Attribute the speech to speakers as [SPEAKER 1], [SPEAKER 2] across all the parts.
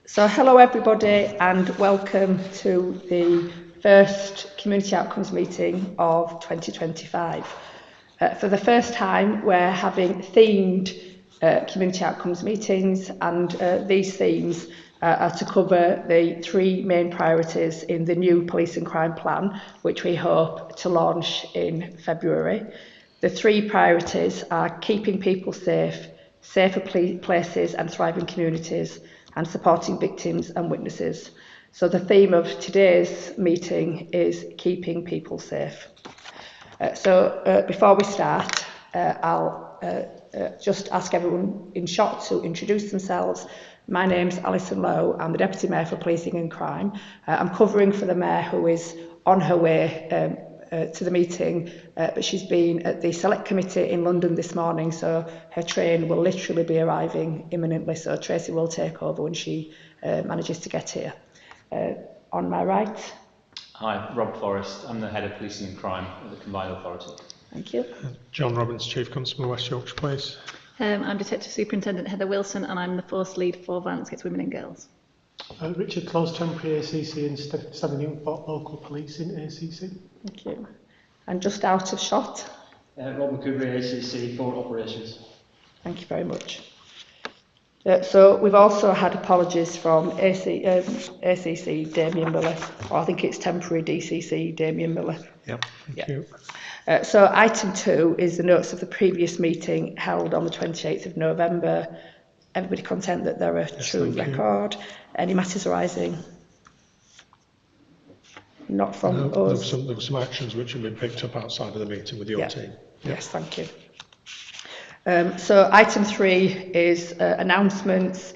[SPEAKER 1] So hello everybody and welcome to the first Community Outcomes meeting of 2025. For the first time we're having themed Community Outcomes meetings, and these themes are to cover the three main priorities in the new Police and Crime Plan, which we hope to launch in February. The three priorities are keeping people safe, safer places and thriving communities, and supporting victims and witnesses. So the theme of today's meeting is keeping people safe. Before we start, I'll just ask everyone in short to introduce themselves. My name's Alison Lowe. I'm the Deputy Mayor for Policing and Crime. I'm covering for the Mayor, who is on her way to the meeting, but she's been at the Select Committee in London this morning, so her train will literally be arriving imminently, so Tracy will take over when she manages to get here. On my right.
[SPEAKER 2] Hi, Rob Forrest. I'm the Head of Policing and Crime at the Combined Authority.
[SPEAKER 1] Thank you.
[SPEAKER 3] John Robbins, Chief Constable, West Yorkshire Police.
[SPEAKER 4] I'm Detective Superintendent Heather Wilson, and I'm the Force Lead for Violence Against Women and Girls.
[SPEAKER 5] Richard Close, Temporary ACC and standing in for Local Police in ACC.
[SPEAKER 1] Thank you. And just out of shot.
[SPEAKER 6] Rob McCoubrey, ACC for Operations.
[SPEAKER 1] Thank you very much. So we've also had apologies from ACC Damien Miller, or I think it's Temporary DCC Damien Miller.
[SPEAKER 3] Yep, thank you.
[SPEAKER 1] So item 2 is the notes of the previous meeting held on the 28th of November. Everybody content that they're a true record? Any matters arising? Not from us.
[SPEAKER 3] There were some actions which have been picked up outside of the meeting with your team.
[SPEAKER 1] Yes, thank you. So item 3 is announcements.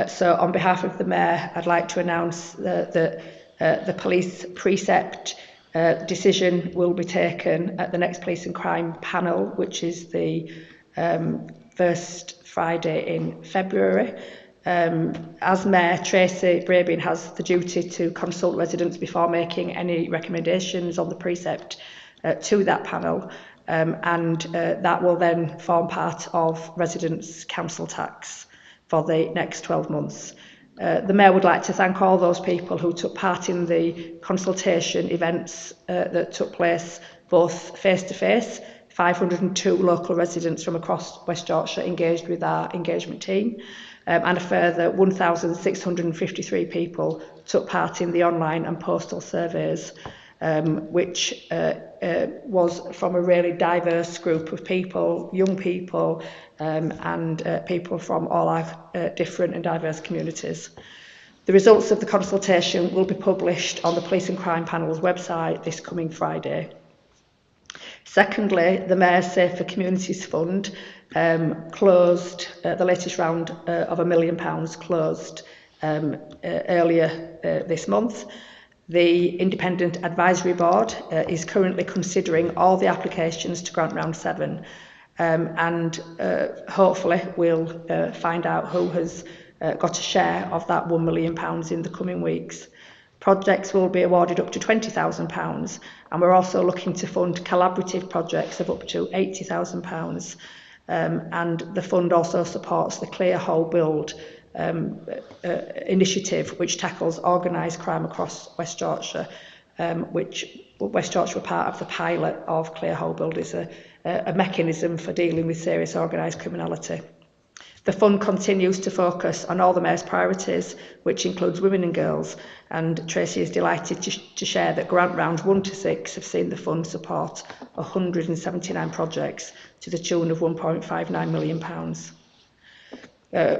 [SPEAKER 1] So on behalf of the Mayor, I'd like to announce that the police precept decision will be taken at the next Police and Crime panel, which is the first Friday in February. As Mayor, Tracy Braben has the duty to consult residents before making any recommendations on the precept to that panel, and that will then form part of residents' council tax for the next 12 months. The Mayor would like to thank all those people who took part in the consultation events that took place both face-to-face. 502 local residents from across West Yorkshire engaged with our engagement team, and a further 1,653 people took part in the online and postal surveys, which was from a really diverse group of people, young people, and people from all our different and diverse communities. The results of the consultation will be published on the Police and Crime Panel's website this coming Friday. Secondly, the Mayor's Safe for Communities Fund closed, the latest round of £1 million closed earlier this month. The Independent Advisory Board is currently considering all the applications to grant round 7, and hopefully we'll find out who has got a share of that £1 million in the coming weeks. Projects will be awarded up to £20,000, and we're also looking to fund collaborative projects of up to £80,000. And the fund also supports the Clear Hole Build initiative, which tackles organised crime across West Yorkshire, which West Yorkshire were part of the pilot of Clear Hole Build, is a mechanism for dealing with serious organised criminality. The fund continues to focus on all the Mayor's priorities, which includes women and girls, and Tracy is delighted to share that grant rounds 1 to 6 have seen the fund support 179 projects to the tune of £1.59 million.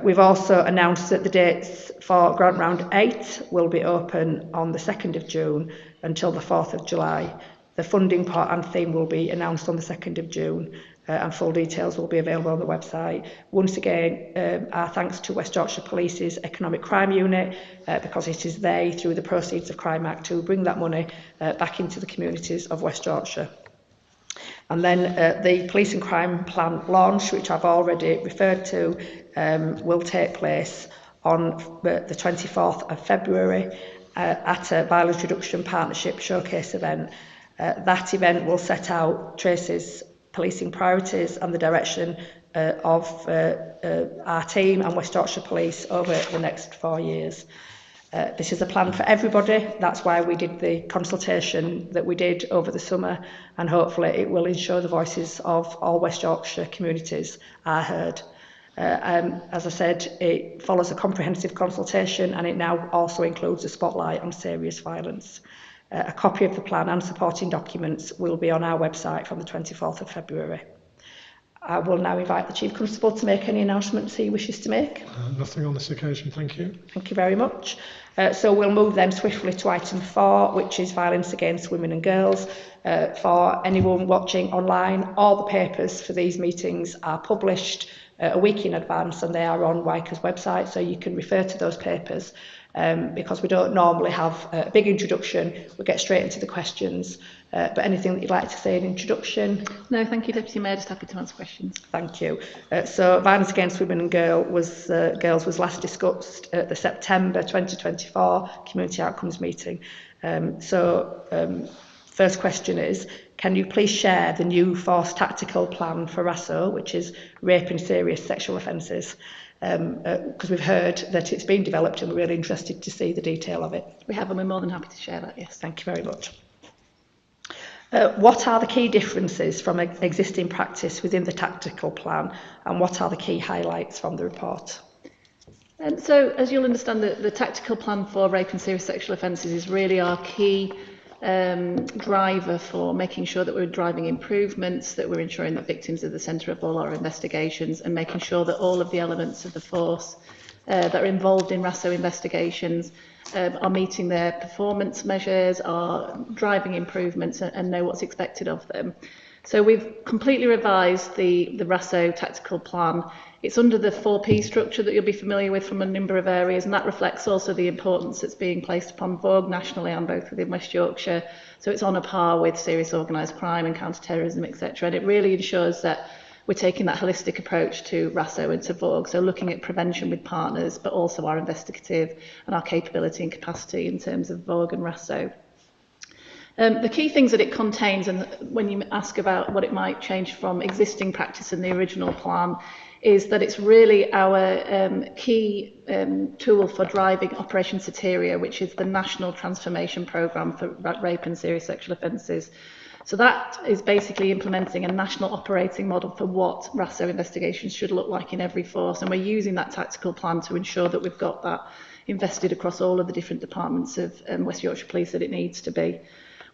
[SPEAKER 1] We've also announced that the dates for grant round 8 will be open on the 2nd of June until the 4th of July. The funding part and theme will be announced on the 2nd of June, and full details will be available on the website. Once again, our thanks to West Yorkshire Police's Economic Crime Unit, because it is they, through the Proceeds of Crime Act, who bring that money back into the communities of West Yorkshire. And then the Police and Crime Plan launch, which I've already referred to, will take place on the 24th of February at a Violence Reduction Partnership Showcase event. That event will set out Tracy's policing priorities and the direction of our team and West Yorkshire Police over the next 4 years. This is a plan for everybody. That's why we did the consultation that we did over the summer, and hopefully it will ensure the voices of all West Yorkshire communities are heard. As I said, it follows a comprehensive consultation, and it now also includes a spotlight on serious violence. A copy of the plan and supporting documents will be on our website from the 24th of February. I will now invite the Chief Constable to make any announcements he wishes to make.
[SPEAKER 3] Nothing on this occasion, thank you.
[SPEAKER 1] Thank you very much. So we'll move then swiftly to item 4, which is violence against women and girls. For anyone watching online, all the papers for these meetings are published a week in advance, and they are on WICA's website, so you can refer to those papers. Because we don't normally have a big introduction, we get straight into the questions. But anything that you'd like to say in introduction?
[SPEAKER 4] No, thank you, Deputy Mayor. Just happy to answer questions.
[SPEAKER 1] Thank you. So violence against women and girls was last discussed at the September 2024 Community Outcomes meeting. First question is, can you please share the new force tactical plan for RASO, which is rape and serious sexual offences? Because we've heard that it's been developed and we're really interested to see the detail of it.
[SPEAKER 4] We have, and we're more than happy to share that, yes.
[SPEAKER 1] Thank you very much. What are the key differences from existing practice within the tactical plan, and what are the key highlights from the report?
[SPEAKER 4] So, as you'll understand, the tactical plan for rape and serious sexual offences is really our key driver for making sure that we're driving improvements, that we're ensuring that victims are the centre of all our investigations, and making sure that all of the elements of the force that are involved in RASO investigations are meeting their performance measures, are driving improvements, and know what's expected of them. So we've completely revised the RASO tactical plan. It's under the 4P structure that you'll be familiar with from a number of areas, and that reflects also the importance that's being placed upon VOG nationally and both within West Yorkshire. So it's on a par with serious organised crime and counter-terrorism, etc. And it really ensures that we're taking that holistic approach to RASO and to VOG, so looking at prevention with partners, but also our investigative and our capability and capacity in terms of VOG and RASO. The key things that it contains, and when you ask about what it might change from existing practice in the original plan, is that it's really our key tool for driving Operation Soteria, which is the national transformation programme for rape and serious sexual offences. So that is basically implementing a national operating model for what RASO investigations should look like in every force, and we're using that tactical plan to ensure that we've got that invested across all of the different departments of West Yorkshire Police that it needs to be.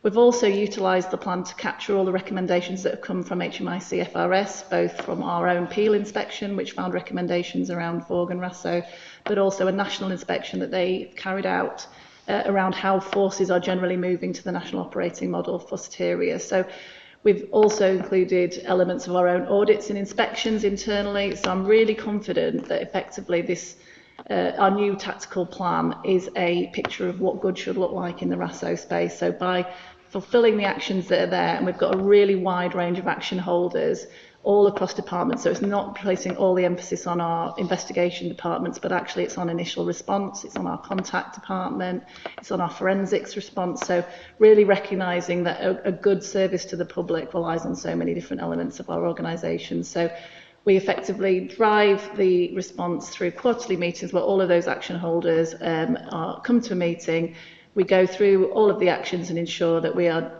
[SPEAKER 4] We've also utilised the plan to capture all the recommendations that have come from HMIC FRS, both from our own Peel inspection, which found recommendations around VOG and RASO, but also a national inspection that they carried out around how forces are generally moving to the national operating model for Soteria. So we've also included elements of our own audits and inspections internally. So I'm really confident that effectively this our new tactical plan is a picture of what good should look like in the RASO space. So by fulfilling the actions that are there, and we've got a really wide range of action holders all across departments, so it's not placing all the emphasis on our investigation departments, but actually it's on initial response, it's on our contact department, it's on our forensics response. So really recognising that a good service to the public relies on so many different elements of our organisation. So we effectively drive the response through quarterly meetings where all of those action holders come to a meeting. We go through all of the actions and ensure that we are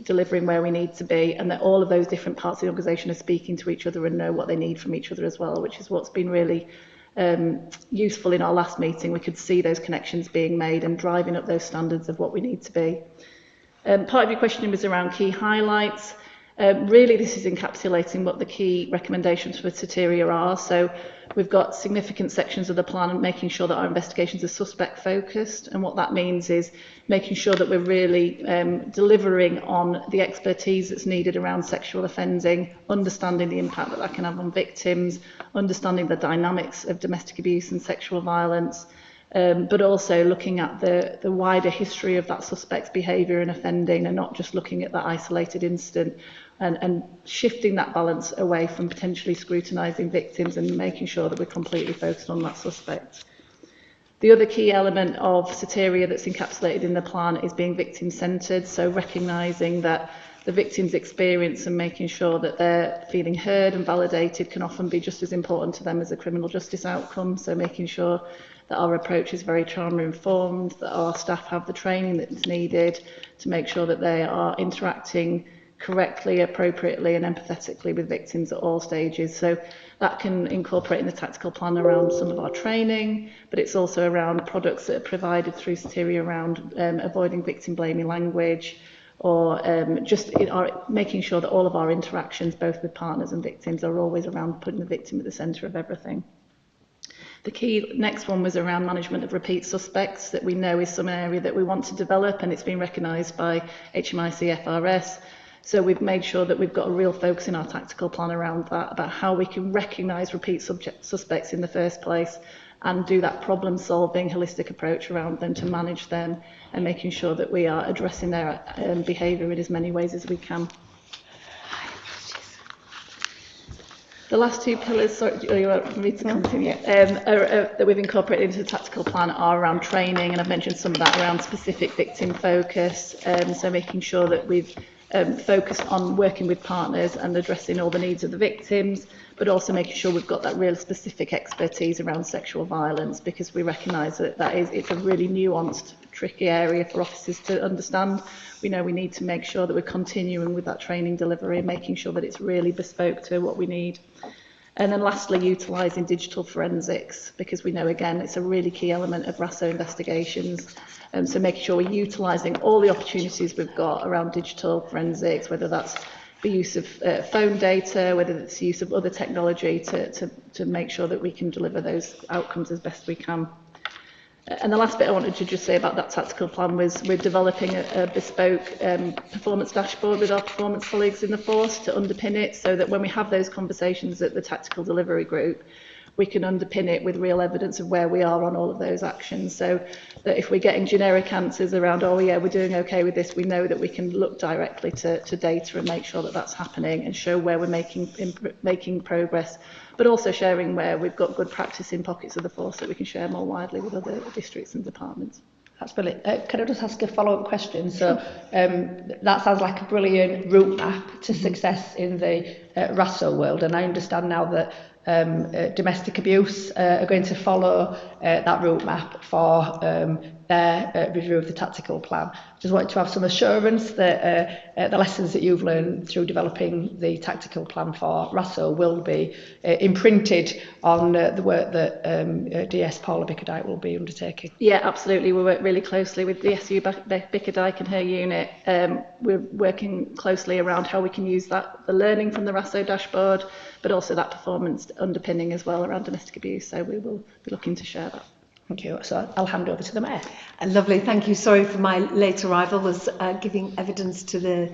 [SPEAKER 4] delivering where we need to be, and that all of those different parts of the organisation are speaking to each other and know what they need from each other as well, which is what's been really useful in our last meeting. We could see those connections being made and driving up those standards of what we need to be. Part of your question was around key highlights. Really, this is encapsulating what the key recommendations for Soteria are. So we've got significant sections of the plan making sure that our investigations are suspect focused, and what that means is making sure that we're really delivering on the expertise that's needed around sexual offending, understanding the impact that can have on victims, understanding the dynamics of domestic abuse and sexual violence, but also looking at the wider history of that suspect's behaviour and offending, and not just looking at that isolated incident, and shifting that balance away from potentially scrutinising victims and making sure that we're completely focused on that suspect. The other key element of Soteria that's encapsulated in the plan is being victim-centred, so recognising that the victim's experience and making sure that they're feeling heard and validated can often be just as important to them as a criminal justice outcome. So making sure that our approach is very trauma informed, that our staff have the training that's needed to make sure that they are interacting correctly, appropriately and empathetically with victims at all stages. So that can incorporate in the tactical plan around some of our training, but it's also around products that are provided through Sateria around avoiding victim blaming language, or making sure that all of our interactions, both with partners and victims, are always around putting the victim at the centre of everything. The key next one was around management of repeat suspects, that we know is some area that we want to develop, and it's been recognised by HMIC FRS. So we've made sure that we've got a real focus in our tactical plan around that, about how we can recognise repeat suspects in the first place and do that problem solving holistic approach around them to manage them, and making sure that we are addressing their behaviour in as many ways as we can. The last two pillars, sorry, you want me to continue, that we've incorporated into the tactical plan are around training, and I've mentioned some of that around specific victim focus, so making sure that we've focused on working with partners and addressing all the needs of the victims, but also making sure we've got that real specific expertise around sexual violence, because we recognise that it's a really nuanced, tricky area for officers to understand. We know we need to make sure that we're continuing with that training delivery and making sure that it's really bespoke to what we need. And then lastly, utilising digital forensics, because we know, again, it's a really key element of RASO investigations. So making sure we're utilising all the opportunities we've got around digital forensics, whether that's the use of phone data, whether it's the use of other technology to make sure that we can deliver those outcomes as best we can. And the last bit I wanted to just say about that tactical plan was we're developing a bespoke performance dashboard with our performance colleagues in the force to underpin it, so that when we have those conversations at the tactical delivery group, we can underpin it with real evidence of where we are on all of those actions. So that if we're getting generic answers around, oh yeah, we're doing okay with this, we know that we can look directly to data and make sure that that's happening and show where we're making progress, but also sharing where we've got good practice in pockets of the force that we can share more widely with other districts and departments.
[SPEAKER 1] That's brilliant. Can I just ask a follow-up question? So that sounds like a brilliant route map to success in the RASO world, and I understand now that domestic abuse are going to follow that route map for their review of the tactical plan. Just wanted to have some assurance that the lessons that you've learned through developing the tactical plan for RASO will be imprinted on the work that DS Paula Bickerdike will be undertaking.
[SPEAKER 4] Yeah, absolutely. We work really closely with DSU Bickerdike and her unit. We're working closely around how we can use that, the learning from the RASO dashboard, but also that performance underpinning as well around domestic abuse. So we will be looking to share that.
[SPEAKER 1] Thank you. So I'll hand over to the Mayor.
[SPEAKER 7] Lovely, thank you. Sorry for my late arrival. Was giving evidence to the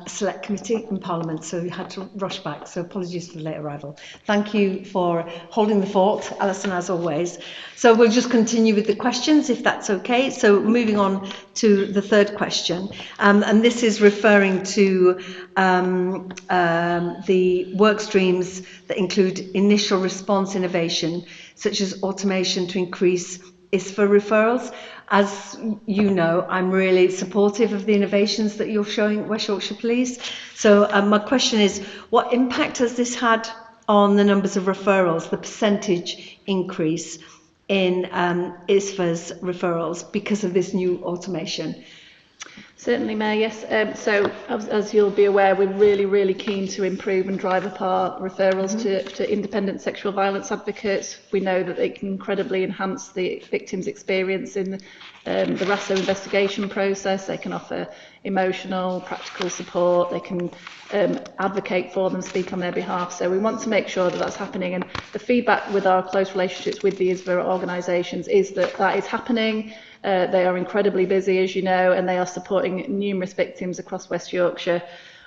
[SPEAKER 7] Select Committee in Parliament, so we had to rush back. So apologies for the late arrival. Thank you for holding the fort, Alison, as always. So we'll just continue with the questions, if that's okay. So moving on to the third question, and this is referring to the work streams that include initial response innovation, such as automation to increase ISFA referrals. As you know, I'm really supportive of the innovations that you're showing at West Yorkshire Police. So my question is, what impact has this had on the numbers of referrals, the percentage increase in ISFA's referrals because of this new automation?
[SPEAKER 4] Certainly, Mayor, yes. So as you'll be aware, we're really keen to improve and drive up our referrals to independent sexual violence advocates. We know that they can incredibly enhance the victim's experience in the RASO investigation process. They can offer emotional, practical support. They can advocate for them, speak on their behalf. So we want to make sure that that's happening. And the feedback with our close relationships with the ISFA organisations is that that is happening. They are incredibly busy, as you know, and they are supporting numerous victims across West Yorkshire.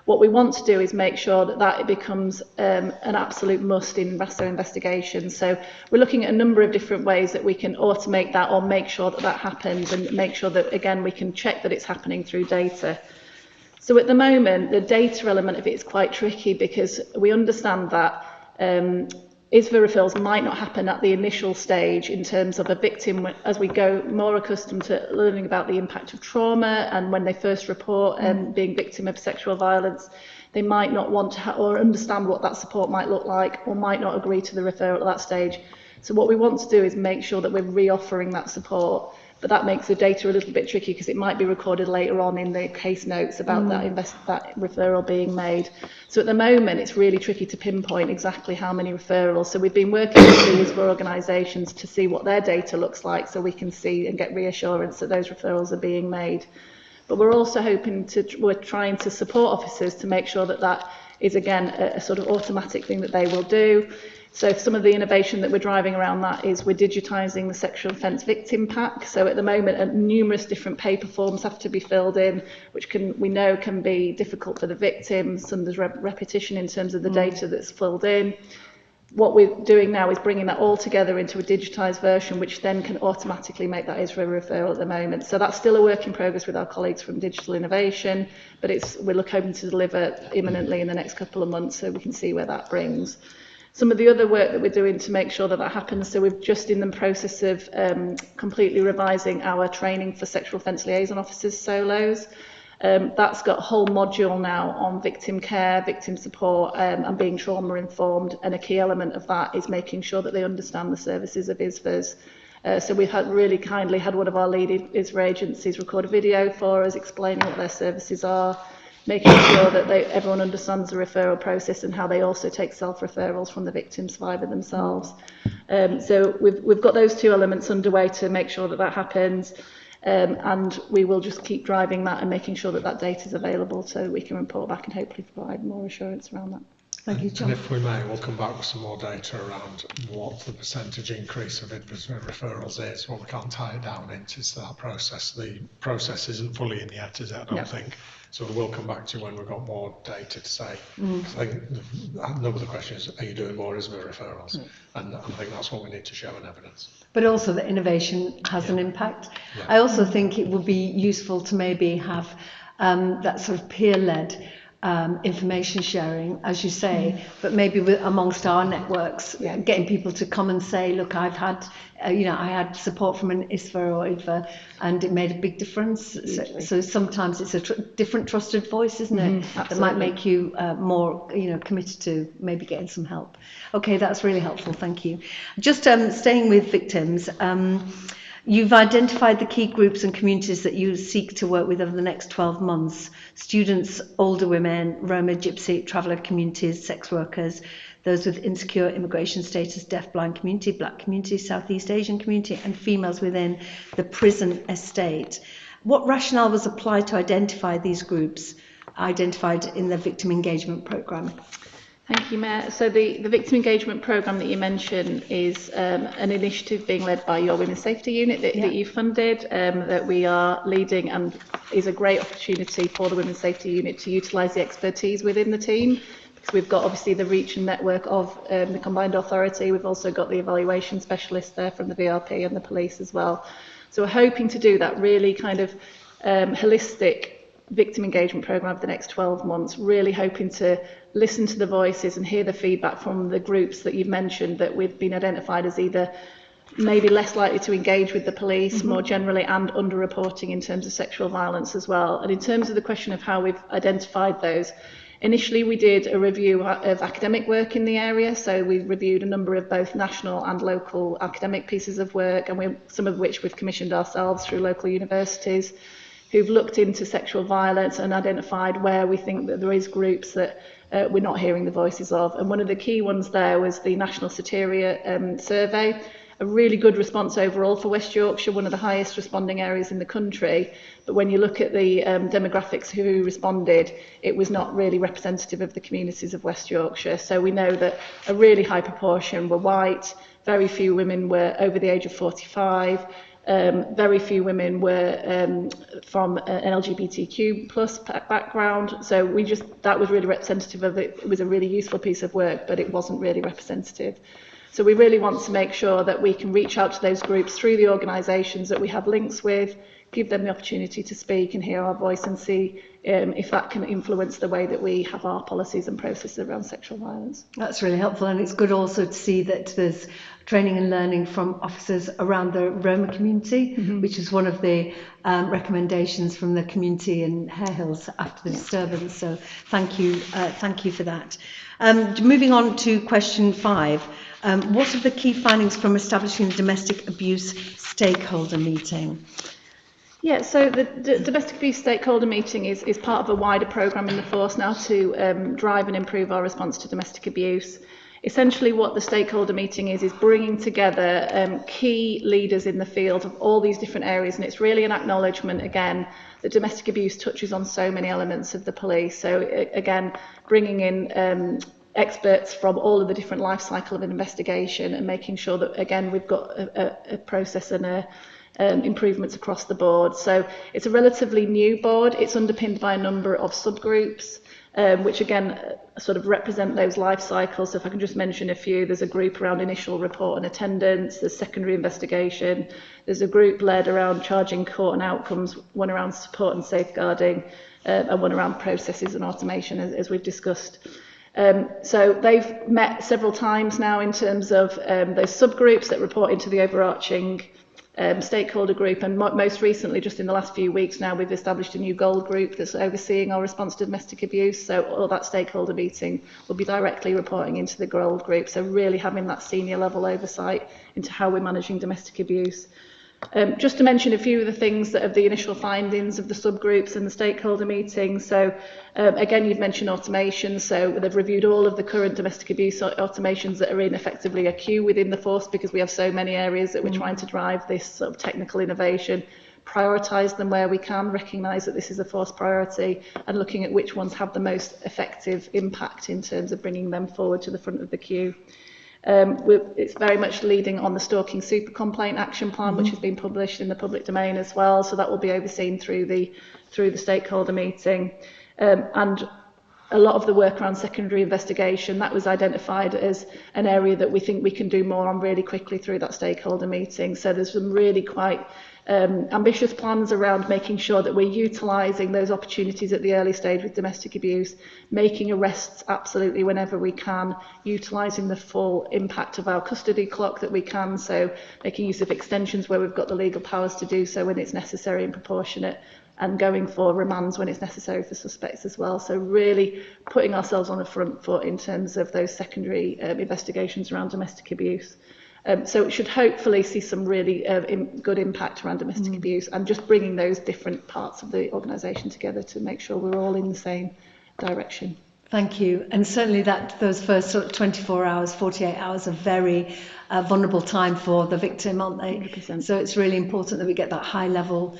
[SPEAKER 4] What we want to do is make sure that that becomes an absolute must in RASO investigations. So we're looking at a number of different ways that we can automate that or make sure that that happens, and make sure that, again, we can check that it's happening through data. So at the moment, the data element of it is quite tricky, because we understand that ISVA referrals might not happen at the initial stage in terms of a victim, as we go more accustomed to learning about the impact of trauma and when they first report being victim of sexual violence, they might not want to or understand what that support might look like, or might not agree to the referral at that stage. So what we want to do is make sure that we're re-offering that support, but that makes the data a little bit tricky because it might be recorded later on in the case notes about that referral being made. So at the moment, it's really tricky to pinpoint exactly how many referrals. So we've been working with these organisations to see what their data looks like, so we can see and get reassurance that those referrals are being made. But we're also we're trying to support officers to make sure that that is, again, a sort of automatic thing that they will do. So some of the innovation that we're driving around that is we're digitising the sexual offence victim pack. So at the moment, numerous different paper forms have to be filled in, which we know can be difficult for the victims. Some there's repetition in terms of the data that's filled in. What we're doing now is bringing that all together into a digitised version, which then can automatically make that ISRA referral at the moment. So that's still a work in progress with our colleagues from Digital Innovation, but we're hoping to deliver imminently in the next couple of months, so we can see where that brings. Some of the other work that we're doing to make sure that that happens, so we're just in the process of completely revising our training for sexual offence liaison officers, SOLOs. That's got a whole module now on victim care, victim support, and being trauma informed, and a key element of that is making sure that they understand the services of ISVAs. So we've really kindly had one of our lead ISVA agencies record a video for us explaining what their services are, making sure that everyone understands the referral process and how they also take self-referrals from the victim survivor themselves. So we've got those two elements underway to make sure that that happens, and we will just keep driving that and making sure that that data is available so that we can report back and hopefully provide more assurance around that.
[SPEAKER 7] Thank you, John.
[SPEAKER 3] And if we may, we'll come back with some more data around what the percentage increase of referrals is. What we can't tie it down into is that process. The process isn't fully in yet, is it? I don't think. So we'll come back to you when we've got more data to say. I think the number of the questions is, are you doing more ISVA referrals? And I think that's what we need to show in evidence.
[SPEAKER 7] But also that innovation has an impact.
[SPEAKER 3] Yeah.
[SPEAKER 7] I also think it would be useful to maybe have that sort of peer-led information sharing, as you say, but maybe amongst our networks, getting people to come and say, look, I've had, I had support from an ISVA or IDVA and it made a big difference. So sometimes it's a different trusted voice, isn't it? That might make you more, committed to maybe getting some help. Okay, that's really helpful. Thank you. Just staying with victims, you've identified the key groups and communities that you seek to work with over the next 12 months. Students, older women, Roma, Gypsy, traveller communities, sex workers, those with insecure immigration status, deaf, blind community, black community, Southeast Asian community, and females within the prison estate. What rationale was applied to identify these groups identified in the victim engagement programme?
[SPEAKER 4] Thank you, Mayor. So the Victim Engagement Programme that you mentioned is an initiative being led by your Women's Safety Unit that you funded, that we are leading, and is a great opportunity for the Women's Safety Unit to utilise the expertise within the team, because we've got obviously the reach and network of the Combined Authority. We've also got the evaluation specialists there from the VRP and the police as well. So we're hoping to do that really kind of holistic victim engagement programme for the next 12 months, really hoping to listen to the voices and hear the feedback from the groups that you've mentioned that we've been identified as either maybe less likely to engage with the police more generally and underreporting in terms of sexual violence as well. And in terms of the question of how we've identified those, initially we did a review of academic work in the area, so we reviewed a number of both national and local academic pieces of work, and some of which we've commissioned ourselves through local universities, who've looked into sexual violence and identified where we think that there is groups that we're not hearing the voices of. And one of the key ones there was the National Soteria survey, a really good response overall for West Yorkshire, one of the highest responding areas in the country. But when you look at the demographics who responded, it was not really representative of the communities of West Yorkshire. So we know that a really high proportion were white, very few women were over the age of 45, very few women were from an LGBTQ plus background. So that was really representative of it. It was a really useful piece of work, but it wasn't really representative. So we really want to make sure that we can reach out to those groups through the organisations that we have links with, give them the opportunity to speak and hear our voice, and see if that can influence the way that we have our policies and processes around sexual violence.
[SPEAKER 7] That's really helpful, and it's good also to see that there's training and learning from officers around the Roma community, which is one of the recommendations from the community in Hare Hills after the disturbance. So thank you for that. Moving on to question 5. What are the key findings from establishing the domestic abuse stakeholder meeting?
[SPEAKER 4] Yeah, so the domestic abuse stakeholder meeting is part of a wider programme in the force now to drive and improve our response to domestic abuse. Essentially what the stakeholder meeting is bringing together key leaders in the field of all these different areas, and it's really an acknowledgement again that domestic abuse touches on so many elements of the police. So again, bringing in experts from all of the different life cycle of an investigation and making sure that again we've got a process and improvements across the board. So it's a relatively new board. It's underpinned by a number of subgroups, which again sort of represent those life cycles. So if I can just mention a few, there's a group around initial report and attendance, there's secondary investigation, there's a group led around charging court and outcomes, one around support and safeguarding, and one around processes and automation, as we've discussed. So they've met several times now in terms of those subgroups that report into the overarching stakeholder group, and most recently, just in the last few weeks now, we've established a new gold group that's overseeing our response to domestic abuse. So all that stakeholder meeting will be directly reporting into the gold group, so really having that senior level oversight into how we're managing domestic abuse. Just to mention a few of the things that are the initial findings of the subgroups and the stakeholder meeting. So again, you've mentioned automation. So they've reviewed all of the current domestic abuse automations that are in effectively a queue within the force, because we have so many areas that we're trying to drive this sort of technical innovation, prioritise them where we can, recognise that this is a force priority, and looking at which ones have the most effective impact in terms of bringing them forward to the front of the queue. It's very much leading on the stalking super complaint action plan, which has been published in the public domain as well. So that will be overseen through the stakeholder meeting. And a lot of the work around secondary investigation, that was identified as an area that we think we can do more on really quickly through that stakeholder meeting. So there's some really quite ambitious plans around making sure that we're utilising those opportunities at the early stage with domestic abuse, making arrests absolutely whenever we can, utilising the full impact of our custody clock that we can, so making use of extensions where we've got the legal powers to do so when it's necessary and proportionate, and going for remands when it's necessary for suspects as well. So really putting ourselves on the front foot in terms of those secondary investigations around domestic abuse. So it should hopefully see some really good impact around domestic abuse, and just bringing those different parts of the organisation together to make sure we're all in the same direction.
[SPEAKER 7] Thank you. And certainly those first sort of 24 hours, 48 hours are very vulnerable time for the victim, aren't they?
[SPEAKER 4] 100%.
[SPEAKER 7] So it's really important that we get that high level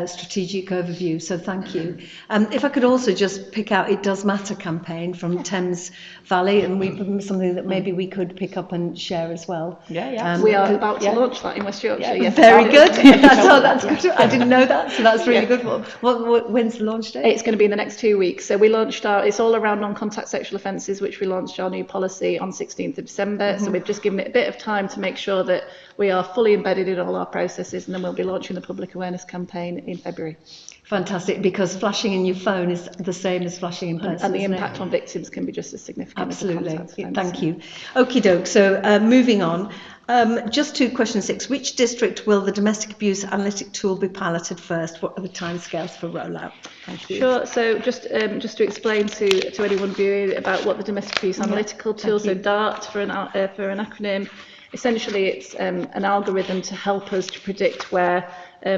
[SPEAKER 7] strategic overview. So thank you. If I could also just pick out It Does Matter campaign from Thames Valley, and something that maybe we could pick up and share as well.
[SPEAKER 1] Yeah.
[SPEAKER 4] We are about to launch that in West Yorkshire. Yes.
[SPEAKER 7] Very good. That's good. I didn't know that, so that's really good. When's the launch date?
[SPEAKER 4] It's going to be in the next 2 weeks. So we launched it's all around non-contact sexual offences, which we launched our new policy on 16th of December. So we've just given it a bit of time to make sure that we are fully embedded in all our processes, and then we'll be launching the public awareness campaign in February.
[SPEAKER 7] Fantastic, because flashing in your phone is the same as flashing in person.
[SPEAKER 4] And the impact on victims can be just as significant.
[SPEAKER 7] Absolutely.
[SPEAKER 4] As the
[SPEAKER 7] Thank you. Okie doke. So moving on, just to question 6. Which district will the domestic abuse analytic tool be piloted first? What are the timescales for rollout? Thank you.
[SPEAKER 4] Sure. So just to explain to anyone viewing about what the domestic abuse analytical tool, so DART for an acronym. Essentially, it's an algorithm to help us to predict where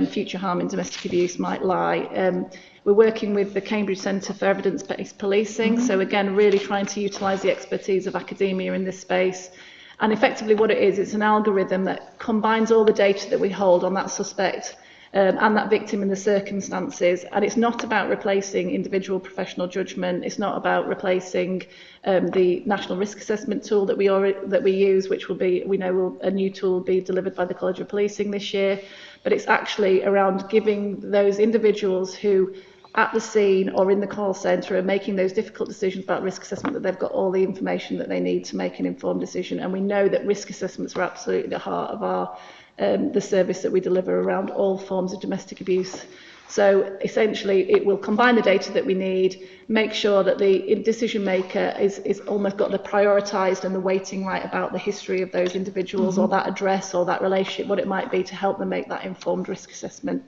[SPEAKER 4] future harm in domestic abuse might lie. We're working with the Cambridge Centre for Evidence-Based Policing, so again, really trying to utilise the expertise of academia in this space. And effectively what it is, it's an algorithm that combines all the data that we hold on that suspect and that victim in the circumstances. And it's not about replacing individual professional judgment. It's not about replacing the National Risk Assessment tool that we use, which will be, a new tool will be delivered by the College of Policing this year. But it's actually around giving those individuals who at the scene or in the call centre and making those difficult decisions about risk assessment, that they've got all the information that they need to make an informed decision. And we know that risk assessments are absolutely at the heart of our the service that we deliver around all forms of domestic abuse. So essentially it will combine the data that we need, make sure that the decision maker is almost got the prioritised and the weighting right about the history of those individuals or that address or that relationship, what it might be, to help them make that informed risk assessment.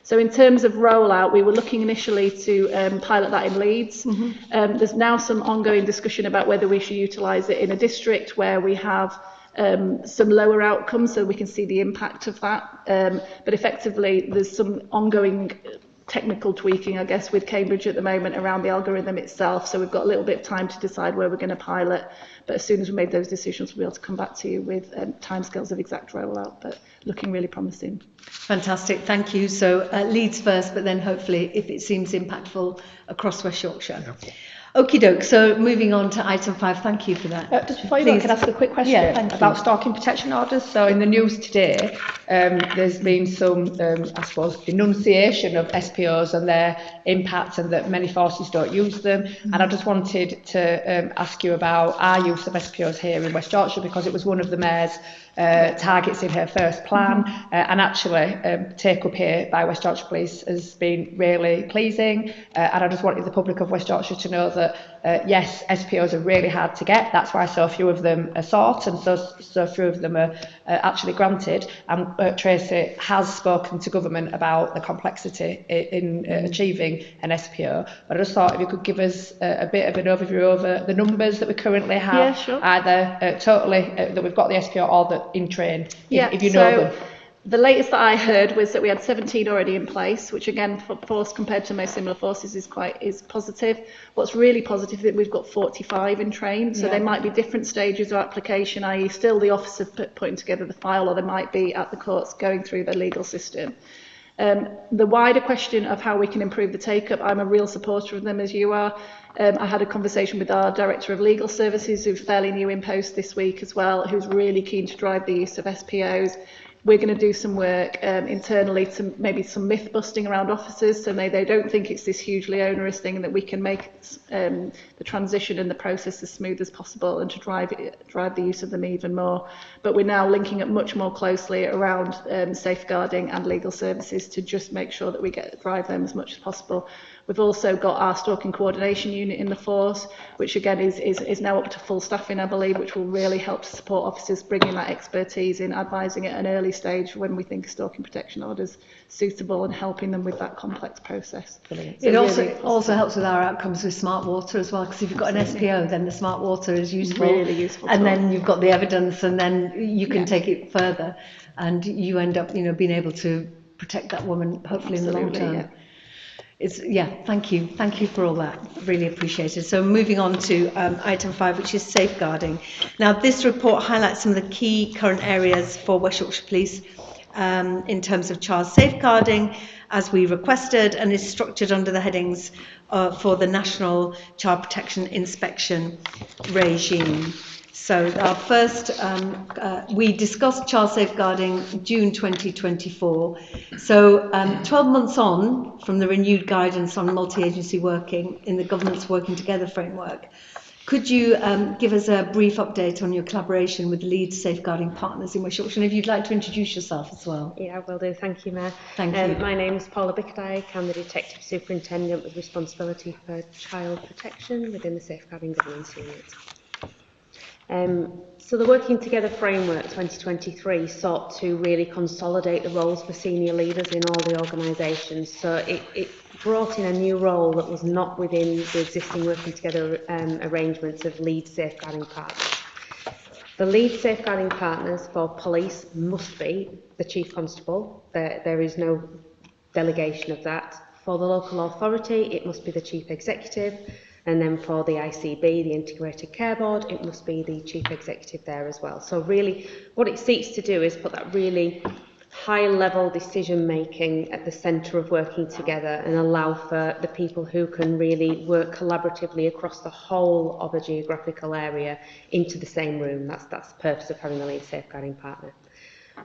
[SPEAKER 4] So in terms of rollout, we were looking initially to pilot that in Leeds. There's now some ongoing discussion about whether we should utilise it in a district where we have some lower outcomes, so we can see the impact of that. But effectively, there's some ongoing technical tweaking, I guess, with Cambridge at the moment around the algorithm itself. So we've got a little bit of time to decide where we're going to pilot. But as soon as we made those decisions, we'll be able to come back to you with timescales of exact rollout. But looking really promising.
[SPEAKER 7] Fantastic, thank you. So Leeds first, but then hopefully, if it seems impactful, across West Yorkshire. Yep. Okie doke, so moving on to item 5, thank you for that.
[SPEAKER 1] Just before you go, can I ask a quick question about stalking protection orders? So in the news today, there's been some, I suppose, denunciation of SPOs and their impact, and that many forces don't use them. And I just wanted to ask you about our use of SPOs here in West Yorkshire, because it was one of the mayor's targets in her first plan, and actually take up here by West Yorkshire Police has been really pleasing, and I just wanted the public of West Yorkshire to know that yes, SPOs are really hard to get. That's why so few of them are sought, and so few of them are actually granted. And Tracy has spoken to government about the complexity in achieving an SPO. But I just thought if you could give us a bit of an overview over the numbers that we currently have, either totally that we've got the SPO or that in train, if you know them.
[SPEAKER 4] The latest that I heard was that we had 17 already in place, which again, for force compared to most similar forces is positive. What's really positive is that we've got 45 in train, so they might be different stages of application, i.e. still the officer putting together the file, or they might be at the courts going through the legal system. The wider question of how we can improve the take-up, I'm a real supporter of them, as you are. I had a conversation with our Director of Legal Services, who's fairly new in post this week as well, who's really keen to drive the use of SPOs. We're going to do some work internally to maybe some myth busting around officers, so they don't think it's this hugely onerous thing, and that we can make the transition and the process as smooth as possible, and to drive the use of them even more. But we're now linking up much more closely around safeguarding and legal services to just make sure that we drive them as much as possible. We've also got our stalking coordination unit in the force, which again is now up to full staffing, I believe, which will really help to support officers bringing that expertise in, advising at an early stage when we think a stalking protection order is suitable, and helping them with that complex process.
[SPEAKER 7] Brilliant. So it also helps with our outcomes with smart water as well, because if you've got an SPO, then the smart water is useful.
[SPEAKER 4] Really useful.
[SPEAKER 7] And then you've got the evidence, and then you can take it further, and you end up, being able to protect that woman, hopefully in the long term. Thank you for all that, really appreciate it. So moving on to item 5, which is safeguarding. Now this report highlights some of the key current areas for West Yorkshire Police in terms of child safeguarding, as we requested, and is structured under the headings for the National Child Protection Inspection Regime. So our first, we discussed child safeguarding June 2024. So 12 months on from the renewed guidance on multi-agency working in the government's working together framework, could you give us a brief update on your collaboration with lead safeguarding partners in West Yorkshire? And if you'd like to introduce yourself as well.
[SPEAKER 8] Yeah, I will do. Thank you, Mayor.
[SPEAKER 7] Thank you.
[SPEAKER 8] My name is Paula Bickerdike. I'm the Detective Superintendent with responsibility for child protection within the Safeguarding Governance Unit. So the Working Together Framework 2023 sought to really consolidate the roles for senior leaders in all the organisations. So it brought in a new role that was not within the existing Working Together arrangements of lead safeguarding partners. The lead safeguarding partners for police must be the Chief Constable. There is no delegation of that. For the local authority, it must be the Chief Executive. And then for the ICB, the Integrated Care Board, it must be the Chief Executive there as well. So really, what it seeks to do is put that really high-level decision-making at the centre of working together, and allow for the people who can really work collaboratively across the whole of a geographical area into the same room. That's the purpose of having a lead safeguarding partner.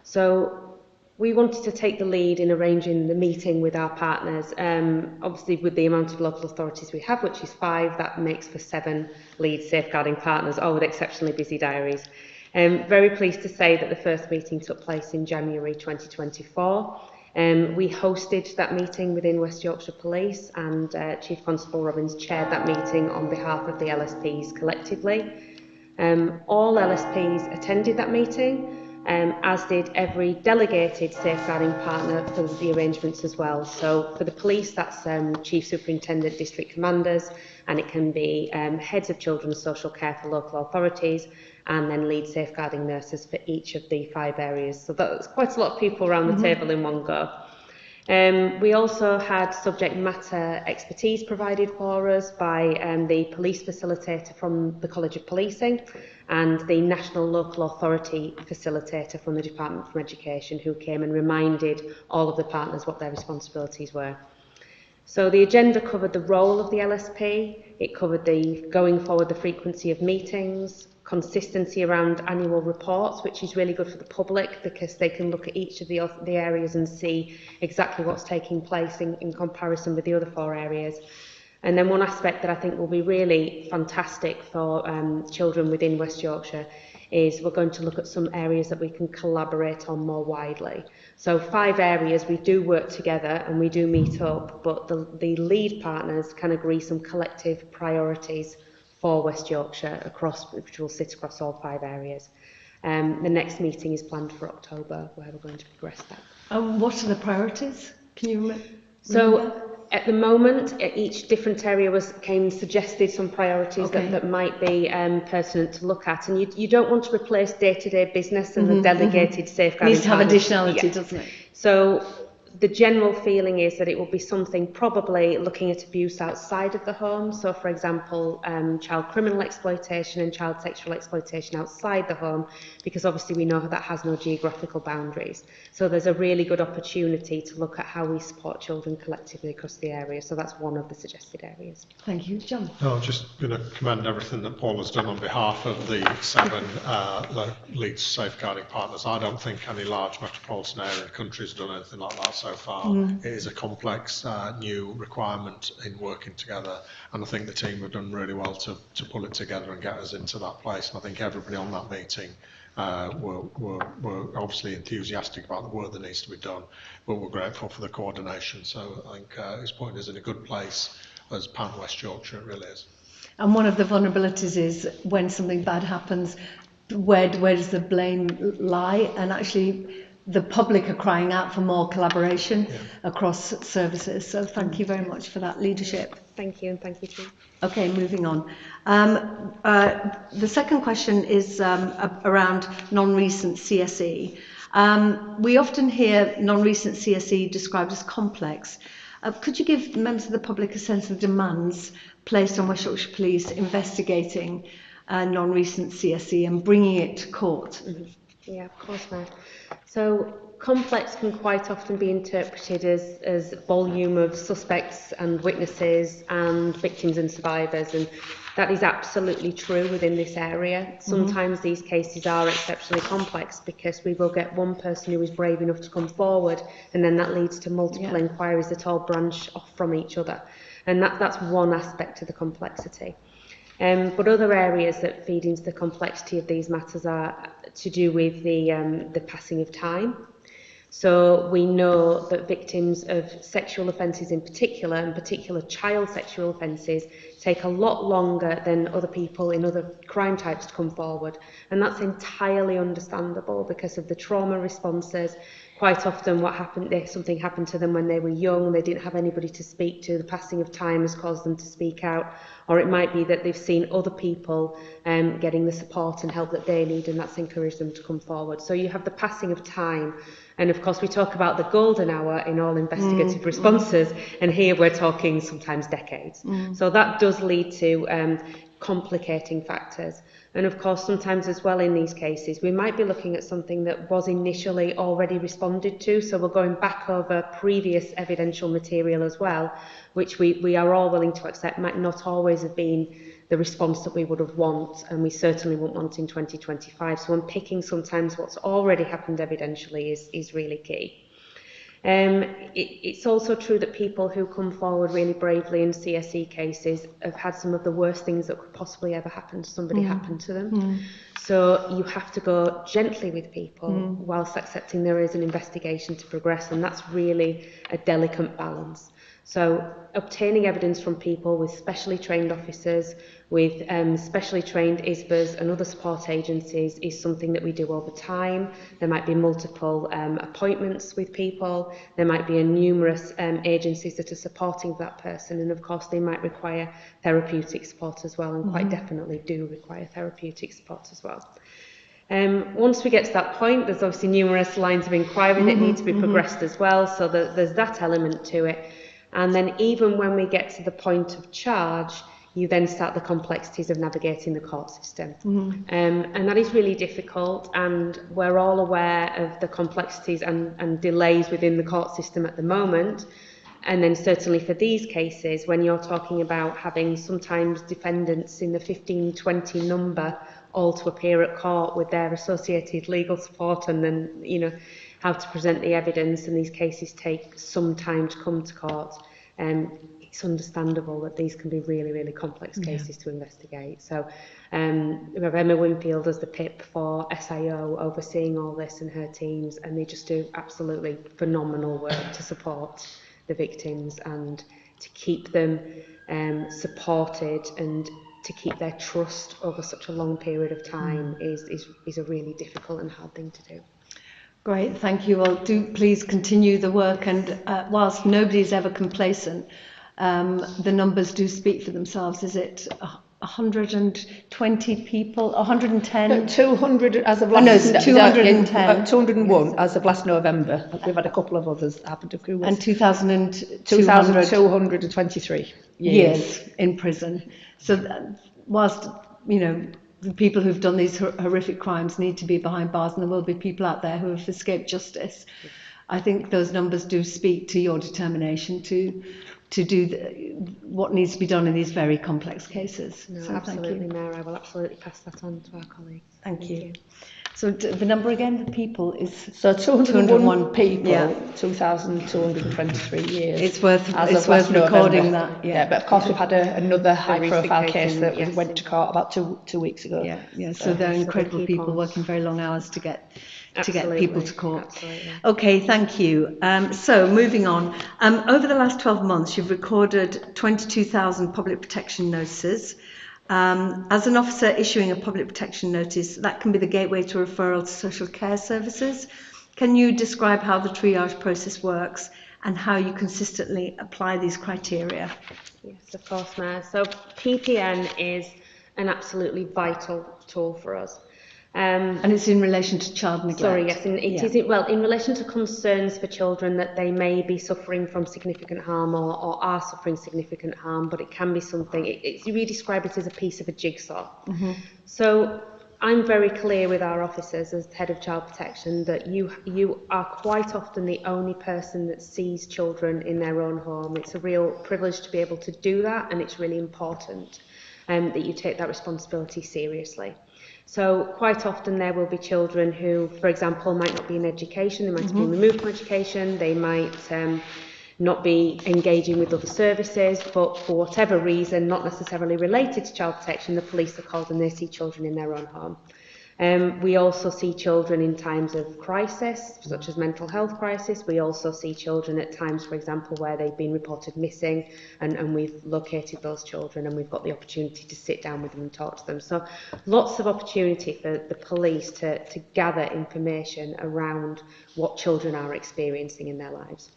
[SPEAKER 8] So We wanted to take the lead in arranging the meeting with our partners. Obviously, with the amount of local authorities we have, which is 5, that makes for 7 lead safeguarding partners, all with exceptionally busy diaries. Very pleased to say that the first meeting took place in January 2024. We hosted that meeting within West Yorkshire Police, and Chief Constable Robbins chaired that meeting on behalf of the LSPs collectively. All LSPs attended that meeting, as did every delegated safeguarding partner for the arrangements as well. So for the police, that's Chief Superintendent, District Commanders, and it can be heads of children's social care for local authorities, and then lead safeguarding nurses for each of the 5 areas. So that's quite a lot of people around the table in one go. We also had subject matter expertise provided for us by the police facilitator from the College of Policing and the National Local Authority facilitator from the Department for Education, who came and reminded all of the partners what their responsibilities were. So the agenda covered the role of the LSP, it covered the going forward the frequency of meetings, consistency around annual reports, which is really good for the public because they can look at each of the areas and see exactly what's taking place in comparison with the other 4 areas. And then one aspect that I think will be really fantastic for children within West Yorkshire is we're going to look at some areas that we can collaborate on more widely. So 5 areas, we do work together and we do meet up, but the lead partners can agree some collective priorities for West Yorkshire, which will sit across all 5 areas. The next meeting is planned for October, where we're going to progress that.
[SPEAKER 7] What are the priorities? Can you remember?
[SPEAKER 8] So at the moment, each different area suggested some priorities that might be pertinent to look at. And you don't want to replace day-to-day business and the delegated safeguarding.
[SPEAKER 7] Needs to have additionality, doesn't it?
[SPEAKER 8] So the general feeling is that it will be something probably looking at abuse outside of the home. So, for example, child criminal exploitation and child sexual exploitation outside the home, because obviously we know that has no geographical boundaries. So there's a really good opportunity to look at how we support children collectively across the area. So that's one of the suggested areas.
[SPEAKER 7] Thank you. John?
[SPEAKER 3] No, I'm just going to commend everything that Paul has done on behalf of the 7 lead safeguarding partners. I don't think any large metropolitan area in the country has done anything like that so far. It is a complex new requirement in working together, and I think the team have done really well to pull it together and get us into that place. And I think everybody on that meeting were obviously enthusiastic about the work that needs to be done, but we're grateful for the coordination. So I think it's putting us in a good place as Pan West Yorkshire, it really is.
[SPEAKER 7] And one of the vulnerabilities is when something bad happens, where does the blame lie? And actually the public are crying out for more collaboration across services. So thank you very much for that leadership.
[SPEAKER 8] Thank you, and thank you too.
[SPEAKER 7] Okay, moving on. The second question is around non-recent CSE. We often hear non-recent CSE described as complex. Could you give members of the public a sense of demands placed on West Yorkshire Police investigating non-recent CSE and bringing it to court?
[SPEAKER 8] Yeah, of course, Matt. So complex can quite often be interpreted as volume of suspects and witnesses and victims and survivors, and that is absolutely true within this area. Sometimes these cases are exceptionally complex because we will get one person who is brave enough to come forward, and then that leads to multiple inquiries that all branch off from each other, and that's one aspect of the complexity. But other areas that feed into the complexity of these matters are to do with the passing of time. So we know that victims of sexual offences in particular, and particular child sexual offences, take a lot longer than other people in other crime types to come forward. And that's entirely understandable because of the trauma responses. Quite often what happened, something happened to them when they were young, they didn't have anybody to speak to, the passing of time has caused them to speak out, or it might be that they've seen other people getting the support and help that they need, and that's encouraged them to come forward. So you have the passing of time, and of course we talk about the golden hour in all investigative responses, and here we're talking sometimes decades. So that does lead to complicating factors. And of course, sometimes as well in these cases, we might be looking at something that was initially already responded to. So we're going back over previous evidential material as well, which we are all willing to accept might not always have been the response that we would have want, and we certainly won't want in 2025. So unpicking sometimes what's already happened evidentially is really key. It's also true that people who come forward really bravely in CSE cases have had some of the worst things that could possibly ever happen to somebody happen to them. So you have to go gently with people whilst accepting there is an investigation to progress, and that's really a delicate balance. So obtaining evidence from people with specially trained officers, with specially trained ISBAs and other support agencies is something that we do all the time. There might be multiple appointments with people. There might be numerous agencies that are supporting that person, and of course they might require therapeutic support as well, and quite definitely do require therapeutic support as well. Once we get to that point, there's obviously numerous lines of inquiry that need to be progressed as well, so there's that element to it. And then even when we get to the point of charge, you then start the complexities of navigating the court system. And that is really difficult, and we're all aware of the complexities and delays within the court system at the moment. And then certainly for these cases, when you're talking about having sometimes defendants in the 15, 20 number all to appear at court with their associated legal support, and then, you know, how to present the evidence, and these cases take some time to come to court. It's understandable that these can be really, really complex cases to investigate. So we have Emma Winfield as the PIP for SIO overseeing all this, and her teams, and they just do absolutely phenomenal work to support the victims and to keep them supported, and to keep their trust over such a long period of time is a really difficult and hard thing to do.
[SPEAKER 7] Great, thank you. Well, do please continue the work, and whilst nobody's ever complacent, the numbers do speak for themselves. Is it 120 people, 110?
[SPEAKER 1] No, 200 as of last...
[SPEAKER 7] no, it's 210.
[SPEAKER 1] 201 as of last November. We've had a couple of others that happened to accrue.
[SPEAKER 7] And
[SPEAKER 1] 2,223
[SPEAKER 7] years in prison. So whilst, you know, the people who've done these horrific crimes need to be behind bars, and there will be people out there who have escaped justice, I think those numbers do speak to your determination to do what needs to be done in these very complex cases.
[SPEAKER 8] No,
[SPEAKER 7] so
[SPEAKER 8] absolutely,
[SPEAKER 7] thank you.
[SPEAKER 8] Mayor. I will absolutely pass that on to our colleagues.
[SPEAKER 7] Thank you. So the number again, the people, is...
[SPEAKER 1] So 201 people,
[SPEAKER 7] yeah.
[SPEAKER 1] 2,223 years.
[SPEAKER 7] It's worth
[SPEAKER 1] November.
[SPEAKER 7] recording that.
[SPEAKER 1] Yeah, but of course we've had another high-profile case that
[SPEAKER 8] yes,
[SPEAKER 1] went to court about two weeks ago.
[SPEAKER 7] Yeah. So they're incredible people working very long hours to get people to court.
[SPEAKER 8] Absolutely.
[SPEAKER 7] Okay, thank you. So moving on. Over the last 12 months, you've recorded 22,000 public protection notices. As an officer issuing a public protection notice, that can be the gateway to referral to social care services. Can you describe how the triage process works and how you consistently apply these criteria?
[SPEAKER 8] Yes, of course, Mayor. So PPN is an absolutely vital tool for us.
[SPEAKER 7] And it's in relation to child neglect.
[SPEAKER 8] Sorry, yes, and it is in relation to concerns for children that they may be suffering from significant harm or are suffering significant harm, but it can be something, we describe it as a piece of a jigsaw. So I'm very clear with our officers as head of child protection that you are quite often the only person that sees children in their own home. It's a real privilege to be able to do that, and it's really important that you take that responsibility seriously. So quite often there will be children who, for example, might not be in education, they might have been removed from education, they might not be engaging with other services, but for whatever reason, not necessarily related to child protection, the police are called and they see children in their own home. We also see children in times of crisis, such as mental health crisis. We also see children at times, for example, where they've been reported missing, and we've located those children and we've got the opportunity to sit down with them and talk to them. So lots of opportunity for the police to gather information around what children are experiencing in their lives.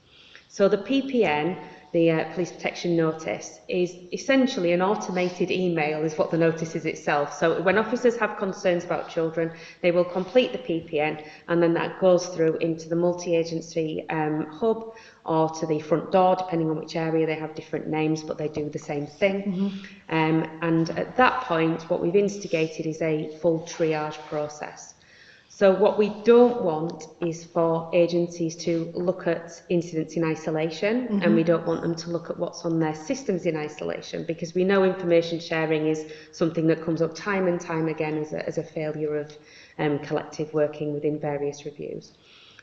[SPEAKER 8] So the PPN, the Police Protection Notice, is essentially an automated email, is what the notice is itself. So when officers have concerns about children, they will complete the PPN, and then that goes through into the multi-agency hub or to the front door, depending on which area. They have different names, but they do the same thing. And at that point, what we've instigated is a full triage process. So what we don't want is for agencies to look at incidents in isolation, and we don't want them to look at what's on their systems in isolation, because we know information sharing is something that comes up time and time again as a failure of collective working within various reviews.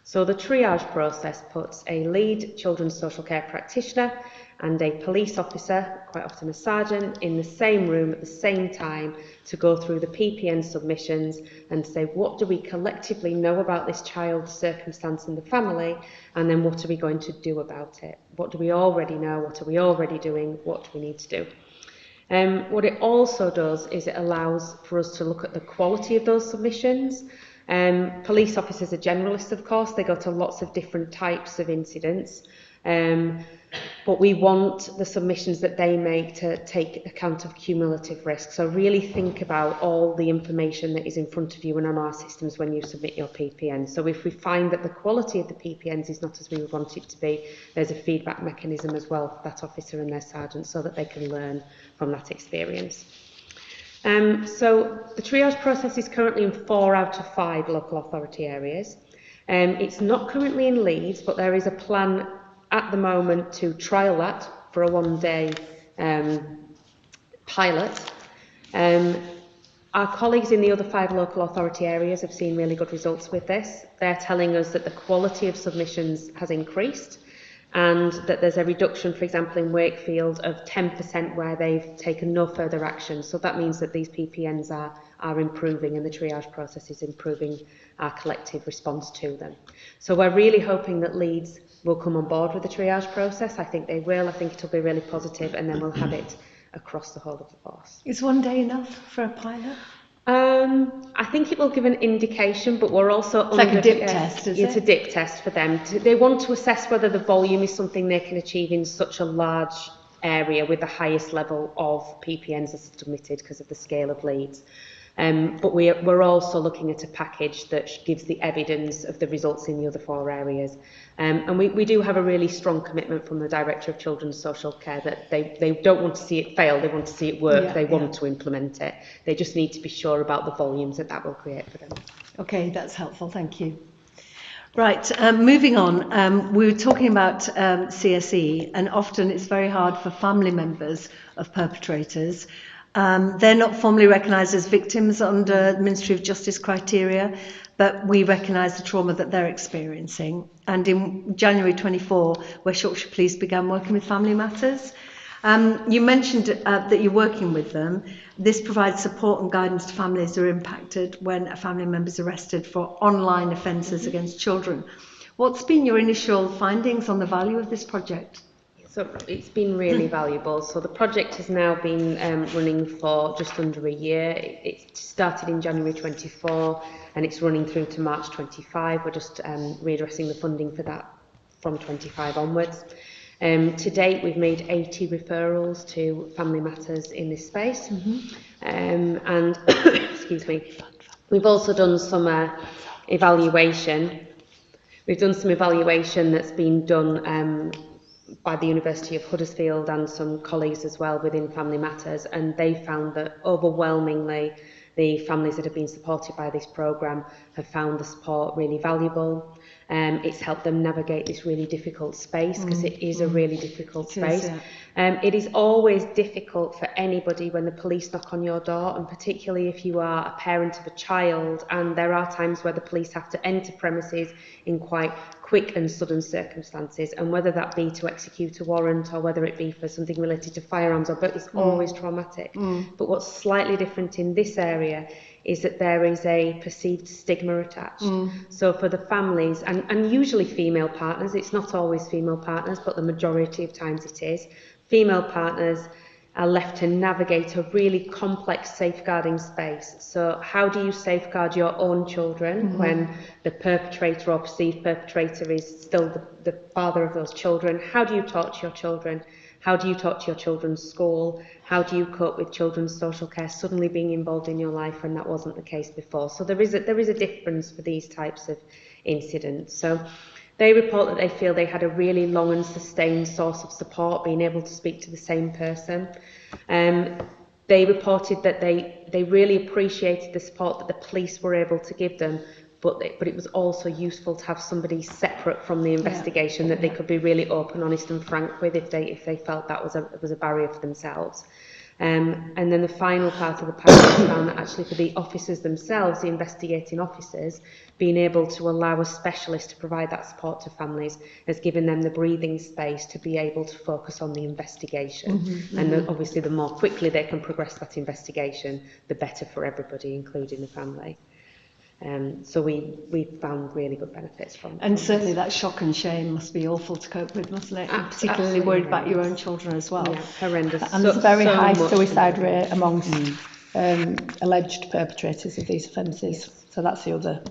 [SPEAKER 8] So the triage process puts a lead children's social care practitioner and a police officer, quite often a sergeant, in the same room at the same time to go through the PPN submissions and say, what do we collectively know about this child's circumstance and the family, and then what are we going to do about it? What do we already know? What are we already doing? What do we need to do? What it also does is it allows for us to look at the quality of those submissions. Police officers are generalists, of course. They go to lots of different types of incidents. But we want the submissions that they make to take account of cumulative risk. So really think about all the information that is in front of you and on our systems when you submit your PPN. So if we find that the quality of the PPNs is not as we would want it to be, there's a feedback mechanism as well for that officer and their sergeant so that they can learn from that experience. So the triage process is currently in 4 out of 5 local authority areas. It's not currently in Leeds, but there is a plan at the moment to trial that for a 1-day pilot. Our colleagues in the other 5 local authority areas have seen really good results with this. They're telling us that the quality of submissions has increased and that there's a reduction, for example, in Wakefield of 10% where they've taken no further action. So that means that these PPNs are improving and the triage process is improving our collective response to them. So we're really hoping that Leeds will come on board with the triage process. I think they will. I think it'll be really positive, and then we'll have it across the whole of the force.
[SPEAKER 7] Is 1 day enough for a pilot?
[SPEAKER 8] I think it will give an indication, but we're also
[SPEAKER 7] It's like a dip test, is it?
[SPEAKER 8] It's a dip test for them. They want to assess whether the volume is something they can achieve in such a large area with the highest level of PPNs as submitted because of the scale of leads. But we're also looking at a package that gives the evidence of the results in the other 4 areas. And we do have a really strong commitment from the Director of Children's Social Care that they don't want to see it fail, they want to see it work, they want to implement it. They just need to be sure about the volumes that will create for them.
[SPEAKER 7] Okay, that's helpful, thank you. Right, moving on, we were talking about CSE, and often it's very hard for family members of perpetrators. They're not formally recognised as victims under Ministry of Justice criteria, but we recognise the trauma that they're experiencing. And in January 24, West Yorkshire Police began working with Family Matters. You mentioned that you're working with them. This provides support and guidance to families who are impacted when a family member is arrested for online offences against children. What's been your initial findings on the value of this project?
[SPEAKER 8] So it's been really valuable. So the project has now been running for just under a year. It started in January 24 and it's running through to March 25. We're just readdressing the funding for that from 25 onwards. To date, we've made 80 referrals to Family Matters in this space. And excuse me, we've also done some evaluation. We've done some evaluation that's been done by the University of Huddersfield and some colleagues as well within Family Matters, and they found that overwhelmingly the families that have been supported by this programme have found the support really valuable. It's helped them navigate this really difficult space because it is a really difficult space. It is always difficult for anybody when the police knock on your door, and particularly if you are a parent of a child, and there are times where the police have to enter premises in quite quick and sudden circumstances, and whether that be to execute a warrant or whether it be for something related to firearms, but it's always traumatic. But what's slightly different in this area is that there is a perceived stigma attached. So for the families, and usually female partners, it's not always female partners, but the majority of times it is, female partners are left to navigate a really complex safeguarding space. So how do you safeguard your own children when the perpetrator or perceived perpetrator is still the father of those children? How do you talk to your children? How do you talk to your children's school? How do you cope with children's social care suddenly being involved in your life when that wasn't the case before? So there is a difference for these types of incidents. So they report that they feel they had a really long and sustained source of support, being able to speak to the same person. They reported that they really appreciated the support that the police were able to give them but it was also useful to have somebody separate from the investigation that they could be really open, honest and frank with if they felt that was a barrier for themselves. And then the final part of the package found that actually for the officers themselves, the investigating officers, being able to allow a specialist to provide that support to families has given them the breathing space to be able to focus on the investigation. Obviously the more quickly they can progress that investigation, the better for everybody, including the family. So we found really good benefits from
[SPEAKER 7] And
[SPEAKER 8] from
[SPEAKER 7] certainly
[SPEAKER 8] this.
[SPEAKER 7] that shock and shame must be awful to cope with, mustn't it?
[SPEAKER 8] Abs-
[SPEAKER 7] Particularly
[SPEAKER 8] absolutely
[SPEAKER 7] worried about your own
[SPEAKER 8] horrendous.
[SPEAKER 7] children as well.
[SPEAKER 8] Yeah, horrendous.
[SPEAKER 1] And there's a very high
[SPEAKER 8] much
[SPEAKER 1] suicide
[SPEAKER 8] to do.
[SPEAKER 1] rate amongst alleged perpetrators of these offences. So that's the other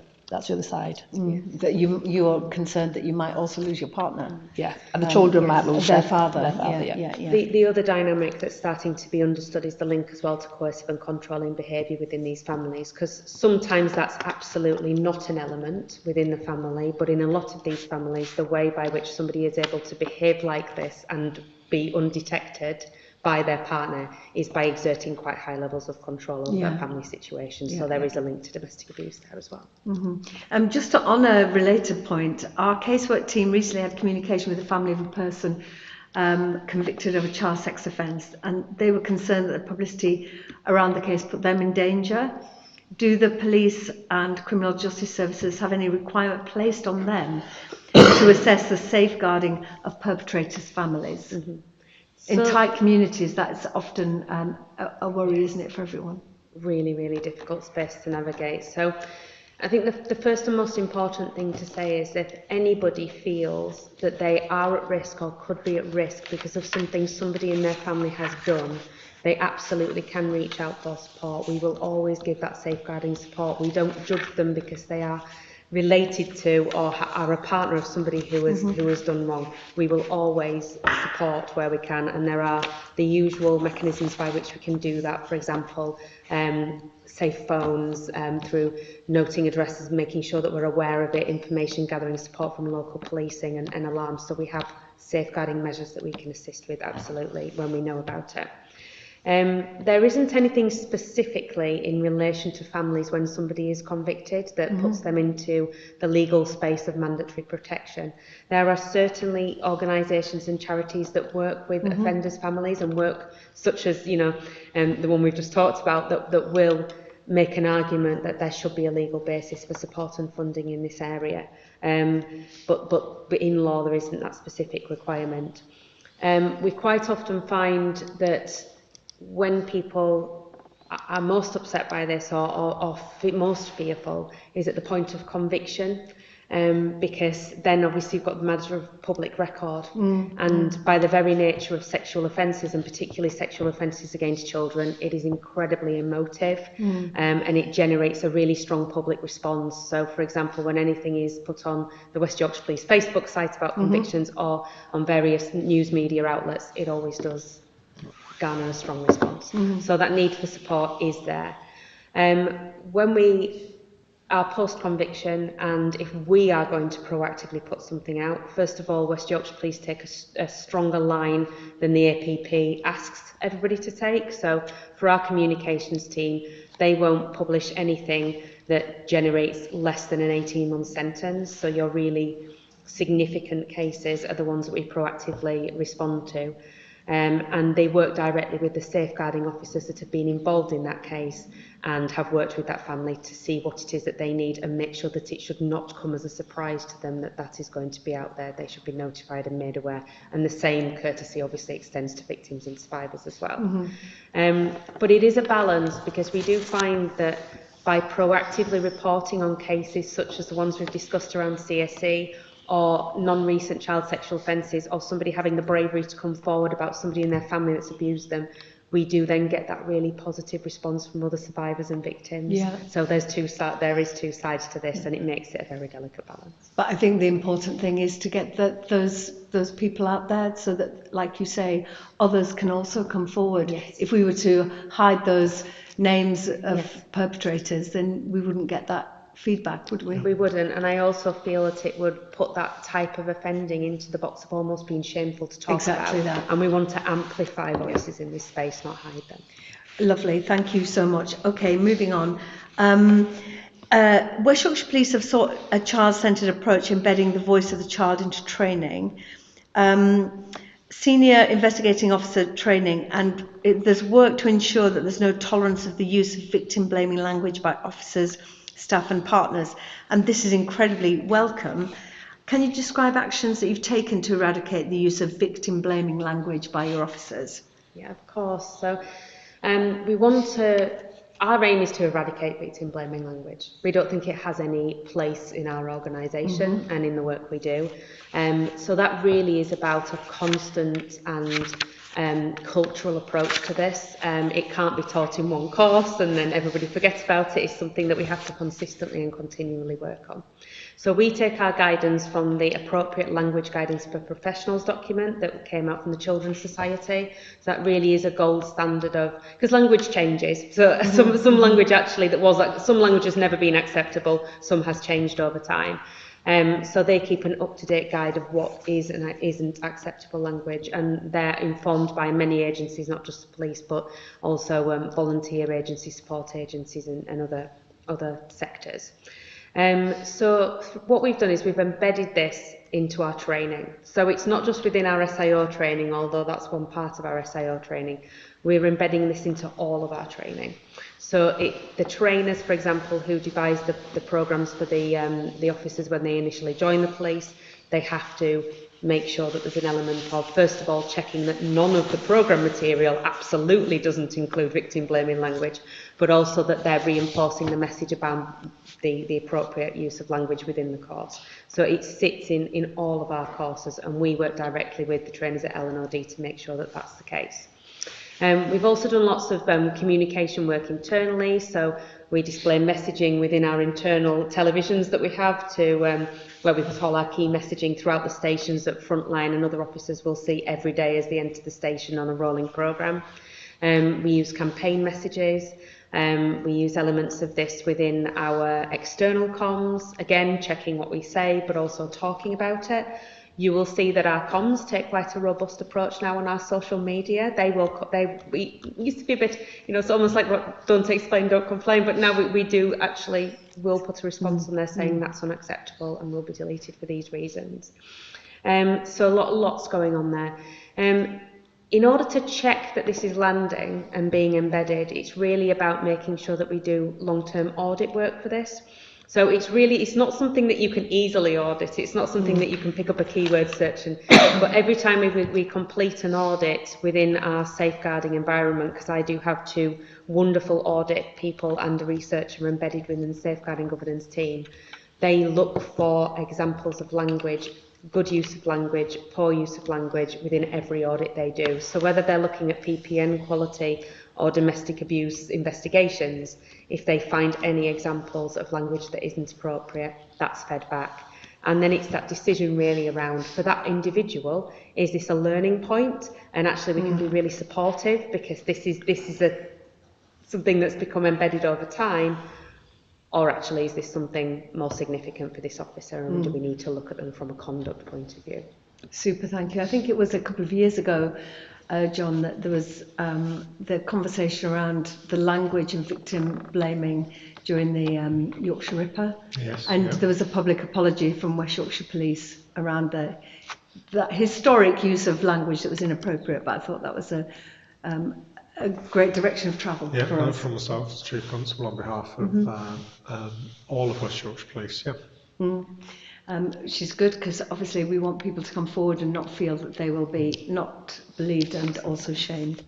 [SPEAKER 1] side.
[SPEAKER 7] That you are concerned that you might also lose your partner.
[SPEAKER 1] Yeah, and the children might lose
[SPEAKER 7] their father.
[SPEAKER 1] yeah.
[SPEAKER 8] The other dynamic that's starting to be understood is the link as well to coercive and controlling behaviour within these families, because sometimes that's absolutely not an element within the family, but in a lot of these families, the way by which somebody is able to behave like this and be undetected by their partner is by exerting quite high levels of control over that family situation. So there is a link to domestic abuse there as well.
[SPEAKER 7] Just on a related point, our casework team recently had communication with the family of a person convicted of a child sex offence, and they were concerned that the publicity around the case put them in danger. Do the police and criminal justice services have any requirement placed on them to assess the safeguarding of perpetrators' families? In tight communities, that's often a worry, isn't it, for everyone?
[SPEAKER 8] Really, really difficult space to navigate. So I think the first and most important thing to say is that if anybody feels that they are at risk or could be at risk because of something somebody in their family has done, they absolutely can reach out for support. We will always give that safeguarding support. We don't judge them because they are related to or are a partner of somebody who has done wrong. We will always support where we can, and there are the usual mechanisms by which we can do that. For example, safe phones, through noting addresses, making sure that we're aware of it, information gathering, support from local policing and alarms. So we have safeguarding measures that we can assist with, absolutely, when we know about it. There isn't anything specifically in relation to families when somebody is convicted that puts them into the legal space of mandatory protection. There are certainly organisations and charities that work with offenders' families and work such as, the one we've just talked about, that will make an argument that there should be a legal basis for support and funding in this area. But in law there isn't that specific requirement. We quite often find that when people are most upset by this or most fearful is at the point of conviction, because then obviously you've got the matter of public record, and by the very nature of sexual offences, and particularly sexual offences against children, it is incredibly emotive, and it generates a really strong public response. So for example, when anything is put on the West Yorkshire Police Facebook site about convictions or on various news media outlets, it always does garner a strong response. So that need for support is there. When we are post-conviction, and if we are going to proactively put something out, first of all, West Yorkshire Police take a stronger line than the APP asks everybody to take. So for our communications team, they won't publish anything that generates less than an 18-month sentence. So your really significant cases are the ones that we proactively respond to. And they work directly with the safeguarding officers that have been involved in that case and have worked with that family to see what it is that they need and make sure that it should not come as a surprise to them that that is going to be out there. They should be notified and made aware. And the same courtesy obviously extends to victims and survivors as well. But it is a balance, because we do find that by proactively reporting on cases such as the ones we've discussed around CSE, or non-recent child sexual offences, or somebody having the bravery to come forward about somebody in their family that's abused them, we do then get that really positive response from other survivors and victims. So there is two sides to this, and it makes it a very delicate balance.
[SPEAKER 7] But I think the important thing is to get those people out there so that, like you say, others can also come forward. If we were to hide those names of perpetrators, then we wouldn't get that feedback, would we?
[SPEAKER 8] We wouldn't, and I also feel that it would put that type of offending into the box of almost being shameful to talk about. That. And we want to amplify voices in this space, not hide them.
[SPEAKER 7] Lovely, thank you so much. Okay, moving on. West Yorkshire Police have sought a child-centred approach, embedding the voice of the child into training. Senior investigating officer training, and there's work to ensure that there's no tolerance of the use of victim-blaming language by officers, staff and partners, and this is incredibly welcome. Can you describe actions that you've taken to eradicate the use of victim-blaming language by your officers?
[SPEAKER 8] Yeah, of course. So we want to, our aim is to eradicate victim blaming language. We don't think it has any place in our organisation and in the work we do. So that really is about a constant and cultural approach to this. It can't be taught in one course and then everybody forgets about it. It's something that we have to consistently and continually work on. So we take our guidance from the Appropriate Language Guidance for Professionals document that came out from the Children's Society. So that really is a gold standard of, because language changes. So some language actually that was, like, some language has never been acceptable, some has changed over time. So they keep an up-to-date guide of what is and isn't acceptable language, and they're informed by many agencies, not just the police, but also volunteer agencies, support agencies and other sectors. So what we've done is we've embedded this into our training. So it's not just within our SIO training, although that's one part of our SIO training. We're embedding this into all of our training. So the trainers, for example, who devise the programmes for the officers when they initially join the police, they have to make sure that there's an element of, first of all, checking that none of the programme material absolutely doesn't include victim blaming language, but also that they're reinforcing the message about the appropriate use of language within the course. So it sits in all of our courses, and we work directly with the trainers at L&OD to make sure that that's the case. We've also done lots of communication work internally, so we display messaging within our internal televisions that we have to where we put all our key messaging throughout the stations that frontline and other officers will see every day as they enter the station on a rolling programme. We use campaign messages. We use elements of this within our external comms, again checking what we say but also talking about it. You will see that our comms take quite a robust approach now on our social media. We used to be a bit, it's almost like what don't explain, don't complain, but now we do actually will put a response on there saying that's unacceptable and will be deleted for these reasons. So lots going on there. In order to check that this is landing and being embedded, it's really about making sure that we do long-term audit work for this. So it's not something that you can easily audit. It's not something that you can pick up a keyword search but every time we complete an audit within our safeguarding environment, because I do have two wonderful audit people and a researcher embedded within the safeguarding governance team, they look for examples of language, good use of language, poor use of language within every audit they do. So whether they're looking at PPN quality or domestic abuse investigations, if they find any examples of language that isn't appropriate, that's fed back. And then it's that decision really around, for that individual, is this a learning point? And actually we can be really supportive because this is something that's become embedded over time, or actually is this something more significant for this officer and do we need to look at them from a conduct point of view?
[SPEAKER 7] Super, thank you. I think it was a couple of years ago, John, that there was the conversation around the language and victim blaming during the Yorkshire Ripper. Yes, and there was a public apology from West Yorkshire Police around that historic use of language that was inappropriate, but I thought that was a great direction of travel for us.
[SPEAKER 3] From myself as Chief Constable on behalf of all of West Yorkshire Police,
[SPEAKER 7] She's good because obviously we want people to come forward and not feel that they will be not believed and also shamed.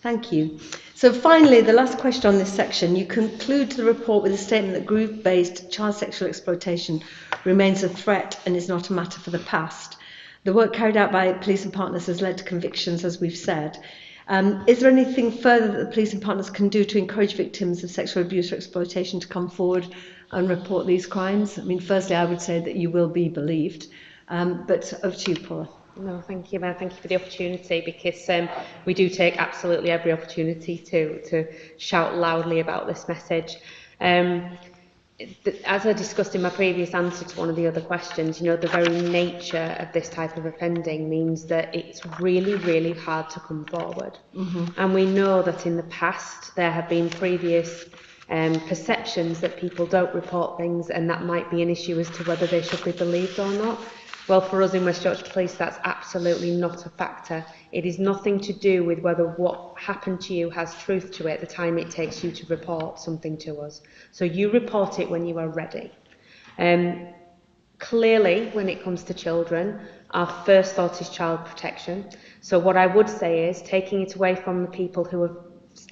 [SPEAKER 7] Thank you. So finally, the last question on this section, you conclude the report with a statement that group-based child sexual exploitation remains a threat and is not a matter for the past. The work carried out by police and partners has led to convictions, as we've said. Is there anything further that the police and partners can do to encourage victims of sexual abuse or exploitation to come forward and report these crimes? I mean, firstly, I would say that you will be believed, but over to you, Paula.
[SPEAKER 8] No, thank you, Matt. Thank you for the opportunity, because we do take absolutely every opportunity to shout loudly about this message. As I discussed in my previous answer to one of the other questions, the very nature of this type of offending means that it's really, really hard to come forward. And we know that in the past there have been previous perceptions that people don't report things, and that might be an issue as to whether they should be believed or not. Well, for us in West Yorkshire Police, that's absolutely not a factor. It is nothing to do with whether what happened to you has truth to it at the time it takes you to report something to us. So you report it when you are ready. Clearly, when it comes to children, our first thought is child protection. So what I would say is, taking it away from the people who have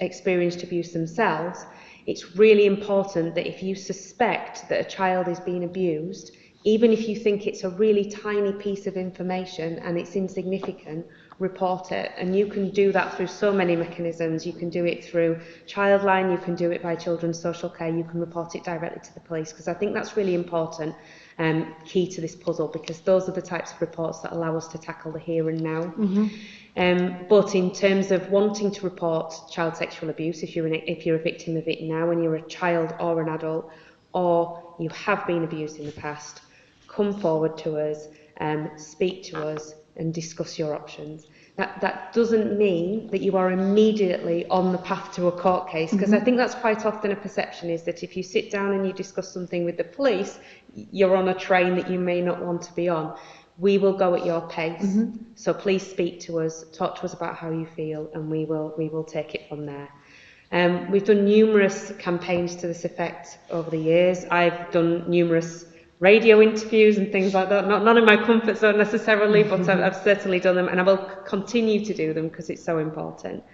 [SPEAKER 8] experienced abuse themselves, it's really important that if you suspect that a child is being abused, even if you think it's a really tiny piece of information and it's insignificant, report it. And you can do that through so many mechanisms. You can do it through Childline, you can do it by Children's Social Care, you can report it directly to the police, because I think that's really important, key to this puzzle, because those are the types of reports that allow us to tackle the here and now. But in terms of wanting to report child sexual abuse, if you're a victim of it now and you're a child or an adult, or you have been abused in the past, come forward to us, speak to us and discuss your options. That doesn't mean that you are immediately on the path to a court case, because I think that's quite often a perception, is that if you sit down and you discuss something with the police, you're on a train that you may not want to be on. We will go at your pace. So please speak to us, talk to us about how you feel, and we will take it from there. We've done numerous campaigns to this effect over the years. I've done numerous radio interviews and things like that, not in my comfort zone necessarily, but I've certainly done them, and I will continue to do them because it's so important.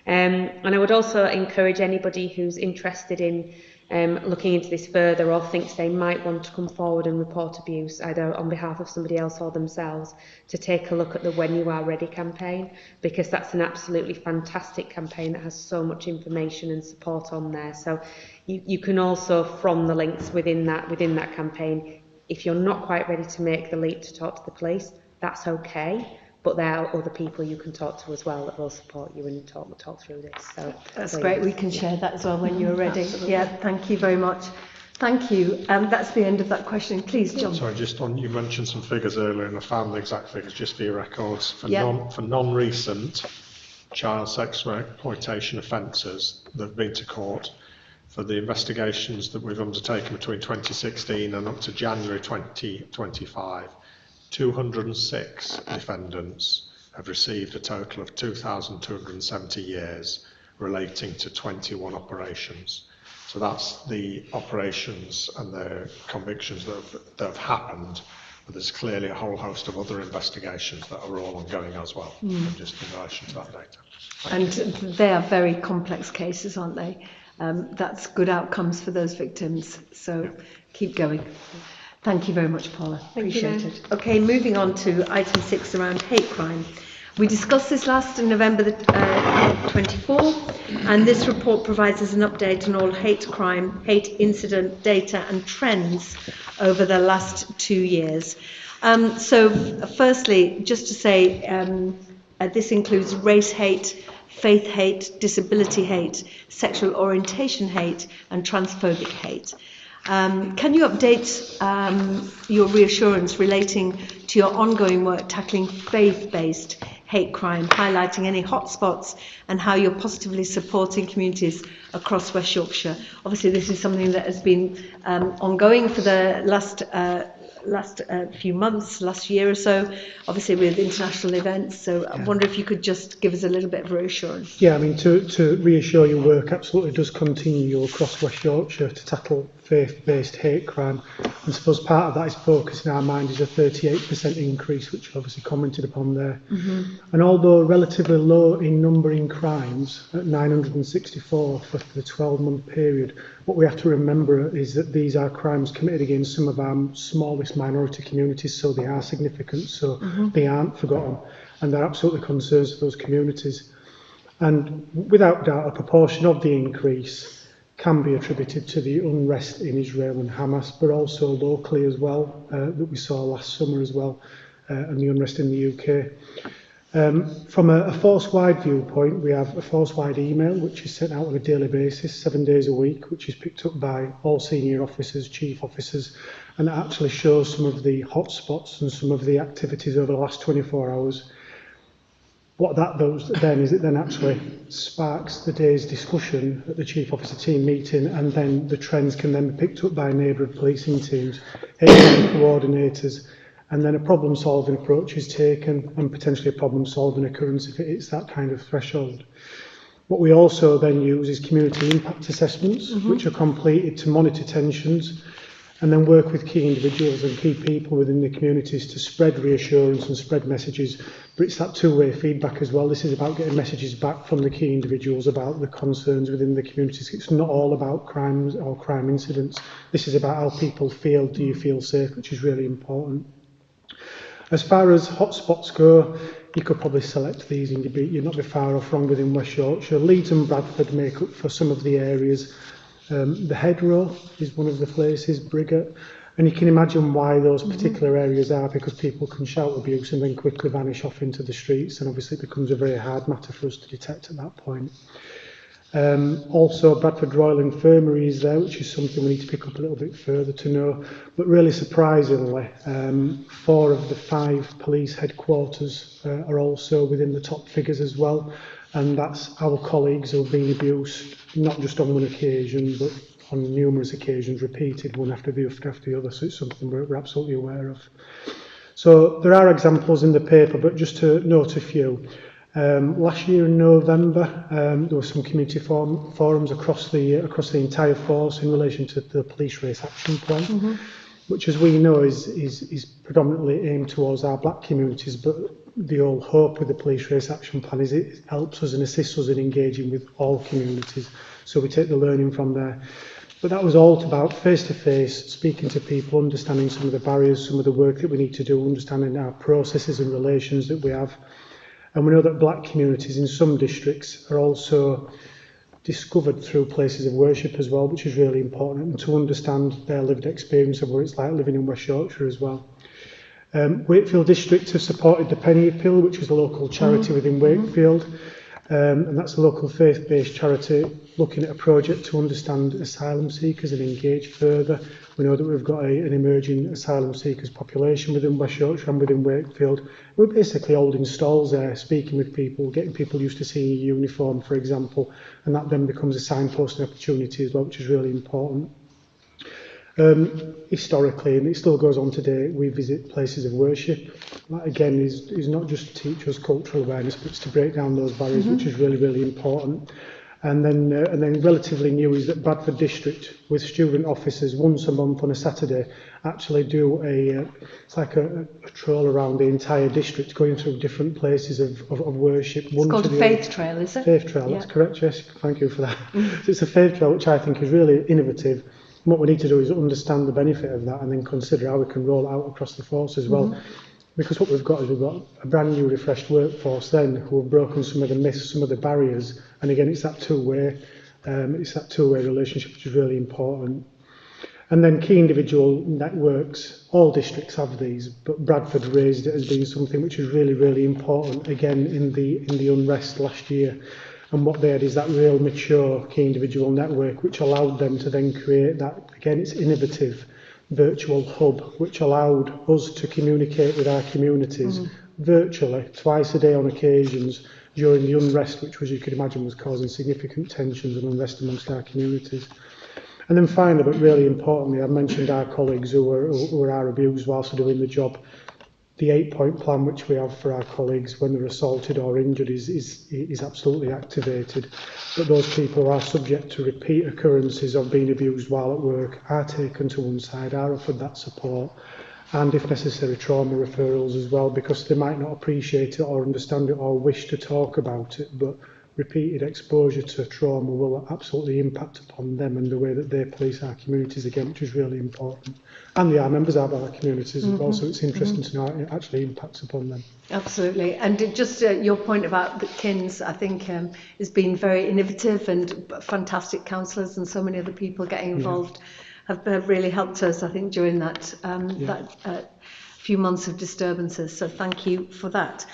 [SPEAKER 8] And I would also encourage anybody who's interested in looking into this further, or thinks they might want to come forward and report abuse, either on behalf of somebody else or themselves, to take a look at the When You Are Ready campaign, because that's an absolutely fantastic campaign that has so much information and support on there. So you can also, from the links within that campaign, if you're not quite ready to make the leap to talk to the police, that's okay. But there are other people you can talk to as well that will support you and talk through this. So
[SPEAKER 7] that's great. We can share that as well when you're ready.
[SPEAKER 4] Absolutely.
[SPEAKER 7] Yeah, thank you very much. Thank you. That's the end of that question. Please, John.
[SPEAKER 3] Sorry, just on, you mentioned some figures earlier, and I found the exact figures just for your records. For non-recent child sexual exploitation offences that have been to court, for the investigations that we've undertaken between 2016 and up to January 2025, 206 defendants have received a total of 2,270 years relating to 21 operations. So that's the operations and the convictions that have happened, but there's clearly a whole host of other investigations that are all ongoing as well, just in relation to that data.
[SPEAKER 7] And they are very complex cases, aren't they? That's good outcomes for those victims, so keep going. Thank you very much, Paula. Appreciate it. Okay, moving on to item 6 around hate crime. We discussed this last in November 24, and this report provides us an update on all hate crime, hate incident data and trends over the last 2 years. So firstly, just to say, this includes race hate, faith hate, disability hate, sexual orientation hate and transphobic hate. Can you update your reassurance relating to your ongoing work tackling faith-based hate crime, highlighting any hotspots and how you're positively supporting communities across West Yorkshire? Obviously, this is something that has been ongoing for the last few months, last year or so, obviously with international events. So I wonder if you could just give us a little bit of reassurance.
[SPEAKER 5] Yeah, I mean, to reassure you, work absolutely does continue across West Yorkshire to tackle faith-based hate crime. And I suppose part of that is focus in our mind is a 38% increase, which you obviously commented upon there. And although relatively low in number in crimes, at 964 for the 12-month period, what we have to remember is that these are crimes committed against some of our smallest minority communities, so they are significant, so they aren't forgotten, and they're absolutely concerns for those communities. And without doubt, a proportion of the increase can be attributed to the unrest in Israel and Hamas, but also locally as well, that we saw last summer as well, and the unrest in the UK. From a force-wide viewpoint, we have a force-wide email which is sent out on a daily basis, 7 days a week, which is picked up by all senior officers, chief officers, and it actually shows some of the hotspots and some of the activities over the last 24 hours. What that does then is it then actually sparks the day's discussion at the Chief Officer team meeting, and then the trends can then be picked up by neighbourhood policing teams, area coordinators, and then a problem-solving approach is taken, and potentially a problem-solving occurrence if it hits that kind of threshold. What we also then use is community impact assessments, which are completed to monitor tensions, and then work with key individuals and key people within the communities to spread reassurance and spread messages. But it's that two-way feedback as well. This is about getting messages back from the key individuals about the concerns within the communities. It's not all about crimes or crime incidents. This is about how people feel. Do you feel safe? Which is really important. As far as hotspots go, you could probably select these in debate. You're not be far off wrong within West Yorkshire. Leeds and Bradford make up for some of the areas. The Hedgerow is one of the places, Briggate, and you can imagine why those particular areas are, because people can shout abuse and then quickly vanish off into the streets, and obviously it becomes a very hard matter for us to detect at that point. Also, Bradford Royal Infirmary is there, which is something we need to pick up a little bit further to know. But really surprisingly, 4 of the 5 police headquarters are also within the top figures as well. And that's our colleagues who have been abused, not just on one occasion, but on numerous occasions, repeated one after the other. So it's something we're absolutely aware of. So there are examples in the paper, but just to note a few. Last year in November, there were some community forums across the entire force in relation to the police race action plan, which, as we know, is predominantly aimed towards our black communities. But the whole hope with the police race action plan is it helps us and assists us in engaging with all communities. So we take the learning from there. But that was all about face-to-face, speaking to people, understanding some of the barriers, some of the work that we need to do, understanding our processes and relations that we have. And we know that black communities in some districts are also discovered through places of worship as well, which is really important, and to understand their lived experience of what it's like living in West Yorkshire as well. Wakefield District have supported the Penny Appeal, which is a local charity within Wakefield, and that's a local faith-based charity looking at a project to understand asylum seekers and engage further. We know that we've got an emerging asylum seekers population within West Yorkshire and within Wakefield. We're basically holding stalls there, speaking with people, getting people used to seeing a uniform, for example, and that then becomes a signposting opportunity as well, which is really important. Historically, and it still goes on today, we visit places of worship. That again is not just to teach us cultural awareness, but it's to break down those barriers, which is really, really important. And then relatively new is that Bradford District, with student officers, once a month on a Saturday, actually do it's like a troll around the entire district, going through different places of worship.
[SPEAKER 7] It's called a faith trail, is it?
[SPEAKER 5] Faith trail, that's correct, yes. Thank you for that. So it's a faith trail, which I think is really innovative. And what we need to do is understand the benefit of that and then consider how we can roll it out across the force as well. Because what we've got is we've got a brand new refreshed workforce then who have broken some of the myths, some of the barriers, and again it's that two-way relationship which is really important. And then key individual networks, all districts have these, but Bradford raised it as being something which is really, really important again in the unrest last year. And what they had is that real mature key individual network which allowed them to then create that, again it's innovative, virtual hub which allowed us to communicate with our communities virtually twice a day on occasions during the unrest, which, as you could imagine, was causing significant tensions and unrest amongst our communities. And then finally, but really importantly, I've mentioned our colleagues who are abused whilst doing the job. The 8-point plan which we have for our colleagues when they're assaulted or injured is absolutely activated. But those people who are subject to repeat occurrences of being abused while at work are taken to one side, are offered that support, and if necessary trauma referrals as well, because they might not appreciate it or understand it or wish to talk about it, but repeated exposure to trauma will absolutely impact upon them and the way that they police our communities again, which is really important. And they are members of our communities as well, so it's interesting to know how it actually impacts upon them. Absolutely.
[SPEAKER 7] And just your point about the KINS, I think has been very innovative, and fantastic counsellors and so many other people getting involved have really helped us, I think, during that few months of disturbances. So thank you for that.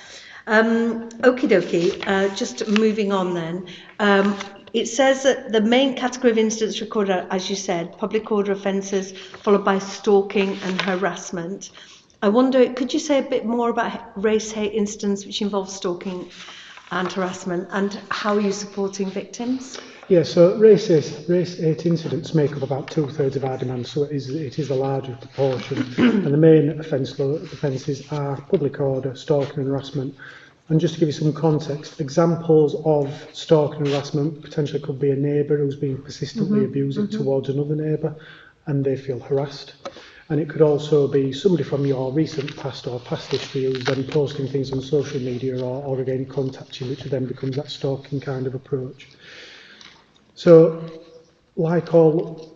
[SPEAKER 7] Okie dokie, just moving on then. It says that the main category of incidents recorded, as you said, public order offences, followed by stalking and harassment. I wonder, could you say a bit more about race hate incidents which involve stalking and harassment, and how are you supporting victims?
[SPEAKER 5] Yeah, so race hate incidents make up about 2/3 of our demand, so it is the larger proportion. And the main offences are public order, stalking and harassment. And just to give you some context, examples of stalking and harassment potentially could be a neighbour who's being persistently abusive towards another neighbour and they feel harassed. And it could also be somebody from your recent past or past history who's then posting things on social media or again contacting you, which then becomes that stalking kind of approach. So, like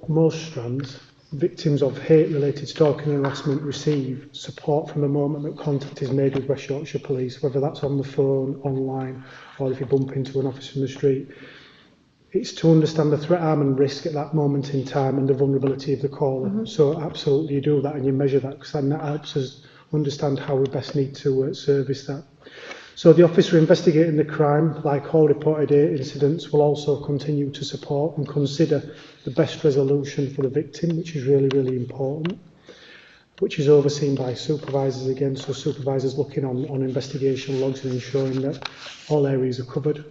[SPEAKER 5] most strands, victims of hate-related stalking and harassment receive support from the moment that contact is made with West Yorkshire Police, whether that's on the phone, online, or if you bump into an officer in the street. It's to understand the threat, harm and risk at that moment in time and the vulnerability of the caller. So absolutely you do that and you measure that, because then that helps us understand how we best need to service that. So the officer investigating the crime, like all reported incidents, will also continue to support and consider the best resolution for the victim, which is really, really important, which is overseen by supervisors again, so supervisors looking on investigation logs and ensuring that all areas are covered.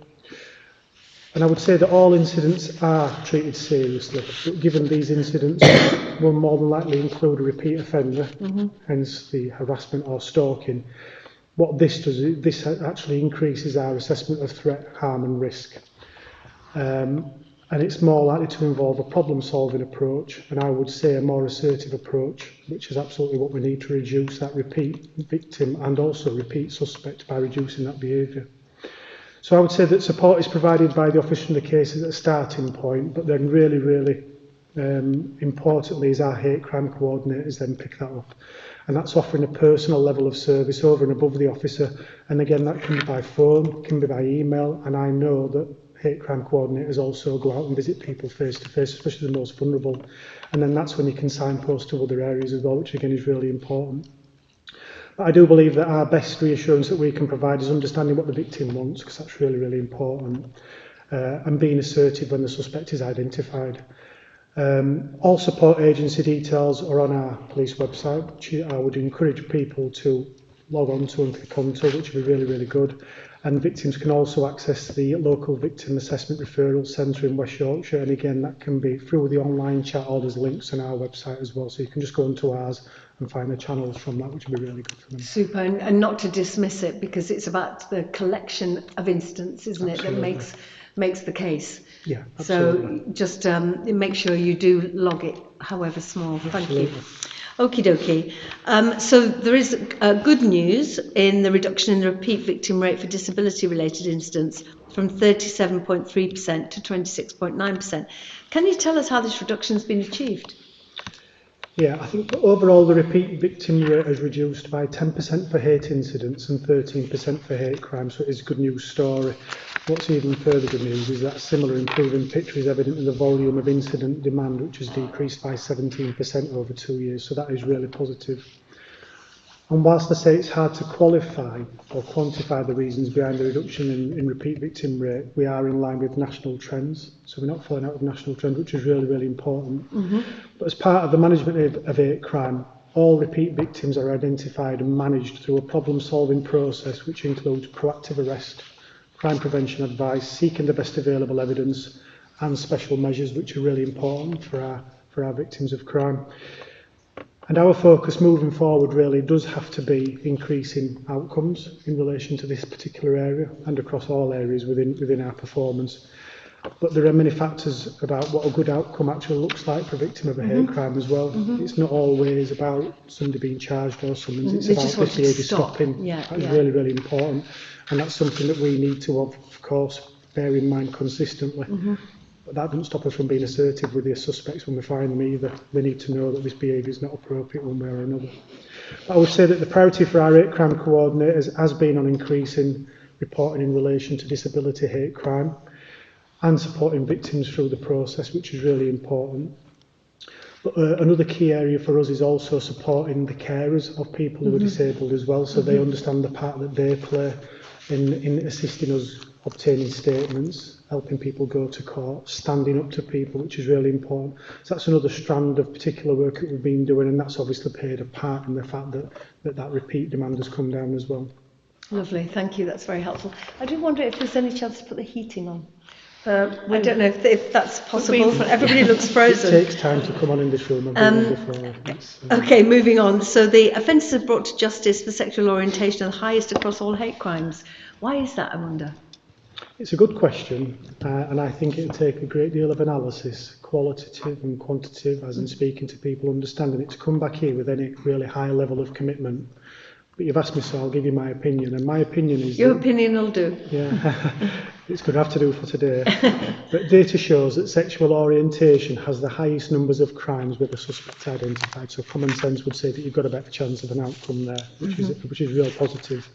[SPEAKER 5] And I would say that all incidents are treated seriously, but given these incidents will more than likely include a repeat offender, hence the harassment or stalking, what this does is this actually increases our assessment of threat, harm and risk. And it's more likely to involve a problem-solving approach, and I would say a more assertive approach, which is absolutely what we need to reduce that repeat victim and also repeat suspect by reducing that behaviour. So I would say that support is provided by the officer in the case as a starting point, but then really importantly is our hate crime coordinators then pick that up. And that's offering a personal level of service over and above the officer. And again, that can be by phone, can be by email. And I know that hate crime coordinators also go out and visit people face to face, especially the most vulnerable. And then that's when you can signpost to other areas as well, which again is really important. But I do believe that our best reassurance that we can provide is understanding what the victim wants, because that's really important, and being assertive when the suspect is identified. All support agency details are on our police website, which I would encourage people to log on to and click onto, which would be really good. And victims can also access the local victim assessment referral centre in West Yorkshire, and again that can be through the online chat, or there's links on our website as well, so you can just go onto ours and find the channels from that, which would be really good for them.
[SPEAKER 7] Super, and not to dismiss it, because it's about the collection of incidents, isn't
[SPEAKER 5] Absolutely.
[SPEAKER 7] it, that makes the case.
[SPEAKER 5] Yeah, absolutely.
[SPEAKER 7] So just make sure you do log it, however small. Thank you. Okie dokie. So there is good news in the reduction in the repeat victim rate for disability related incidents from 37.3% to 26.9%. Can you tell us how this reduction has been achieved?
[SPEAKER 5] Yeah, I think overall the repeat victim rate has reduced by 10% for hate incidents and 13% for hate crime, so it is a good news story. What's even further good news is that a similar improving picture is evident in the volume of incident demand, which has decreased by 17% over 2 years, so that is really positive. And whilst I say it's hard to qualify or quantify the reasons behind the reduction in repeat victim rate, we are in line with national trends. So we're not falling out of national trends, which is really important. But as part of the management of hate crime, all repeat victims are identified and managed through a problem-solving process, which includes proactive arrest, crime prevention advice, seeking the best available evidence, and special measures, which are really important for our victims of crime. And our focus moving forward really does have to be increasing outcomes in relation to this particular area and across all areas within our performance. But there are many factors about what a good outcome actually looks like for a victim of a hate crime as well. It's not always about somebody being charged or summons, it's about this behaviour stopping. That's really important. And that's something that we need to, of course, bear in mind consistently. But that doesn't stop us from being assertive with the suspects when we find them either. They need to know that this behaviour is not appropriate one way or another. But I would say that the priority for our hate crime coordinators has been on increasing reporting in relation to disability hate crime and supporting victims through the process, which is really important. But another key area for us is also supporting the carers of people who are disabled as well, so they understand the part that they play in assisting us obtaining statements, helping people go to court, standing up to people, which is really important. So that's another strand of particular work that we've been doing, and that's obviously played a part in the fact that repeat demand has come down as well.
[SPEAKER 7] Lovely, thank you, that's very helpful. I do wonder if there's any chance to put the heating on. I don't know if that's possible. Everybody looks frozen.
[SPEAKER 5] It takes time to come on in this room. I've been before.
[SPEAKER 7] Okay, moving on. So the offences brought to justice for sexual orientation are the highest across all hate crimes. Why is that, I wonder?
[SPEAKER 5] It's a good question, and I think it'll take a great deal of analysis, qualitative and quantitative, as in speaking to people, understanding it, to come back here with any really high level of commitment. But you've asked me, so I'll give you my opinion, and my opinion is...
[SPEAKER 7] Your opinion will do.
[SPEAKER 5] Yeah, it's going to have to do for today. But data shows that sexual orientation has the highest numbers of crimes with a suspect identified, so common sense would say that you've got a better chance of an outcome there, which is real positive.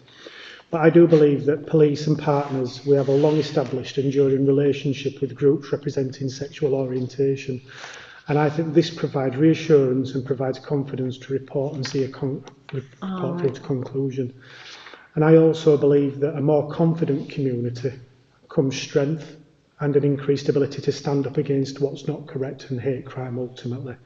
[SPEAKER 5] But I do believe that police and partners, we have a long-established, enduring relationship with groups representing sexual orientation. And I think this provides reassurance and provides confidence to report and see a report through to conclusion. And I also believe that a more confident community comes strength and an increased ability to stand up against what's not correct and hate crime ultimately.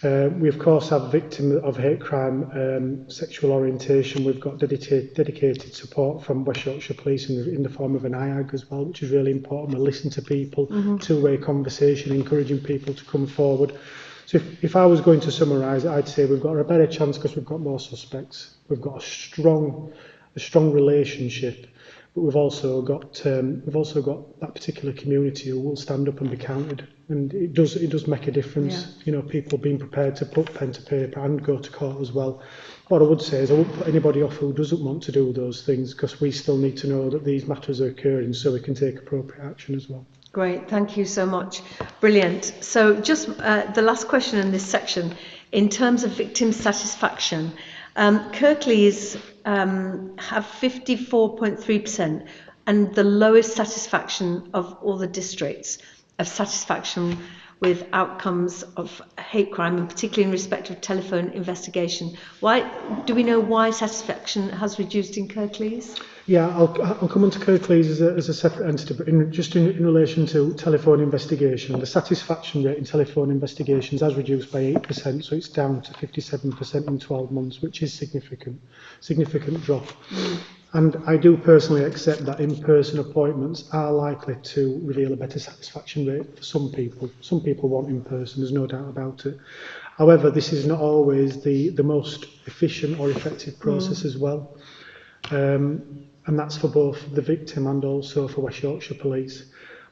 [SPEAKER 5] We of course have victims of hate crime, sexual orientation. We've got dedicated support from West Yorkshire Police in the form of an IAG as well, which is really important. We listen to people, two-way conversation, encouraging people to come forward. So if I was going to summarise it, I'd say we've got a better chance because we've got more suspects. We've got a strong relationship, but we've also got that particular community who will stand up and be counted. And it does make a difference, you know, people being prepared to put pen to paper and go to court as well. What I would say is I wouldn't put anybody off who doesn't want to do those things, because we still need to know that these matters are occurring so we can take appropriate action as well.
[SPEAKER 7] Great, thank you so much. Brilliant. So just the last question in this section, in terms of victim satisfaction, Kirklees have 54.3% and the lowest satisfaction of all the districts of satisfaction with outcomes of hate crime, and particularly in respect of telephone investigation. Why do we know why satisfaction has reduced in Kirklees?
[SPEAKER 5] Yeah, I'll come on to Kirklees as a separate entity, but in relation to telephone investigation, the satisfaction rate in telephone investigations has reduced by 8%, so it's down to 57% in 12 months, which is significant drop. And I do personally accept that in-person appointments are likely to reveal a better satisfaction rate for some people. Some people want in-person, there's no doubt about it. However, this is not always the most efficient or effective process as well. And that's for both the victim and also for West Yorkshire Police.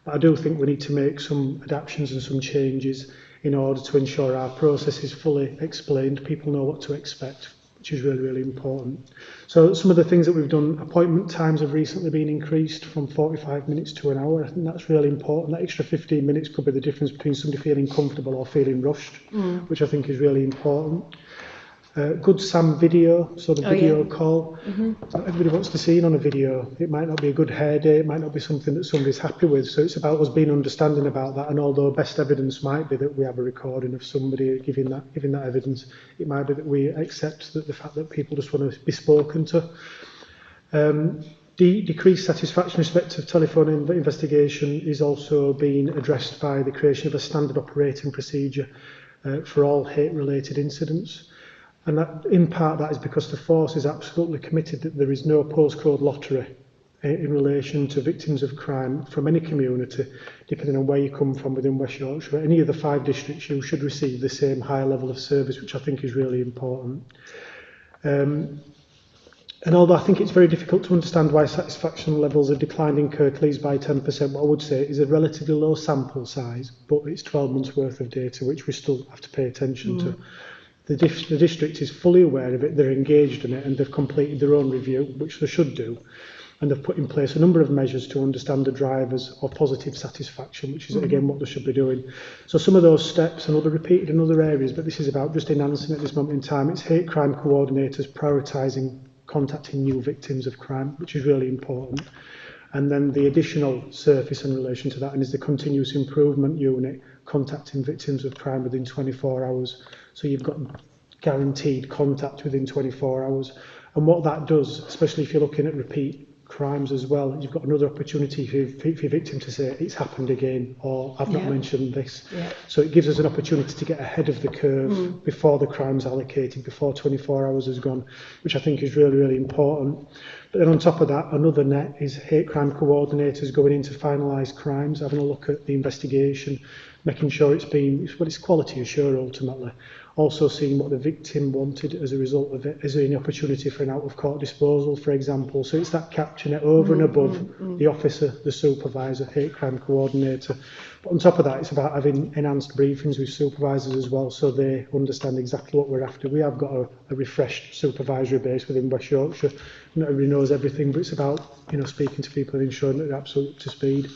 [SPEAKER 5] But I do think we need to make some adaptations and some changes in order to ensure our process is fully explained, people know what to expect, which is really, really important. So some of the things that we've done, appointment times have recently been increased from 45 minutes to an hour. I think that's really important. That extra 15 minutes could be the difference between somebody feeling comfortable or feeling rushed, which I think is really important. Good SAM video, so the video call. Everybody wants to see it on a video. It might not be a good hair day, it might not be something that somebody's happy with. So it's about us being understanding about that. And although best evidence might be that we have a recording of somebody giving that evidence, it might be that we accept that the fact that people just want to be spoken to. Decreased satisfaction in respect of telephone investigation is also being addressed by the creation of a standard operating procedure for all hate-related incidents. And that, in part, that is because the force is absolutely committed that there is no postcode lottery in relation to victims of crime from any community, depending on where you come from within West Yorkshire. Any of the 5 districts, you should receive the same high level of service, which I think is really important. And although I think it's very difficult to understand why satisfaction levels have declined in Kirklees by 10%, what I would say is a relatively low sample size, but it's 12 months worth of data, which we still have to pay attention to. The district is fully aware of it, they're engaged in it, and they've completed their own review, which they should do. And they've put in place a number of measures to understand the drivers of positive satisfaction, which is, again, what they should be doing. So some of those steps, and they'll be repeated in other areas, but this is about just enhancing at this moment in time. It's hate crime coordinators prioritising contacting new victims of crime, which is really important. And then the additional surface in relation to that is the continuous improvement unit contacting victims of crime within 24 hours. So you've got guaranteed contact within 24 hours. And what that does, especially if you're looking at repeat crimes as well, you've got another opportunity for your victim to say it's happened again, or I've not mentioned this. So it gives us an opportunity to get ahead of the curve before the crime's allocated, before 24 hours has gone, which I think is really, really important. But then on top of that, another net is hate crime coordinators going in to finalise crimes, having a look at the investigation, making sure it's quality assure ultimately. Also seeing what the victim wanted as a result of it. Is there any opportunity for an out-of-court disposal, for example? So it's that capturing it over and above the officer, the supervisor, hate crime coordinator. But on top of that, it's about having enhanced briefings with supervisors as well, so they understand exactly what we're after. We have got a refreshed supervisory base within West Yorkshire. Not everybody knows everything, but it's about speaking to people and ensuring that they're absolutely up to speed.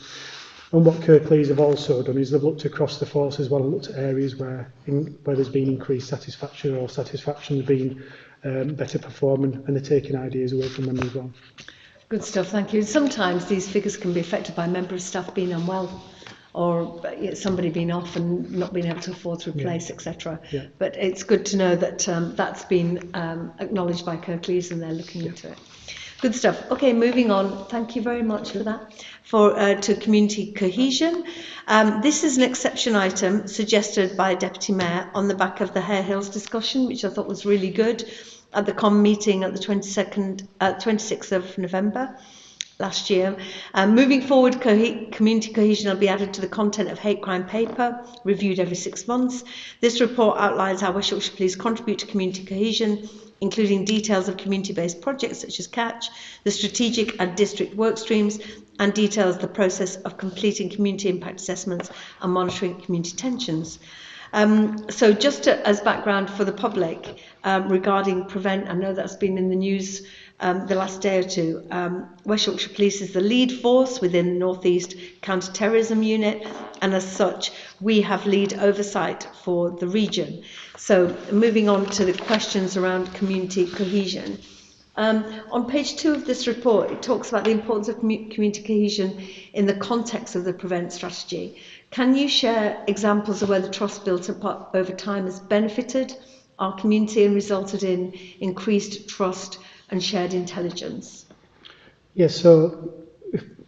[SPEAKER 5] And what Kirklees have also done is they've looked across the force as well and looked at areas where there's been increased satisfaction or satisfaction's been better performing, and they're taking ideas away from them as well.
[SPEAKER 7] Good stuff, thank you. Sometimes these figures can be affected by a member of staff being unwell, or somebody being off and not being able to afford to replace, etc. But it's good to know that that's been acknowledged by Kirklees and they're looking into it. Good stuff. Okay, moving on. Thank you very much for that. To community cohesion. This is an exception item suggested by Deputy Mayor on the back of the Hare Hills discussion, which I thought was really good at the COM meeting at the 26th of November last year. Moving forward, community cohesion will be added to the content of hate crime paper, reviewed every 6 months. This report outlines how West Yorkshire Police contribute to community cohesion, including details of community-based projects such as Catch, the strategic and district work streams, and details the process of completing community impact assessments and monitoring community tensions. So just as background for the public regarding Prevent, I know that's been in the news the last day or two. West Yorkshire Police is the lead force within the North East Counter-Terrorism Unit, and as such we have lead oversight for the region. So moving on to the questions around community cohesion. On page 2 of this report, it talks about the importance of community cohesion in the context of the Prevent strategy. Can you share examples of where the trust built up over time has benefited our community and resulted in increased trust and shared intelligence?
[SPEAKER 5] Yes, so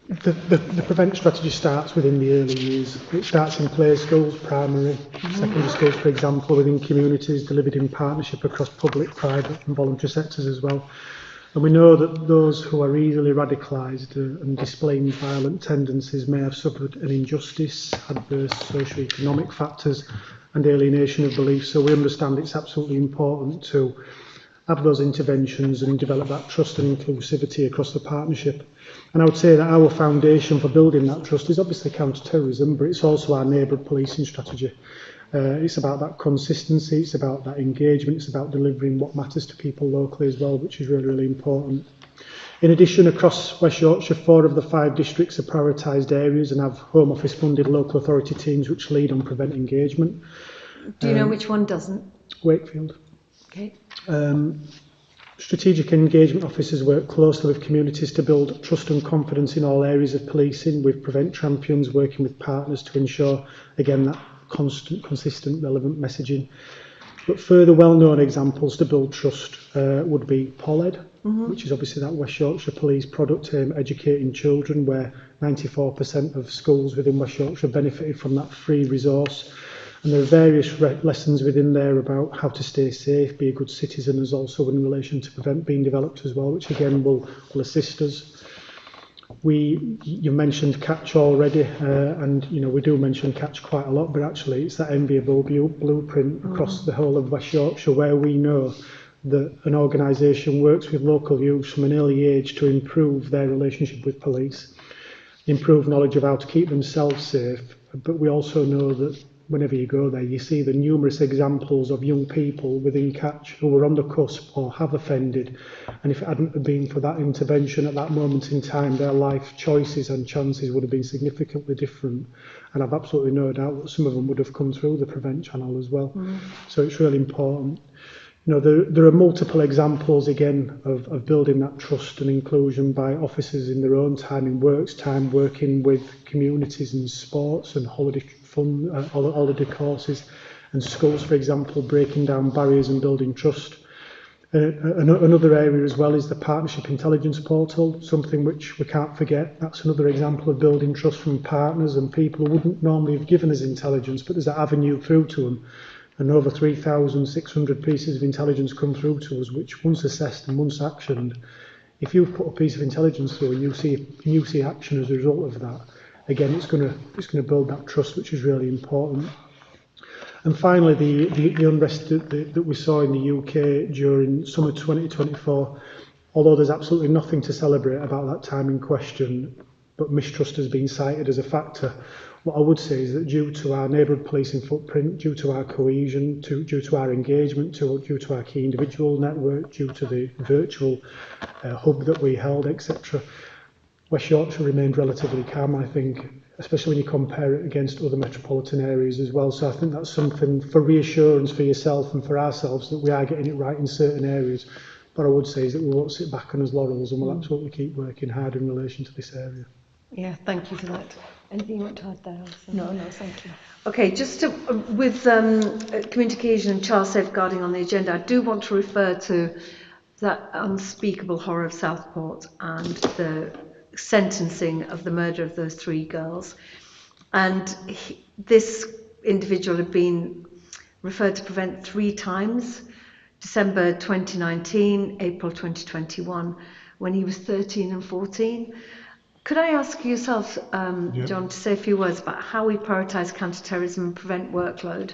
[SPEAKER 5] the Prevent strategy starts within the early years. It starts in play schools, primary, secondary schools, for example, within communities, delivered in partnership across public, private and voluntary sectors as well. And we know that those who are easily radicalised and displaying violent tendencies may have suffered an injustice, adverse socio-economic factors and alienation of belief. So we understand it's absolutely important to have those interventions and develop that trust and inclusivity across the partnership. And I would say that our foundation for building that trust is obviously counter-terrorism, but it's also our neighbourhood policing strategy. It's about that consistency, it's about that engagement, it's about delivering what matters to people locally as well, which is really, really important. In addition, across West Yorkshire, 4 of the 5 districts are prioritised areas and have Home Office funded local authority teams which lead on Prevent engagement.
[SPEAKER 7] Do you know which one doesn't?
[SPEAKER 5] Wakefield.
[SPEAKER 7] Okay.
[SPEAKER 5] Strategic engagement officers work closely with communities to build trust and confidence in all areas of policing, with Prevent champions working with partners to ensure, again, that constant, consistent, relevant messaging. But further well-known examples to build trust would be POLED, which is obviously that West Yorkshire Police product educating children, where 94% of schools within West Yorkshire benefited from that free resource. And there are various lessons within there about how to stay safe, be a good citizen, as also in relation to Prevent being developed as well, which again will assist us. You mentioned Catch already, and we do mention Catch quite a lot, but actually it's that enviable blueprint across the whole of West Yorkshire, where we know that an organisation works with local youth from an early age to improve their relationship with police, improve knowledge of how to keep themselves safe. But we also know that whenever you go there, you see the numerous examples of young people within Catch who were on the cusp or have offended, and if it hadn't been for that intervention at that moment in time, their life choices and chances would have been significantly different. And I've absolutely no doubt that some of them would have come through the Prevent channel as well. So it's really important. There are multiple examples again of building that trust and inclusion by officers in their own time, in work's time, working with communities in sports and holiday courses and schools, for example, breaking down barriers and building trust. Another area as well is the partnership intelligence portal, something which we can't forget. That's another example of building trust from partners and people who wouldn't normally have given us intelligence, but there's that avenue through to them. And over 3,600 pieces of intelligence come through to us, which once assessed and once actioned, if you've put a piece of intelligence through and you see action as a result of that, again, it's going to build that trust, which is really important. And finally, the unrest that we saw in the UK during summer 2024, although there's absolutely nothing to celebrate about that time in question, but mistrust has been cited as a factor. What I would say is that due to our neighbourhood policing footprint, due to our cohesion, due to our engagement, due to our key individual network, due to the virtual hub that we held, etc., West Yorkshire remained relatively calm, I think, especially when you compare it against other metropolitan areas as well. So I think that's something for reassurance for yourself and for ourselves that we are getting it right in certain areas. But I would say is that we won't sit back on his laurels and we'll absolutely keep working hard in relation to this area.
[SPEAKER 7] Yeah, thank you for that. Anything you want to add there, Alison?
[SPEAKER 1] No, thank you.
[SPEAKER 7] Okay, just to, with communication and child safeguarding on the agenda, I do want to refer to that unspeakable horror of Southport and the sentencing of the murder of those 3 girls. And this individual had been referred to Prevent 3 times, December 2019, April 2021, when he was 13 and 14. Could I ask yourself, John, to say a few words about how we prioritise counter-terrorism and prevent workload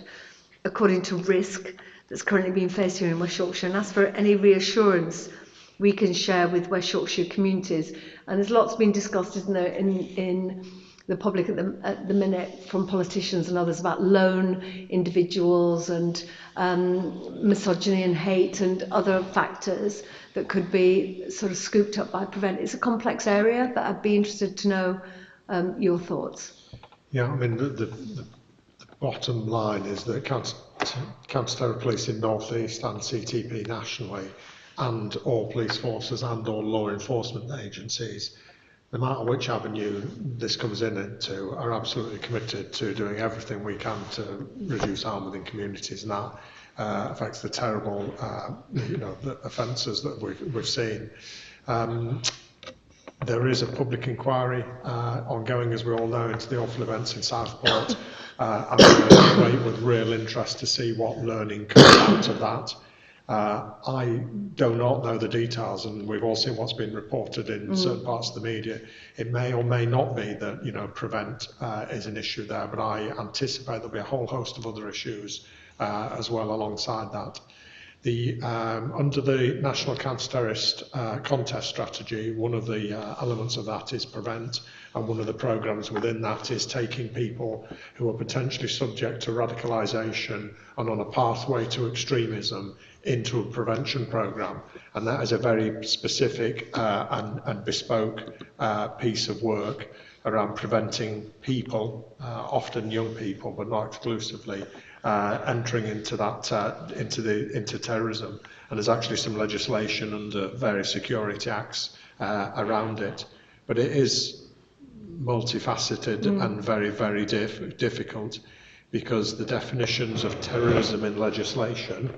[SPEAKER 7] according to risk that's currently being faced here in West Yorkshire, and ask for any reassurance we can share with West Yorkshire communities? And there's lots been discussed, isn't there, in the public at the minute from politicians and others about lone individuals and misogyny and hate and other factors that could be sort of scooped up by Prevent. It's a complex area, but I'd be interested to know your thoughts.
[SPEAKER 3] Yeah, I mean, the bottom line is that counter-terror police in North East and CTP nationally, and all police forces and all law enforcement agencies, no matter which avenue this comes into, are absolutely committed to doing everything we can to reduce harm within communities, and that affects the terrible, the offences that we've seen. There is a public inquiry ongoing, as we all know, into the awful events in Southport. I'm going to wait with real interest to see what learning comes out of that. I do not know the details, and we've all seen what's been reported in certain parts of the media. It may or may not be that Prevent is an issue there, but I anticipate there'll be a whole host of other issues as well alongside that. Under the National Counter-Terrorist Contest Strategy, one of the elements of that is Prevent, and one of the programmes within that is taking people who are potentially subject to radicalisation and on a pathway to extremism into a prevention programme. And that is a very specific and bespoke piece of work around preventing people, often young people, but not exclusively, entering into that into terrorism. And there's actually some legislation under various security acts around it, but it is multifaceted and very, very difficult, because the definitions of terrorism in legislation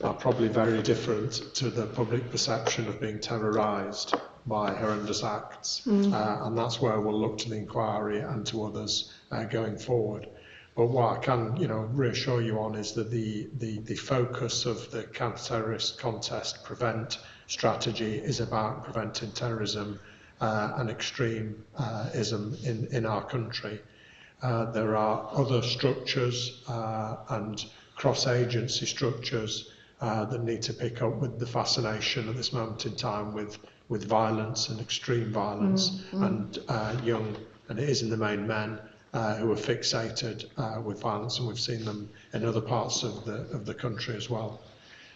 [SPEAKER 3] are probably very different to the public perception of being terrorised by horrendous acts, and that's where we'll look to the inquiry and to others going forward. But what I can, reassure you on is that the focus of the counter-terrorist contest Prevent strategy is about preventing terrorism and extremism in our country. There are other structures and cross-agency structures that need to pick up with the fascination at this moment in time with violence and extreme violence and young, and it is in the main men, who are fixated with violence, and we've seen them in other parts of the country as well.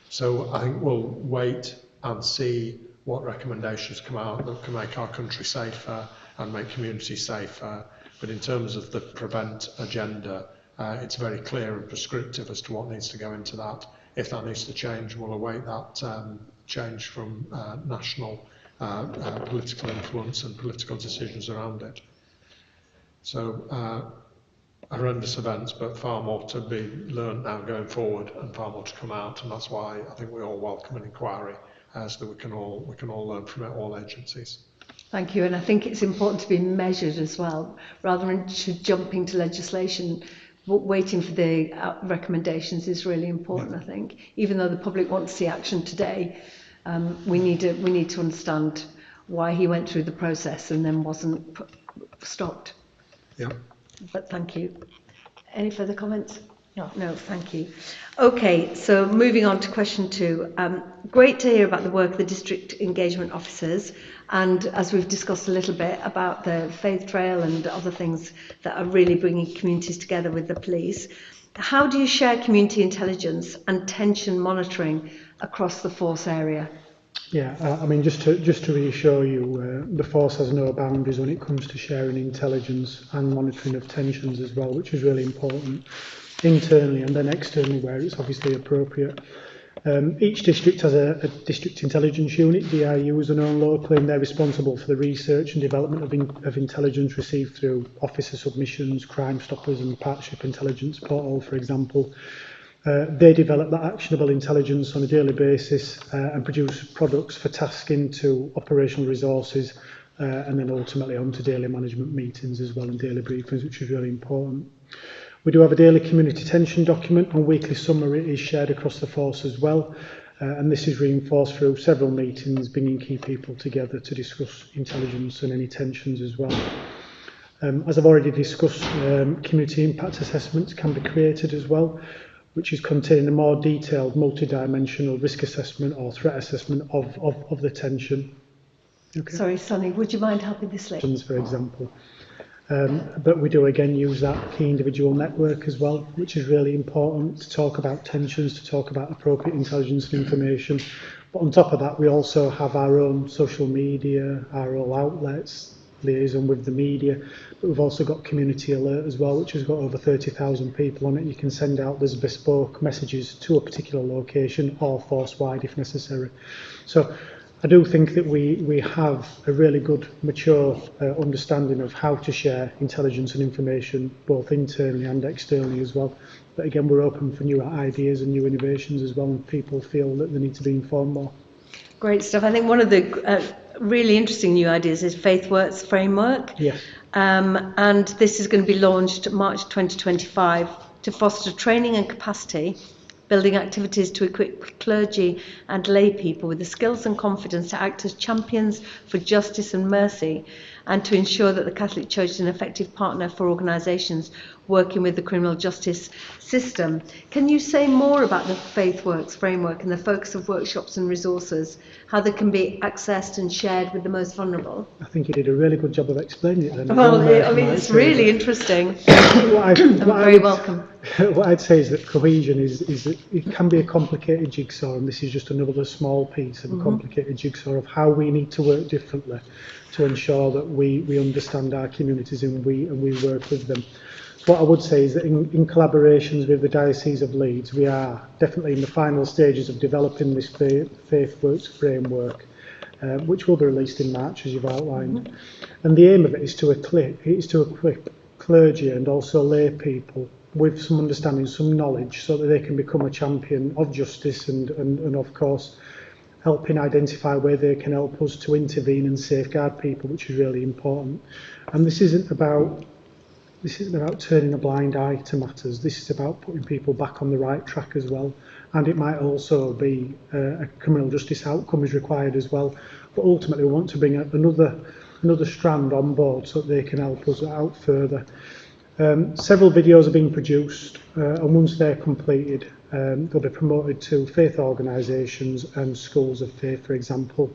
[SPEAKER 3] So I think we'll wait and see what recommendations come out that can make our country safer and make communities safer. But in terms of the Prevent agenda, it's very clear and prescriptive as to what needs to go into that. If that needs to change, we'll await that change from national political influence and political decisions around it. So horrendous events, but far more to be learned now going forward, and far more to come out. And that's why I think we all welcome an inquiry, so that we can all learn from it, all agencies.
[SPEAKER 7] Thank you, and I think it's important to be measured as well, rather than jumping to legislation. Waiting for the recommendations is really important. I think, even though the public want to see action today, we need to understand why he went through the process and then wasn't stopped.
[SPEAKER 3] Yeah.
[SPEAKER 7] But thank you. Any further comments? No, thank you. Okay, so moving on to question 2. Great to hear about the work of the district engagement officers, and as we've discussed a little bit about the faith trail and other things that are really bringing communities together with the police. How do you share community intelligence and tension monitoring across the force area?
[SPEAKER 5] Yeah, I mean, just to reassure you, the force has no boundaries when it comes to sharing intelligence and monitoring of tensions as well, which is really important, internally and then externally where it's obviously appropriate. Each district has a district intelligence unit, DIUs are known locally, and they're responsible for the research and development of intelligence received through officer submissions, Crime Stoppers and Partnership Intelligence Portal, for example. They develop that actionable intelligence on a daily basis and produce products for tasking to operational resources and then ultimately onto daily management meetings as well and daily briefings, which is really important. We do have a daily community tension document and weekly summary is shared across the force as well. And this is reinforced through several meetings, bringing key people together to discuss intelligence and any tensions as well. As I've already discussed, community impact assessments can be created as well, which is containing a more detailed multi-dimensional risk assessment or threat assessment of the tension. Okay.
[SPEAKER 7] Sorry, Sonny, would you mind helping this lady?
[SPEAKER 5] For example. But we do again use that key individual network as well, which is really important to talk about tensions, to talk about appropriate intelligence and information. But on top of that, we also have our own social media, our own outlets, liaison with the media. But we've also got community alert as well, which has got over 30,000 people on it. You can send out those bespoke messages to a particular location or force-wide if necessary. So I do think that we have a really good, mature understanding of how to share intelligence and information, both internally and externally as well. But again, we're open for new ideas and new innovations as well, and people feel that they need to be informed more.
[SPEAKER 7] Great stuff. I think one of the really interesting new ideas is FaithWorks framework.
[SPEAKER 5] Yes.
[SPEAKER 7] And this is going to be launched March 2025 to foster training and capacity, building activities to equip clergy and lay people with the skills and confidence to act as champions for justice and mercy, and to ensure that the Catholic Church is an effective partner for organisations working with the criminal justice system. Can you say more about the FaithWorks framework and the focus of workshops and resources, how they can be accessed and shared with the most vulnerable?
[SPEAKER 5] I think you did a really good job of explaining it then.
[SPEAKER 7] Well, I mean, it's really interesting. Welcome.
[SPEAKER 5] What I'd say is that cohesion is that it can be a complicated jigsaw, and this is just another small piece of a complicated jigsaw of how we need to work differently to ensure that we understand our communities and we work with them. What I would say is that in collaborations with the Diocese of Leeds, we are definitely in the final stages of developing this FaithWorks framework, which will be released in March, as you've outlined. And the aim of it is to equip clergy and also lay people with some understanding, some knowledge, so that they can become a champion of justice and of course, helping identify where they can help us to intervene and safeguard people, which is really important. And this isn't about turning a blind eye to matters. This is about putting people back on the right track as well. And it might also be a criminal justice outcome is required as well. But ultimately, we want to bring another strand on board so that they can help us out further. Several videos are being produced, and once they're completed, they'll be promoted to faith organisations and schools of faith, for example.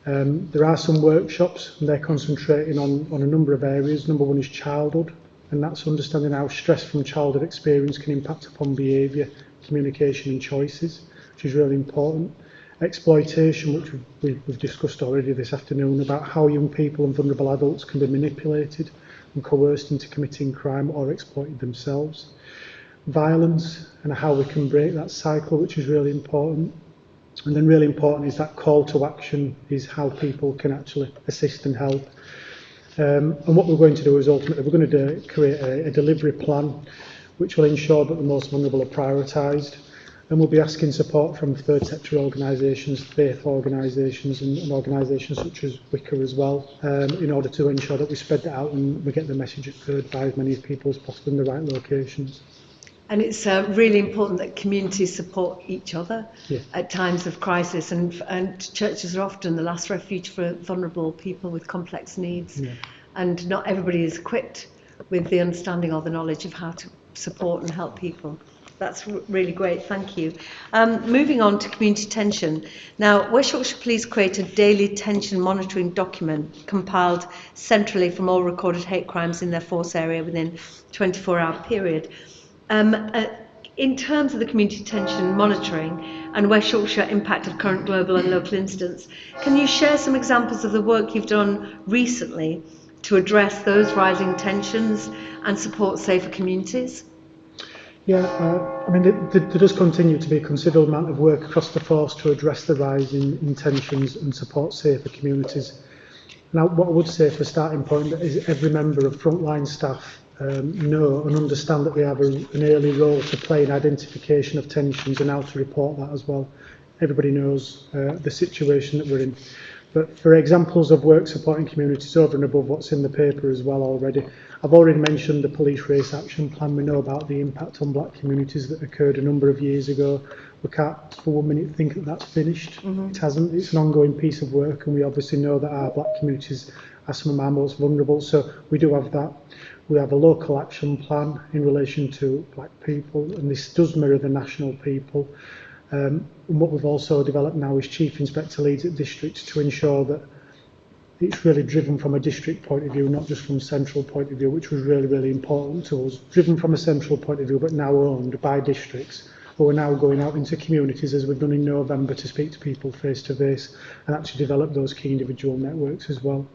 [SPEAKER 5] There are some workshops, and they're concentrating on a number of areas. Number one is childhood, and that's understanding how stress from childhood experience can impact upon behaviour, communication and choices, which is really important. Exploitation, which we've discussed already this afternoon, about how young people and vulnerable adults can be manipulated and coerced into committing crime or exploited themselves. Violence and how we can break that cycle, which is really important. And then really important is that call to action, is how people can actually assist and help. And what we're going to do is ultimately we're going to create a delivery plan which will ensure that the most vulnerable are prioritised. And we'll be asking support from third sector organisations, faith organisations and organisations such as Wicker as well, in order to ensure that we spread that out and we get the message heard by as many people as possible in the right locations.
[SPEAKER 7] And it's really important that communities support each other at times of crisis, and churches are often the last refuge for vulnerable people with complex needs, and not everybody is equipped with the understanding or the knowledge of how to support and help people. That's really great, thank you. Moving on to community tension. Now, West Yorkshire Police create a daily tension monitoring document compiled centrally from all recorded hate crimes in their force area within a 24-hour period. In terms of the community tension monitoring and West Yorkshire impact of current global and local incidents, can you share some examples of the work you've done recently to address those rising tensions and support safer communities?
[SPEAKER 5] Yeah, I mean, there does continue to be a considerable amount of work across the force to address the rise in tensions and support safer communities. Now, what I would say for a starting point is every member of frontline staff know and understand that they have an early role to play in identification of tensions and how to report that as well. Everybody knows the situation that we're in. But for examples of work supporting communities over and above what's in the paper as well already, I've already mentioned the police race action plan. We know about the impact on black communities that occurred a number of years ago. We can't for 1 minute think that that's finished. It hasn't. It's an ongoing piece of work, and we obviously know that our black communities are some of our most vulnerable, so we do have that. We have a local action plan in relation to black people, and this does mirror the national people. And what we've also developed now is Chief Inspector leads at districts to ensure that it's really driven from a district point of view, not just from a central point of view, which was really, really important to us. Driven from a central point of view, but now owned by districts, who are now going out into communities, as we've done in November, to speak to people face to face and actually develop those key individual networks as well.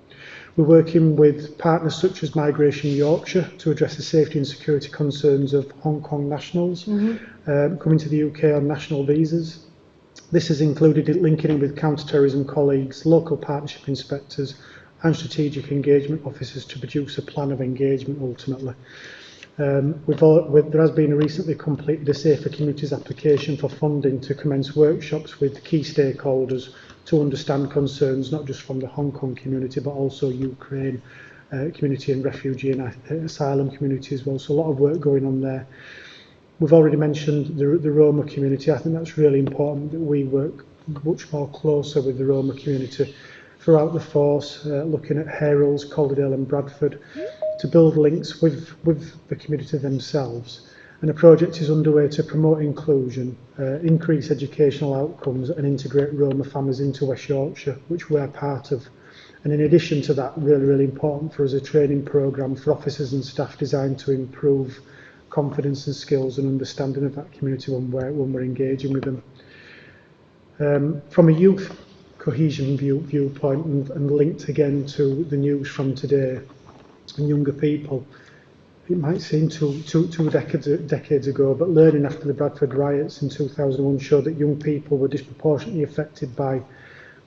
[SPEAKER 5] We're working with partners such as Migration Yorkshire to address the safety and security concerns of Hong Kong nationals coming to the UK on national visas. This has included linking in with counter-terrorism colleagues, local partnership inspectors and strategic engagement officers to produce a plan of engagement ultimately. There has been a recently completed a Safer Communities application for funding to commence workshops with key stakeholders to understand concerns not just from the Hong Kong community but also Ukraine community and refugee and asylum community as well. So a lot of work going on there. We've already mentioned the Roma community. I think that's really important that we work much more closer with the Roma community throughout the force, looking at Harold's, Calderdale and Bradford, to build links with the community themselves. And a project is underway to promote inclusion, increase educational outcomes and integrate Roma families into West Yorkshire, which we're part of. And in addition to that, really, really important for us, a training programme for officers and staff designed to improve confidence and skills and understanding of that community when we're engaging with them. From a youth cohesion viewpoint and linked again to the news from today and younger people, it might seem two decades ago, but learning after the Bradford riots in 2001 showed that young people were disproportionately affected by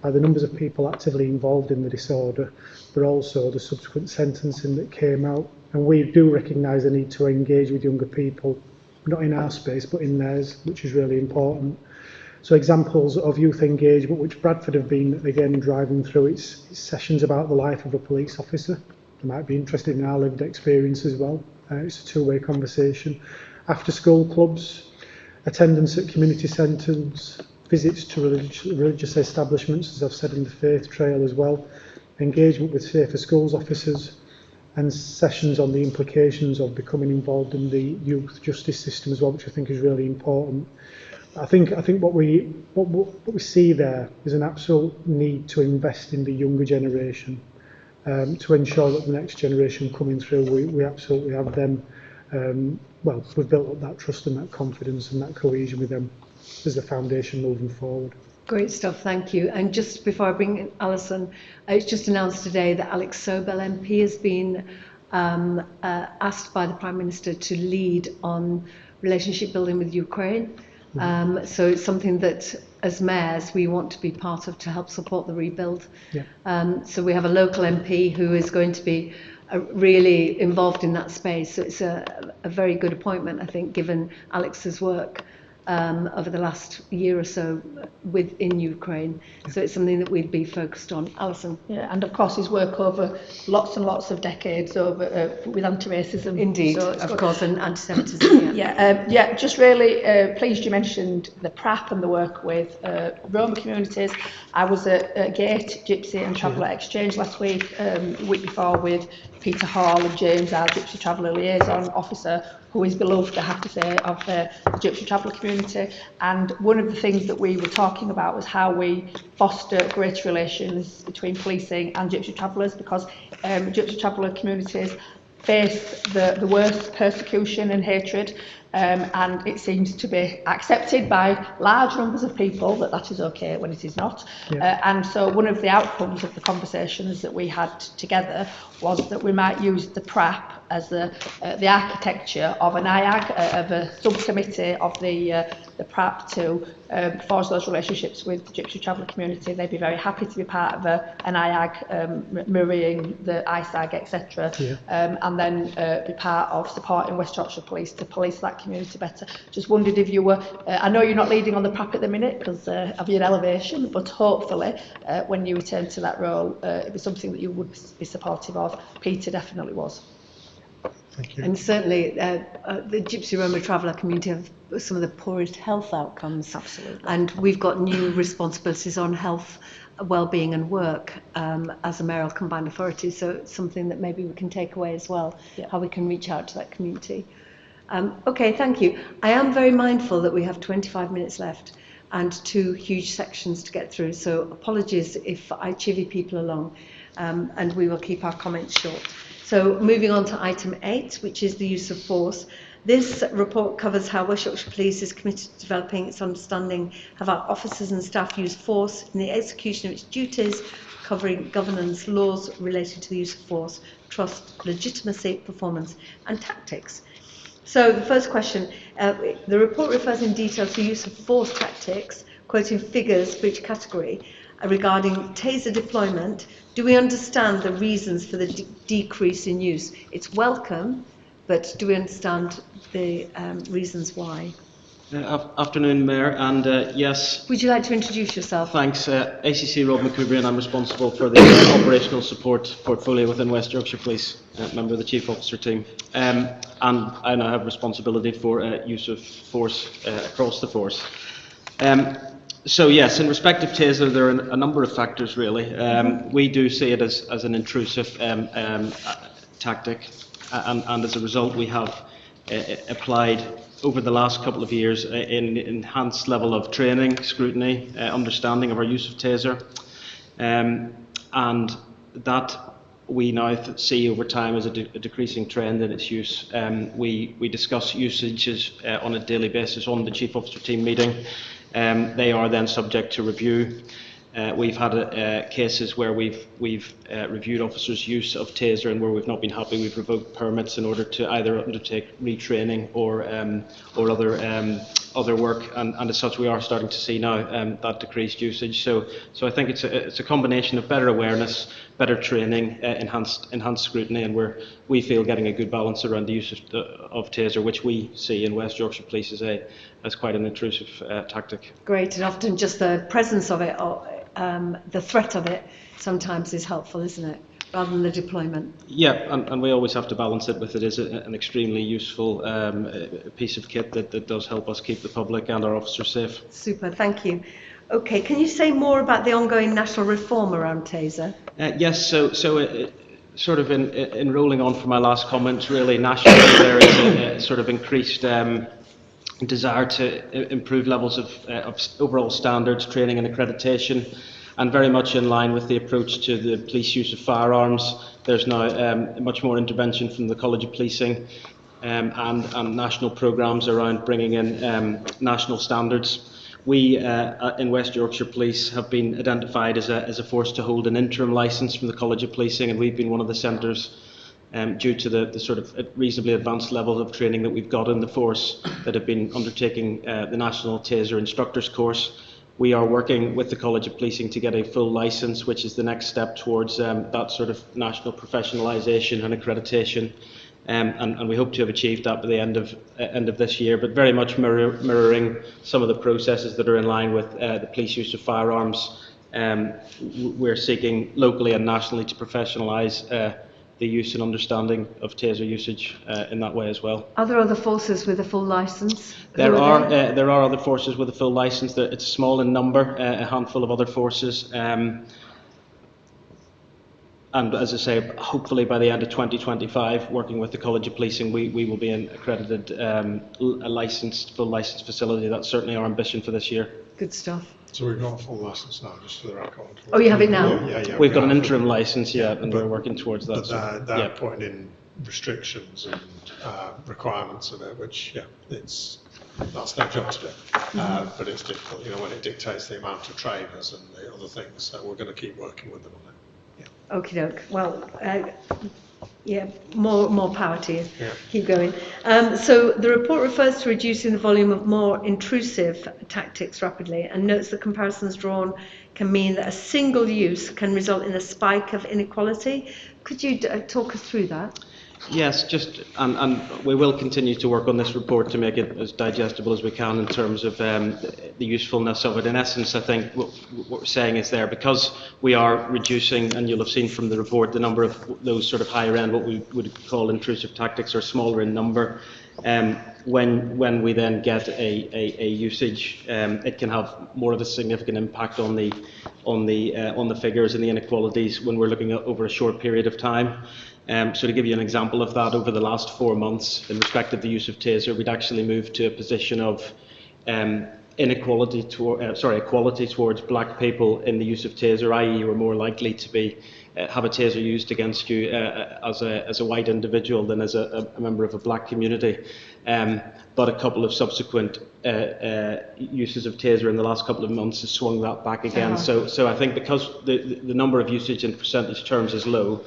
[SPEAKER 5] the numbers of people actively involved in the disorder, but also the subsequent sentencing that came out. And we do recognise the need to engage with younger people, not in our space, but in theirs, which is really important. So examples of youth engagement, which Bradford have been, again, driving through its sessions about the life of a police officer. They might be interested in our lived experience as well. It's a two-way conversation. After school clubs, attendance at community centres, visits to religious establishments, as I've said in the faith trail as well, engagement with safer schools officers, and sessions on the implications of becoming involved in the youth justice system as well, which I think is really important. I think what we see there is an absolute need to invest in the younger generation, to ensure that the next generation coming through, we absolutely have them. We've built up that trust and that confidence and that cohesion with them as the foundation moving forward.
[SPEAKER 7] Great stuff, thank you. And just before I bring in Alison, it's just announced today that Alex Sobel MP has been asked by the Prime Minister to lead on relationship building with Ukraine. So it's something that as mayors, we want to be part of to help support the rebuild.
[SPEAKER 5] Yeah.
[SPEAKER 7] So we have a local MP who is going to be really involved in that space. So it's a very good appointment, I think, given Alex's work over the last year or so in Ukraine. So it's something that we'd be focused on. Alison?
[SPEAKER 1] Yeah, and of course his work over lots and lots of decades over with anti-racism.
[SPEAKER 7] Indeed,
[SPEAKER 1] so
[SPEAKER 7] of course, and anti-Semitism.
[SPEAKER 1] Yeah, just really pleased you mentioned the PrAP and the work with Roma communities. I was at Gate, Gypsy and Traveller Exchange last week, week before, with Peter Hall and James, our Gypsy Traveller Liaison Officer, who is beloved, I have to say, of the Gypsy Traveller community. And one of the things that we were talking about was how we foster greater relations between policing and Gypsy Travellers, because Gypsy Traveller communities face the worst persecution and hatred, and it seems to be accepted by large numbers of people that is okay when it is not. And so one of the outcomes of the conversations that we had together was that we might use the PrAP as the architecture of an IAG, of a subcommittee of the PrAP to forge those relationships with the Gypsy Traveller community. They'd be very happy to be part of an IAG, mirroring the ISAG, etc. And then be part of supporting West Yorkshire Police to police that community better. Just wondered if you were, I know you're not leading on the PrAP at the minute because of your elevation, but hopefully when you return to that role, it was something that you would be supportive of. Peter definitely was.
[SPEAKER 3] Thank you.
[SPEAKER 7] And certainly the Gypsy Roma Traveller community have some of the poorest health outcomes.
[SPEAKER 1] Absolutely.
[SPEAKER 7] And we've got new responsibilities on health, well-being and work as a mayoral combined authority. So it's something that maybe we can take away as well, how we can reach out to that community. Okay, thank you. I am very mindful that we have 25 minutes left and 2 huge sections to get through. So apologies if I chivvy people along, and we will keep our comments short. So moving on to item 8, which is the use of force. This report covers how West Yorkshire Police is committed to developing its understanding of how officers and staff use force in the execution of its duties, covering governance, laws related to the use of force, trust, legitimacy, performance and tactics. So the first question, the report refers in detail to use of force tactics, quoting figures for each category regarding taser deployment. Do we understand the reasons for the decrease in use? It's welcome, but do we understand the reasons why?
[SPEAKER 9] Afternoon, Mayor, and yes.
[SPEAKER 7] Would you like to introduce yourself?
[SPEAKER 9] Thanks. ACC Rob McCoubrey, and I'm responsible for the operational support portfolio within West Yorkshire Police, member of the Chief Officer team. And I now have responsibility for use of force across the force. So yes, in respect of taser, there are a number of factors really. We do see it as an intrusive tactic, and as a result we have applied over the last couple of years an enhanced level of training, scrutiny, understanding of our use of taser, and that we now see over time as a decreasing trend in its use. We discuss usages on a daily basis on the Chief Officer team meeting. They are then subject to review. We've had cases where we've reviewed officers' use of taser, and where we've not been happy, we've revoked permits in order to either undertake retraining or other work. And as such, we are starting to see now that decreased usage. So I think it's a combination of better awareness, better training, enhanced scrutiny, and we feel getting a good balance around the use of taser, which we see in West Yorkshire Police as quite an intrusive tactic.
[SPEAKER 7] Great, and often just the presence of it, or the threat of it, sometimes is helpful, isn't it? Rather than the deployment.
[SPEAKER 9] Yeah, and we always have to balance it with it is an extremely useful piece of kit that does help us keep the public and our officers safe.
[SPEAKER 7] Super, thank you. Okay, can you say more about the ongoing national reform around taser?
[SPEAKER 9] Yes, so sort of in rolling on from my last comments, really nationally there is a sort of increased desire to improve levels of overall standards, training and accreditation, and very much in line with the approach to the police use of firearms. There's now much more intervention from the College of Policing and national programmes around bringing in national standards. We in West Yorkshire Police have been identified as a force to hold an interim licence from the College of Policing, and we've been one of the centres due to the sort of reasonably advanced level of training that we've got in the force that have been undertaking the National Taser Instructors course. We are working with the College of Policing to get a full licence, which is the next step towards that sort of national professionalisation and accreditation. And we hope to have achieved that by the end of this year, but very much mirroring some of the processes that are in line with the police use of firearms. We're seeking locally and nationally to professionalise the use and understanding of taser usage in that way as well.
[SPEAKER 7] Are there other forces with a full licence?
[SPEAKER 9] There are other forces with a full licence. It's small in number, a handful of other forces. And as I say, hopefully by the end of 2025, working with the College of Policing, we will be an accredited, a full licensed facility. That's certainly our ambition for this year.
[SPEAKER 7] Good stuff.
[SPEAKER 3] So we've got a full licence now, just for the record.
[SPEAKER 7] Oh, you have it now?
[SPEAKER 3] Yeah.
[SPEAKER 9] We've got an interim licence, and we're working towards that.
[SPEAKER 3] But they're putting in restrictions and requirements of it, which, that's their job to do. But it's difficult, when it dictates the amount of trainers and the other things. So we're going to keep working with them on it.
[SPEAKER 7] Okie doke. Well, more power to you.
[SPEAKER 3] Yeah.
[SPEAKER 7] Keep going. So the report refers to reducing the volume of more intrusive tactics rapidly, and notes the comparisons drawn can mean that a single use can result in a spike of inequality. Could you talk us through that?
[SPEAKER 9] Yes, and we will continue to work on this report to make it as digestible as we can in terms of the usefulness of it. In essence, I think what we're saying is there, because we are reducing, and you'll have seen from the report, the number of those sort of higher end, what we would call intrusive tactics, are smaller in number. When we then get a usage, it can have more of a significant impact on the figures and the inequalities when we're looking at over a short period of time. So to give you an example of that, over the last 4 months, in respect of the use of taser, we'd actually moved to a position of equality towards black people in the use of taser, i.e. you were more likely to have a taser used against you as a white individual than as a member of a black community. But a couple of subsequent uses of taser in the last couple of months has swung that back again. So I think because the number of usage in percentage terms is low,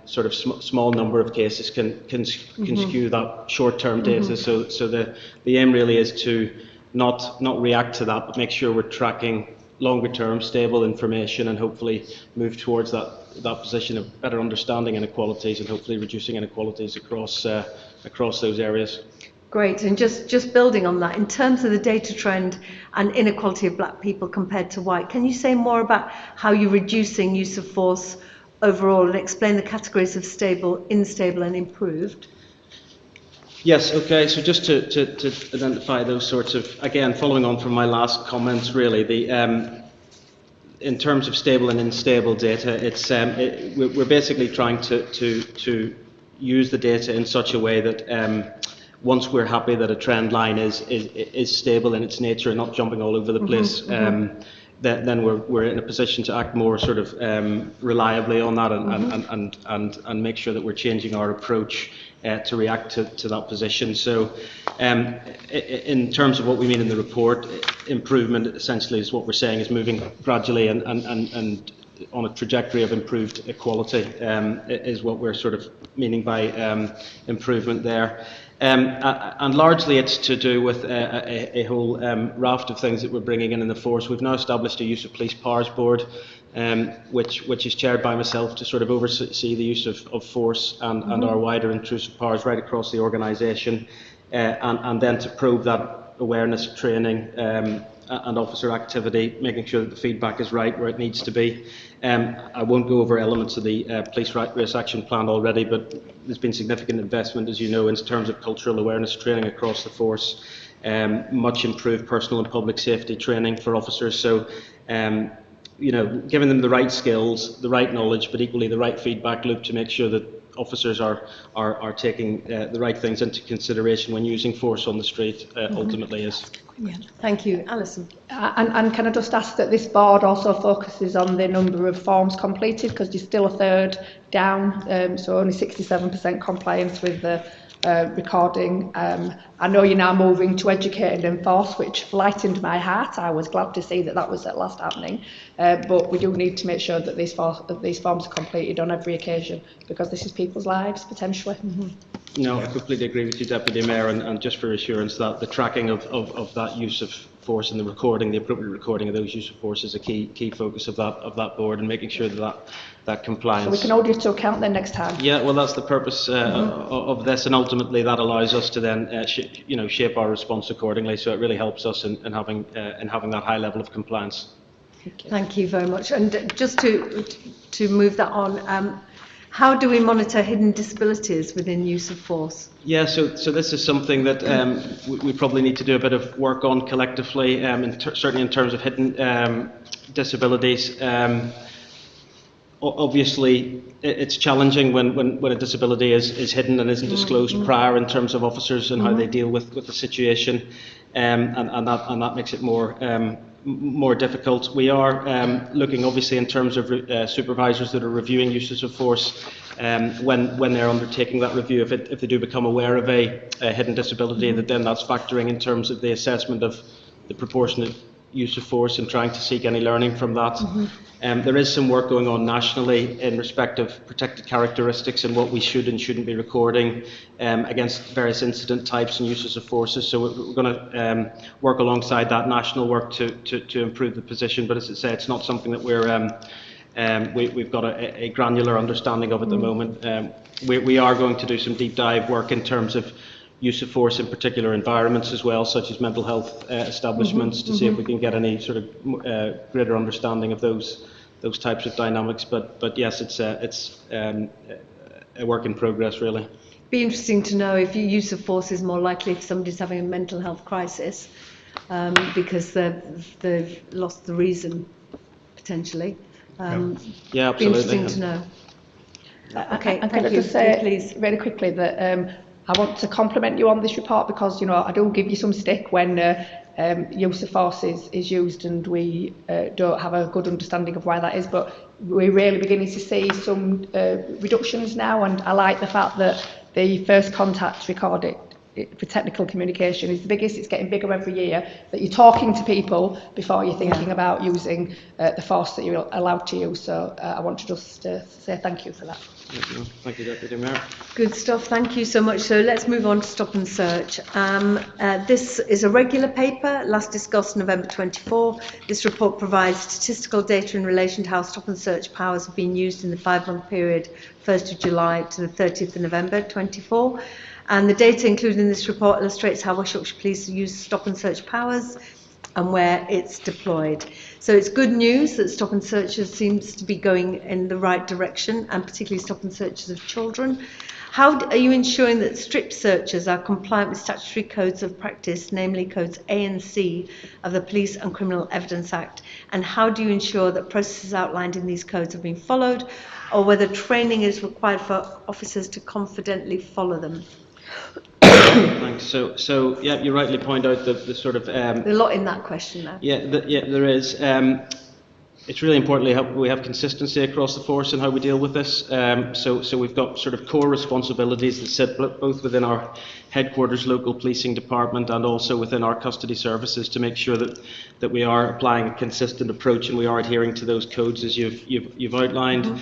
[SPEAKER 9] sort of small number of cases can skew that short-term data. So the aim really is to not react to that, but make sure we're tracking longer-term stable information and hopefully move towards that position of better understanding inequalities and hopefully reducing inequalities across those areas.
[SPEAKER 7] Great, and just building on that, in terms of the data trend and inequality of black people compared to white, can you say more about how you're reducing use of force overall and explain the categories of stable, unstable and improved?
[SPEAKER 9] Yes, okay, so just to identify those sorts of, again, following on from my last comments really, in terms of stable and unstable data, we're basically trying to use the data in such a way that once we're happy that a trend line is stable in its nature and not jumping all over the place, then we're in a position to act more sort of reliably on that and make sure that we're changing our approach to react to that position. So in terms of what we mean in the report, improvement essentially is what we're saying is moving gradually and on a trajectory of improved equality is what we're sort of meaning by improvement there. And largely it's to do with a whole raft of things that we're bringing in the force. We've now established a use of police powers board, which is chaired by myself to sort of oversee the use of force and our wider intrusive powers right across the organisation, and then to probe that awareness training and officer activity, making sure that the feedback is right where it needs to be. I won't go over elements of the police race action plan already, but there's been significant investment, as you know, in terms of cultural awareness training across the force, much improved personal and public safety training for officers. So, giving them the right skills, the right knowledge, but equally the right feedback loop to make sure that officers are taking the right things into consideration when using force on the street ultimately is.
[SPEAKER 7] Yeah. Thank you. Alison.
[SPEAKER 1] And can I just ask that this board also focuses on the number of forms completed, because you're still a third down, so only 67% compliance with the recording. I know you're now moving to educate and enforce, which lightened my heart. I was glad to see that was at last happening, but we do need to make sure that these forms are completed on every occasion, because this is people's lives potentially.
[SPEAKER 9] No, I completely agree with you, Deputy Mayor, and just for assurance that the tracking of that use of force and the recording, the appropriate recording of those use of force is a key focus of that board, and making sure that compliance.
[SPEAKER 1] So we can hold you to account then next time.
[SPEAKER 9] Yeah, well, that's the purpose of this, and ultimately that allows us to then shape our response accordingly. So it really helps us in having that high level of compliance.
[SPEAKER 7] Thank you very much. And just to move that on, how do we monitor hidden disabilities within use of force?
[SPEAKER 9] Yeah, so this is something that we probably need to do a bit of work on collectively, certainly in terms of hidden disabilities. Obviously, it's challenging when a disability is hidden and isn't disclosed prior in terms of officers and how they deal with the situation, and that makes it more difficult. We are looking obviously in terms of supervisors that are reviewing uses of force when they're undertaking that review. If they do become aware of a hidden disability, then that's factoring in terms of the assessment of the proportionate use of force and trying to seek any learning from that. There is some work going on nationally in respect of protected characteristics and what we should and shouldn't be recording against various incident types and uses of forces. So we're going to work alongside that national work to improve the position. But as I say, it's not something that we've got a granular understanding of at the moment. We are going to do some deep dive work in terms of use of force in particular environments as well, such as mental health establishments, to see if we can get any sort of greater understanding of those types of dynamics. But yes, it's a work in progress, really.
[SPEAKER 7] Be interesting to know if your use of force is more likely if somebody's having a mental health crisis because they've lost the reason potentially.
[SPEAKER 9] Yeah, absolutely.
[SPEAKER 7] Be interesting to know. Okay,
[SPEAKER 1] and
[SPEAKER 7] thank
[SPEAKER 1] can I
[SPEAKER 7] you.
[SPEAKER 1] just say
[SPEAKER 7] Please.
[SPEAKER 1] very quickly that I want to compliment you on this report because, I do give you some stick when use of force is used and we don't have a good understanding of why that is, but we're really beginning to see some reductions now, and I like the fact that the first contact recorded for technical communication is the biggest. It's getting bigger every year, that you're talking to people before you're thinking about using the force that you're allowed to use. So I want to just say thank you for that.
[SPEAKER 9] Thank you, Deputy Mayor.
[SPEAKER 7] Good stuff, thank you so much. So let's move on to stop and search. This is a regular paper, last discussed November 24. This report provides statistical data in relation to how stop and search powers have been used in the 5-month period, 1st of July to the 30th of November 24. And the data included in this report illustrates how West Yorkshire Police use stop and search powers and where it's deployed. So it's good news that stop and searches seems to be going in the right direction, and particularly stop and searches of children. How are you ensuring that strip searches are compliant with statutory codes of practice, namely codes A and C of the Police and Criminal Evidence Act? And how do you ensure that processes outlined in these codes have been followed, or whether training is required for officers to confidently follow them?
[SPEAKER 9] Thanks. So yeah, you rightly point out the sort of
[SPEAKER 7] There's a lot in that question there.
[SPEAKER 9] Yeah, there is. It's really important we have consistency across the force in how we deal with this. So we've got sort of core responsibilities that sit both within our headquarters local policing department and also within our custody services to make sure that we are applying a consistent approach and we are adhering to those codes as you've outlined.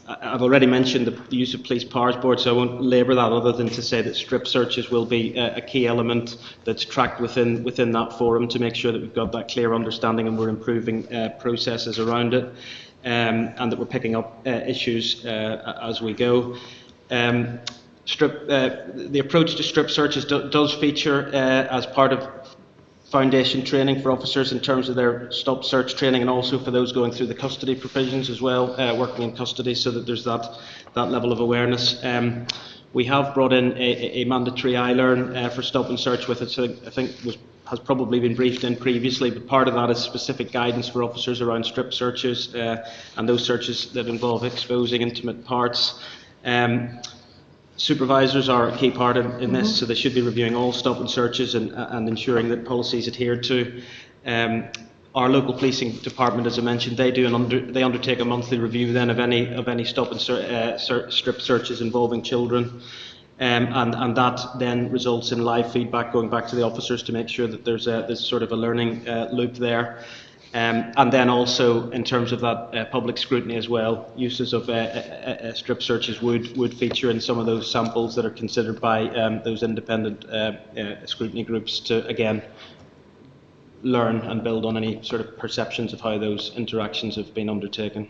[SPEAKER 9] I've already mentioned the use of police powers board, so I won't labour that other than to say that strip searches will be a key element that's tracked within that forum to make sure that we've got that clear understanding and we're improving processes around it, and that we're picking up issues as we go. The approach to strip searches does feature as part of foundation training for officers in terms of their stop search training, and also for those going through the custody provisions as well, working in custody, so that there's that level of awareness. We have brought in a mandatory iLearn for stop and search with it, so I think has probably been briefed in previously, but part of that is specific guidance for officers around strip searches and those searches that involve exposing intimate parts. Supervisors are a key part in this, so they should be reviewing all stop and searches and ensuring that policy is adhered to. Our local policing department, as I mentioned, they undertake a monthly review then of any stop and strip searches involving children, and that then results in live feedback going back to the officers to make sure that there's sort of a learning loop there. And then also in terms of that public scrutiny as well, uses of strip searches would feature in some of those samples that are considered by those independent scrutiny groups to, again, learn and build on any sort of perceptions of how those interactions have been undertaken.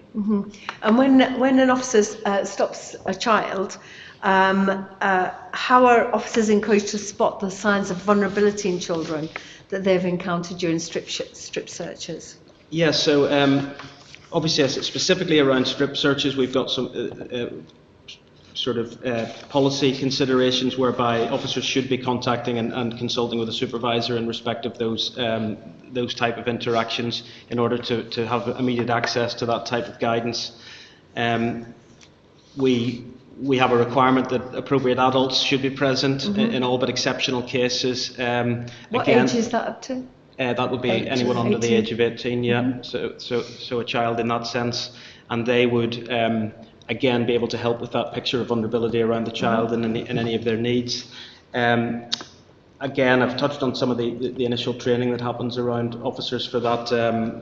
[SPEAKER 7] And when an officer stops a child, how are officers encouraged to spot the signs of vulnerability in children that they've encountered during strip searches?
[SPEAKER 9] Yeah, so obviously specifically around strip searches, we've got some policy considerations whereby officers should be contacting and consulting with a supervisor in respect of those type of interactions in order to have immediate access to that type of guidance. We have a requirement that appropriate adults should be present in all but exceptional cases.
[SPEAKER 7] What age is that up to?
[SPEAKER 9] That would be anyone under the age of 18, yeah. So a child in that sense, and they would again be able to help with that picture of vulnerability around the child and in any of their needs. Again, I've touched on some of the initial training that happens around officers for that,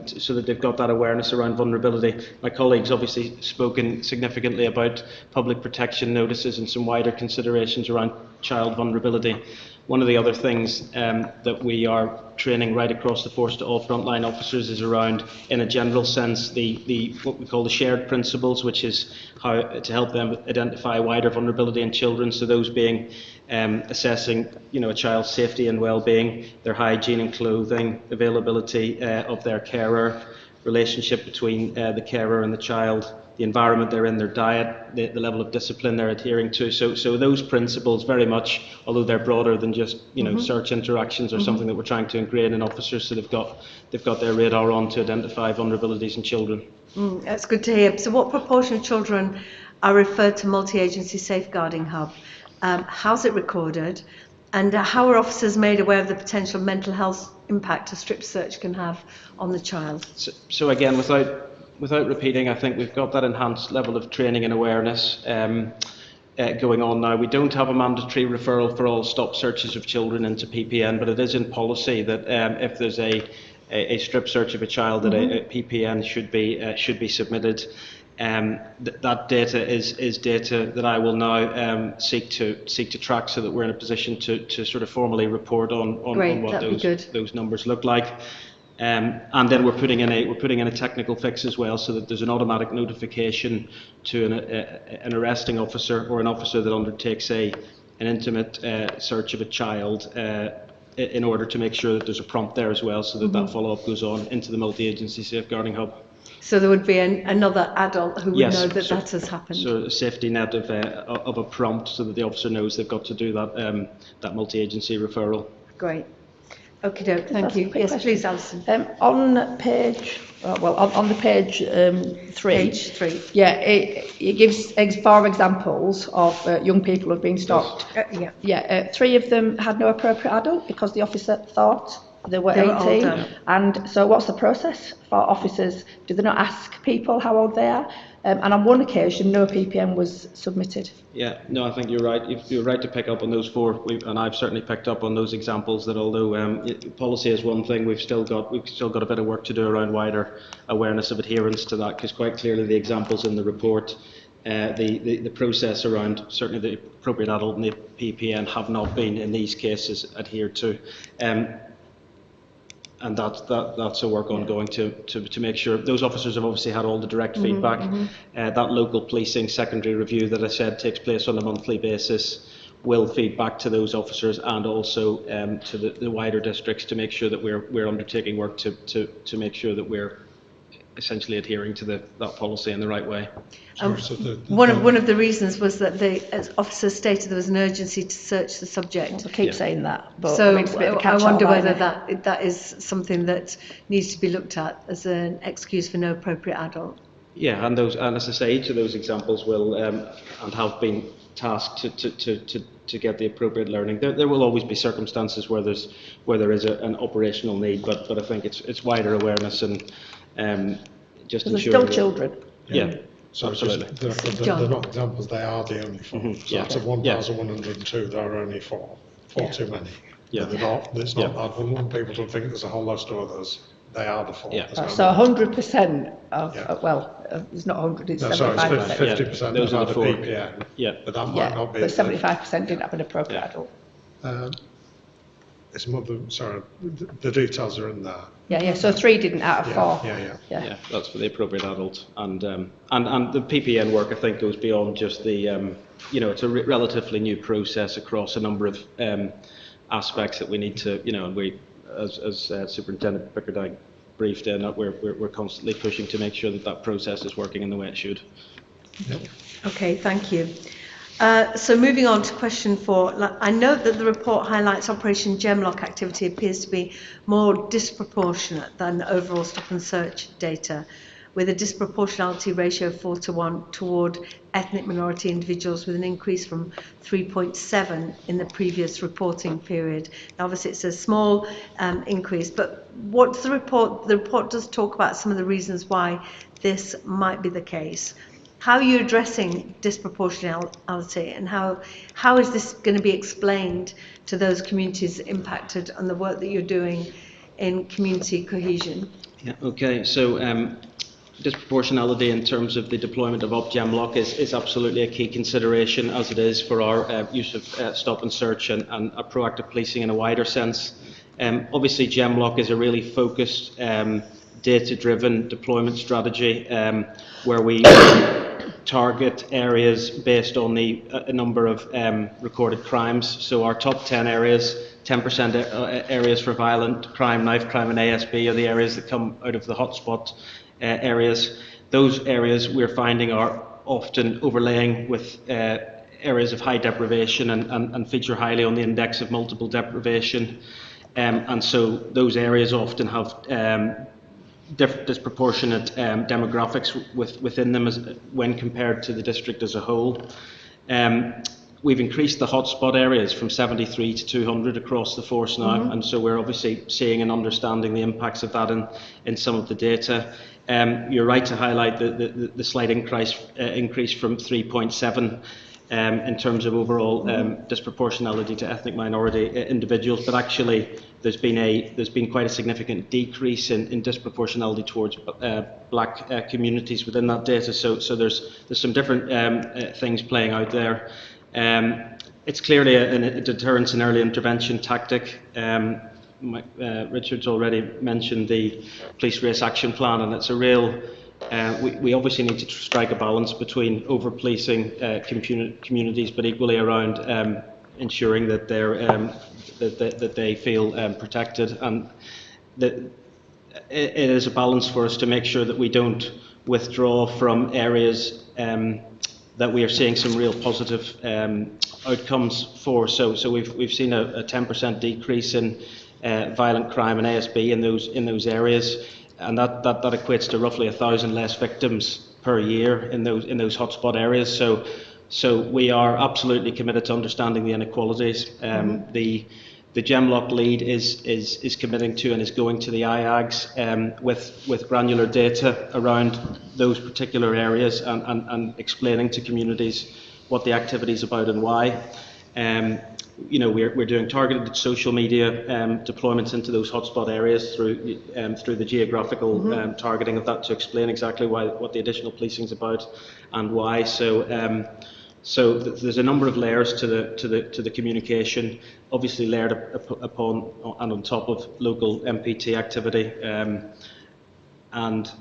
[SPEAKER 9] so that they've got that awareness around vulnerability. My colleagues obviously spoken significantly about public protection notices and some wider considerations around child vulnerability. One of the other things that we are training right across the force to all frontline officers is around, in a general sense, the what we call the shared principles, which is how to help them identify wider vulnerability in children. So those being assessing, a child's safety and well-being, their hygiene and clothing, availability of their carer, relationship between the carer and the child, the environment they're in, their diet, the level of discipline they're adhering to. So those principles very much, although they're broader than just search interactions, are something that we're trying to ingrain in officers, so they've got their radar on to identify vulnerabilities in children.
[SPEAKER 7] That's good to hear. So what proportion of children are referred to multi-agency safeguarding hub? How's it recorded? And how are officers made aware of the potential mental health impact a strip search can have on the child?
[SPEAKER 9] So again, without repeating, I think we've got that enhanced level of training and awareness going on now. We don't have a mandatory referral for all stop searches of children into PPN, but it is in policy that if there's a strip search of a child, that a PPN should be submitted. That data is data that I will now seek to track, so that we're in a position to sort of formally report on what those numbers look like. And then we're putting in a technical fix as well, so that there's an automatic notification to an arresting officer or an officer that undertakes an intimate search of a child, in order to make sure that there's a prompt there as well, so that that follow-up goes on into the multi-agency safeguarding hub.
[SPEAKER 7] So there would be another adult who would know that that has happened. So
[SPEAKER 9] a safety net of a prompt, so that the officer knows they've got to do that multi-agency referral.
[SPEAKER 7] Great. Okay, doke. Thank you. Yes, please, Alison.
[SPEAKER 1] On page, on the page 3.
[SPEAKER 7] Page 3.
[SPEAKER 1] Yeah, it gives 4 examples of young people who have been stopped.
[SPEAKER 7] Yeah.
[SPEAKER 1] 3 of them had no appropriate adult because the officer thought they were 18. And so what's the process for officers? Do they not ask people how old they are? And on one occasion, no PPN was submitted. Yeah,
[SPEAKER 9] no, I think you're right. You're right to pick up on those 4, and I've certainly picked up on those examples. That although policy is one thing, we've still got a bit of work to do around wider awareness of adherence to that. Because quite clearly, the examples in the report, the process around certainly the appropriate adult and the PPN have not been in these cases adhered to. And that's a work ongoing to make sure. Those officers have obviously had all the direct feedback. That local policing secondary review that I said takes place on a monthly basis will feed back to those officers and also to the wider districts, to make sure that we're undertaking work to make sure that we're essentially adhering to that policy in the right way.
[SPEAKER 7] One of the reasons was that the officers stated there was an urgency to search the subject.
[SPEAKER 1] I keep saying that, but
[SPEAKER 7] so
[SPEAKER 1] I
[SPEAKER 7] wonder whether that is something that needs to be looked at as an excuse for no appropriate adult.
[SPEAKER 9] Yeah, and as I say, each of those examples will and have been tasked to get the appropriate learning. There will always be circumstances where there is an operational need, but I think it's wider awareness and just ensuring.
[SPEAKER 1] There's still children.
[SPEAKER 9] Yeah.
[SPEAKER 3] So absolutely. They're not examples, they are the only 4. So out of 1,102, there are only 4. 4 too many. Yeah. It's not, I wouldn't want people to think there's a whole host of others. They are the fault.
[SPEAKER 9] Yeah.
[SPEAKER 3] There's no
[SPEAKER 1] So
[SPEAKER 3] doubt.
[SPEAKER 1] 100% of,
[SPEAKER 3] Yeah.
[SPEAKER 1] it's not 100, it's
[SPEAKER 3] No, sorry,
[SPEAKER 1] 75%.
[SPEAKER 3] it's 50%
[SPEAKER 9] Those
[SPEAKER 3] of
[SPEAKER 9] are
[SPEAKER 3] the
[SPEAKER 9] the four.
[SPEAKER 3] PPN.
[SPEAKER 9] Yeah.
[SPEAKER 3] But that might
[SPEAKER 1] Yeah,
[SPEAKER 3] not be.
[SPEAKER 1] but 75% didn't have an appropriate
[SPEAKER 9] Yeah.
[SPEAKER 1] adult.
[SPEAKER 3] It's more sorry, the details are in there.
[SPEAKER 1] Yeah, so 3 didn't out of 4.
[SPEAKER 9] Yeah, that's for the appropriate adult. And the PPN work, I think, goes beyond just the, it's a relatively new process across a number of aspects that we need to, and we, as Superintendent Bickerdine briefed in, that we're constantly pushing to make sure that that process is working in the way it should.
[SPEAKER 3] Yep.
[SPEAKER 7] Okay, thank you. So moving on to question 4. I note that the report highlights Operation Gemlock activity appears to be more disproportionate than overall stop and search data, with a disproportionality ratio of 4:1 toward ethnic minority individuals, with an increase from 3.7 in the previous reporting period. Now, obviously, it's a small increase, but what's the report? The report does talk about some of the reasons why this might be the case. How are you addressing disproportionality, and how is this going to be explained to those communities impacted on the work that you're doing in community cohesion?
[SPEAKER 9] Yeah, okay, so disproportionality in terms of the deployment of Gemlock is absolutely a key consideration, as it is for our use of stop and search and proactive policing in a wider sense. Obviously, Gemlock is a really focused, data-driven deployment strategy where we target areas based on a number of recorded crimes. So our top 10 areas, 10% areas for violent crime, knife crime and ASB are the areas that come out of the hotspot areas. Those areas we're finding are often overlaying with areas of high deprivation and feature highly on the index of multiple deprivation. And so those areas often have disproportionate demographics within them when compared to the district as a whole. We've increased the hotspot areas from 73 to 200 across the force now, and so we're obviously seeing and understanding the impacts of that in some of the data. You're right to highlight the slight increase from 3.7 in terms of overall disproportionality to ethnic minority individuals, but actually there's been quite a significant decrease in disproportionality towards black communities within that data. So there's some different things playing out there. It's clearly a deterrence and early intervention tactic. Richard's already mentioned the police race action plan, and it's a real we obviously need to strike a balance between over-policing communities, but equally around ensuring that that they feel protected, and that it is a balance for us to make sure that we don't withdraw from areas that we are seeing some real positive outcomes for. So we've seen a 10% decrease in violent crime and ASB in those areas. And that equates to roughly 1,000 less victims per year in those hotspot areas. So we are absolutely committed to understanding the inequalities. The Gemlock lead is committing to and is going to the IAGs with granular data around those particular areas and explaining to communities what the activity is about and why. We're doing targeted social media deployments into those hotspot areas through the geographical targeting of that to explain exactly what the additional policing is about and why. So there's a number of layers to the communication, obviously layered upon and on top of local MPT activity, and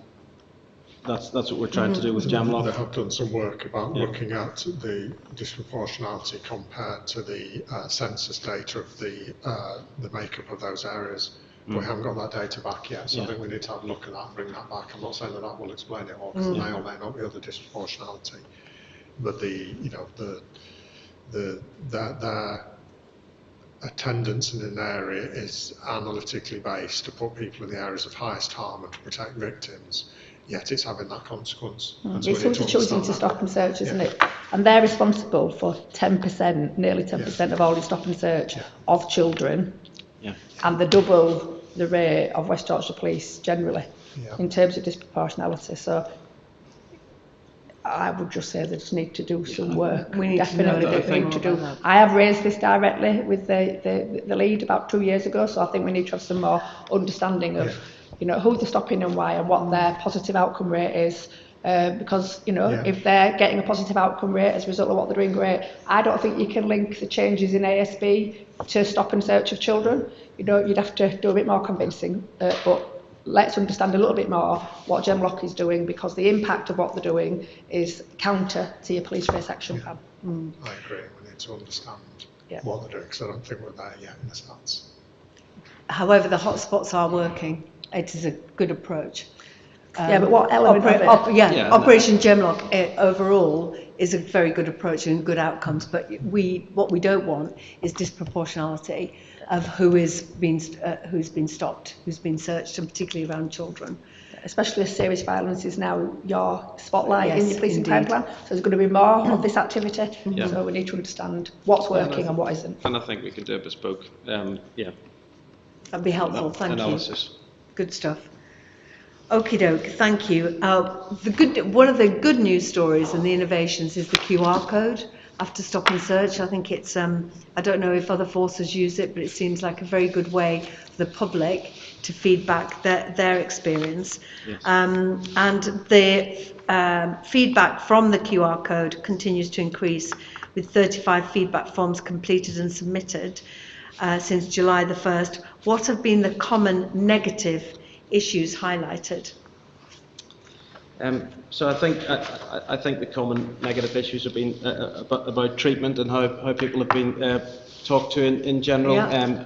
[SPEAKER 9] that's what we're trying to do with Gemlock.
[SPEAKER 3] They have done some work about looking at the disproportionality compared to the census data of the makeup of those areas. But we haven't got that data back yet, so I think we need to have a look at that and bring that back. I'm not saying that will explain it all, because there may or may not be other disproportionality. But their attendance in an area is analytically based to put people in the areas of highest harm and to protect victims, yet it's having that consequence.
[SPEAKER 1] It's up to choosing to stop and search, isn't it? And they're responsible for 10%, nearly 10% of all the stop and search of children, and the double the rate of West Yorkshire Police generally in terms of disproportionality. So I would just say they just need to do some work. We definitely need to do. I have raised this directly with the lead about 2 years ago, so I think we need to have some more understanding of you know, who they're stopping and why, and what their positive outcome rate is. Because, you know,
[SPEAKER 3] Yeah.
[SPEAKER 1] if they're getting a positive outcome rate as a result of what they're doing, great. I don't think you can link the changes in ASB to stop and search of children. You know, you'd have to do a bit more convincing, but let's understand a little bit more what Gemlock is doing, because the impact of what they're doing is counter to your police race action plan.
[SPEAKER 3] I agree. We need to understand
[SPEAKER 1] Yeah.
[SPEAKER 3] what they're doing, because I don't think we're there yet in a sense.
[SPEAKER 7] However, the hotspots are working. It is a good approach.
[SPEAKER 1] Yeah, but what element of it?
[SPEAKER 7] Yeah, Operation Gemlock overall is a very good approach and good outcomes, but what we don't want is disproportionality of who's been stopped, who's been searched, and particularly around children.
[SPEAKER 1] Especially as serious violence is now your spotlight in
[SPEAKER 7] Yes,
[SPEAKER 1] your policing
[SPEAKER 7] indeed.
[SPEAKER 1] plan. So there's going to be more of this activity.
[SPEAKER 9] Yeah.
[SPEAKER 1] So we need to understand what's working and what isn't.
[SPEAKER 9] And I think we can do a bespoke,
[SPEAKER 7] That'd be helpful. Thank
[SPEAKER 9] analysis.
[SPEAKER 7] you. Good stuff. Okie doke, thank you. One of the good news stories and the innovations is the QR code after stop and search. I think it's, I don't know if other forces use it, but it seems like a very good way for the public to feedback their experience.
[SPEAKER 9] Yes.
[SPEAKER 7] And the feedback from the QR code continues to increase, with 35 feedback forms completed and submitted since July the 1st. What have been the common negative issues highlighted?
[SPEAKER 9] So I think the common negative issues have been about treatment and how people have been talked to in general.
[SPEAKER 7] Yeah.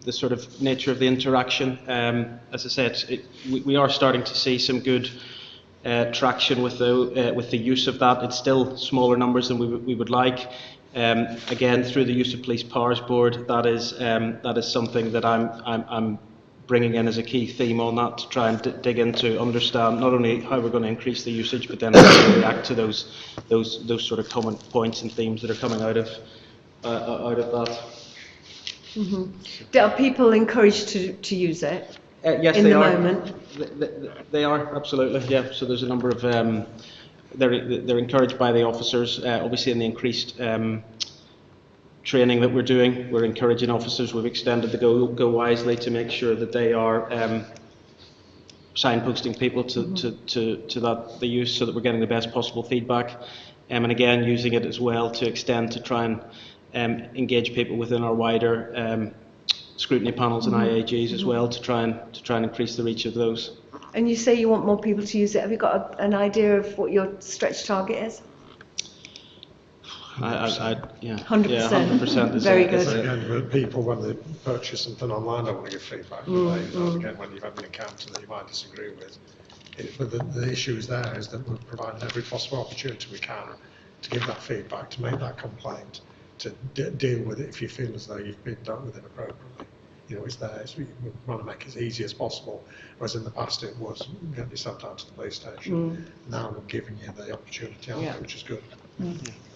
[SPEAKER 9] The sort of nature of the interaction. As I said, we are starting to see some good traction with the use of that. It's still smaller numbers than we would like. Again, through the use of Police Powers Board, that is something that I'm bringing in as a key theme on that, to try and dig into, understand not only how we're going to increase the usage, but then how to react to those sort of common points and themes that are coming out of that.
[SPEAKER 7] Are people encouraged to use it?
[SPEAKER 9] Yes,
[SPEAKER 7] in
[SPEAKER 9] they
[SPEAKER 7] the
[SPEAKER 9] are.
[SPEAKER 7] moment?
[SPEAKER 9] They are, absolutely, yeah. So there's a number of, they're encouraged by the officers, obviously in the increased training that we're doing. We're encouraging officers. We've extended the Go Wisely to make sure that they are signposting people to the use, so that we're getting the best possible feedback. And again, using it as well to extend to try and engage people within our wider scrutiny panels and IAGs as well, to try and increase the reach of those.
[SPEAKER 7] And you say you want more people to use it. Have you got an idea of what your stretch target is?
[SPEAKER 9] 100%. Yeah,
[SPEAKER 7] 100%.
[SPEAKER 9] Is
[SPEAKER 7] Very
[SPEAKER 9] a-
[SPEAKER 7] good.
[SPEAKER 9] is a-
[SPEAKER 3] Again, but people, when they purchase something online, don't want to give feedback. Do they? You know, again, when you've had an encounter that you might disagree with. But the issue is there is that we're providing every possible opportunity we can to give that feedback, to make that complaint, to deal with it if you feel as though you've been dealt with inappropriately. You know, it's there. We want to make it as easy as possible. Whereas in the past it was get yourself down to the police station. Now we're giving you the opportunity, which is good.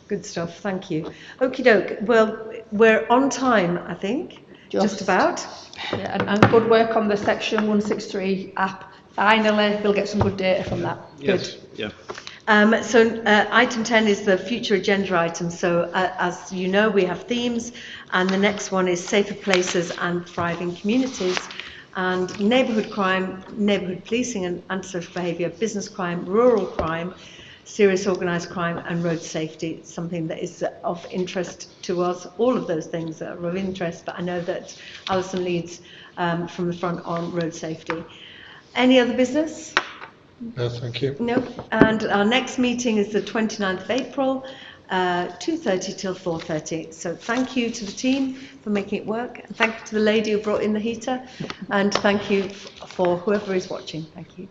[SPEAKER 7] Good stuff, thank you. Okie doke, well, we're on time, I think, just about.
[SPEAKER 1] Yeah, and good work on the Section 163 app. Finally, we'll get some good data from that.
[SPEAKER 9] Yes,
[SPEAKER 1] Good.
[SPEAKER 9] yeah.
[SPEAKER 7] So item 10 is the future agenda item. So as you know, we have themes, and the next one is safer places and thriving communities, and neighbourhood crime, neighbourhood policing and antisocial behaviour, business crime, rural crime, serious organised crime and road safety, something that is of interest to us. All of those things are of interest, but I know that Alison leads from the front on road safety. Any other business?
[SPEAKER 3] No, thank you.
[SPEAKER 7] No. And our next meeting is the 29th of April, 2:30 till 4:30. So thank you to the team for making it work. Thank you to the lady who brought in the heater, and thank you for whoever is watching. Thank you.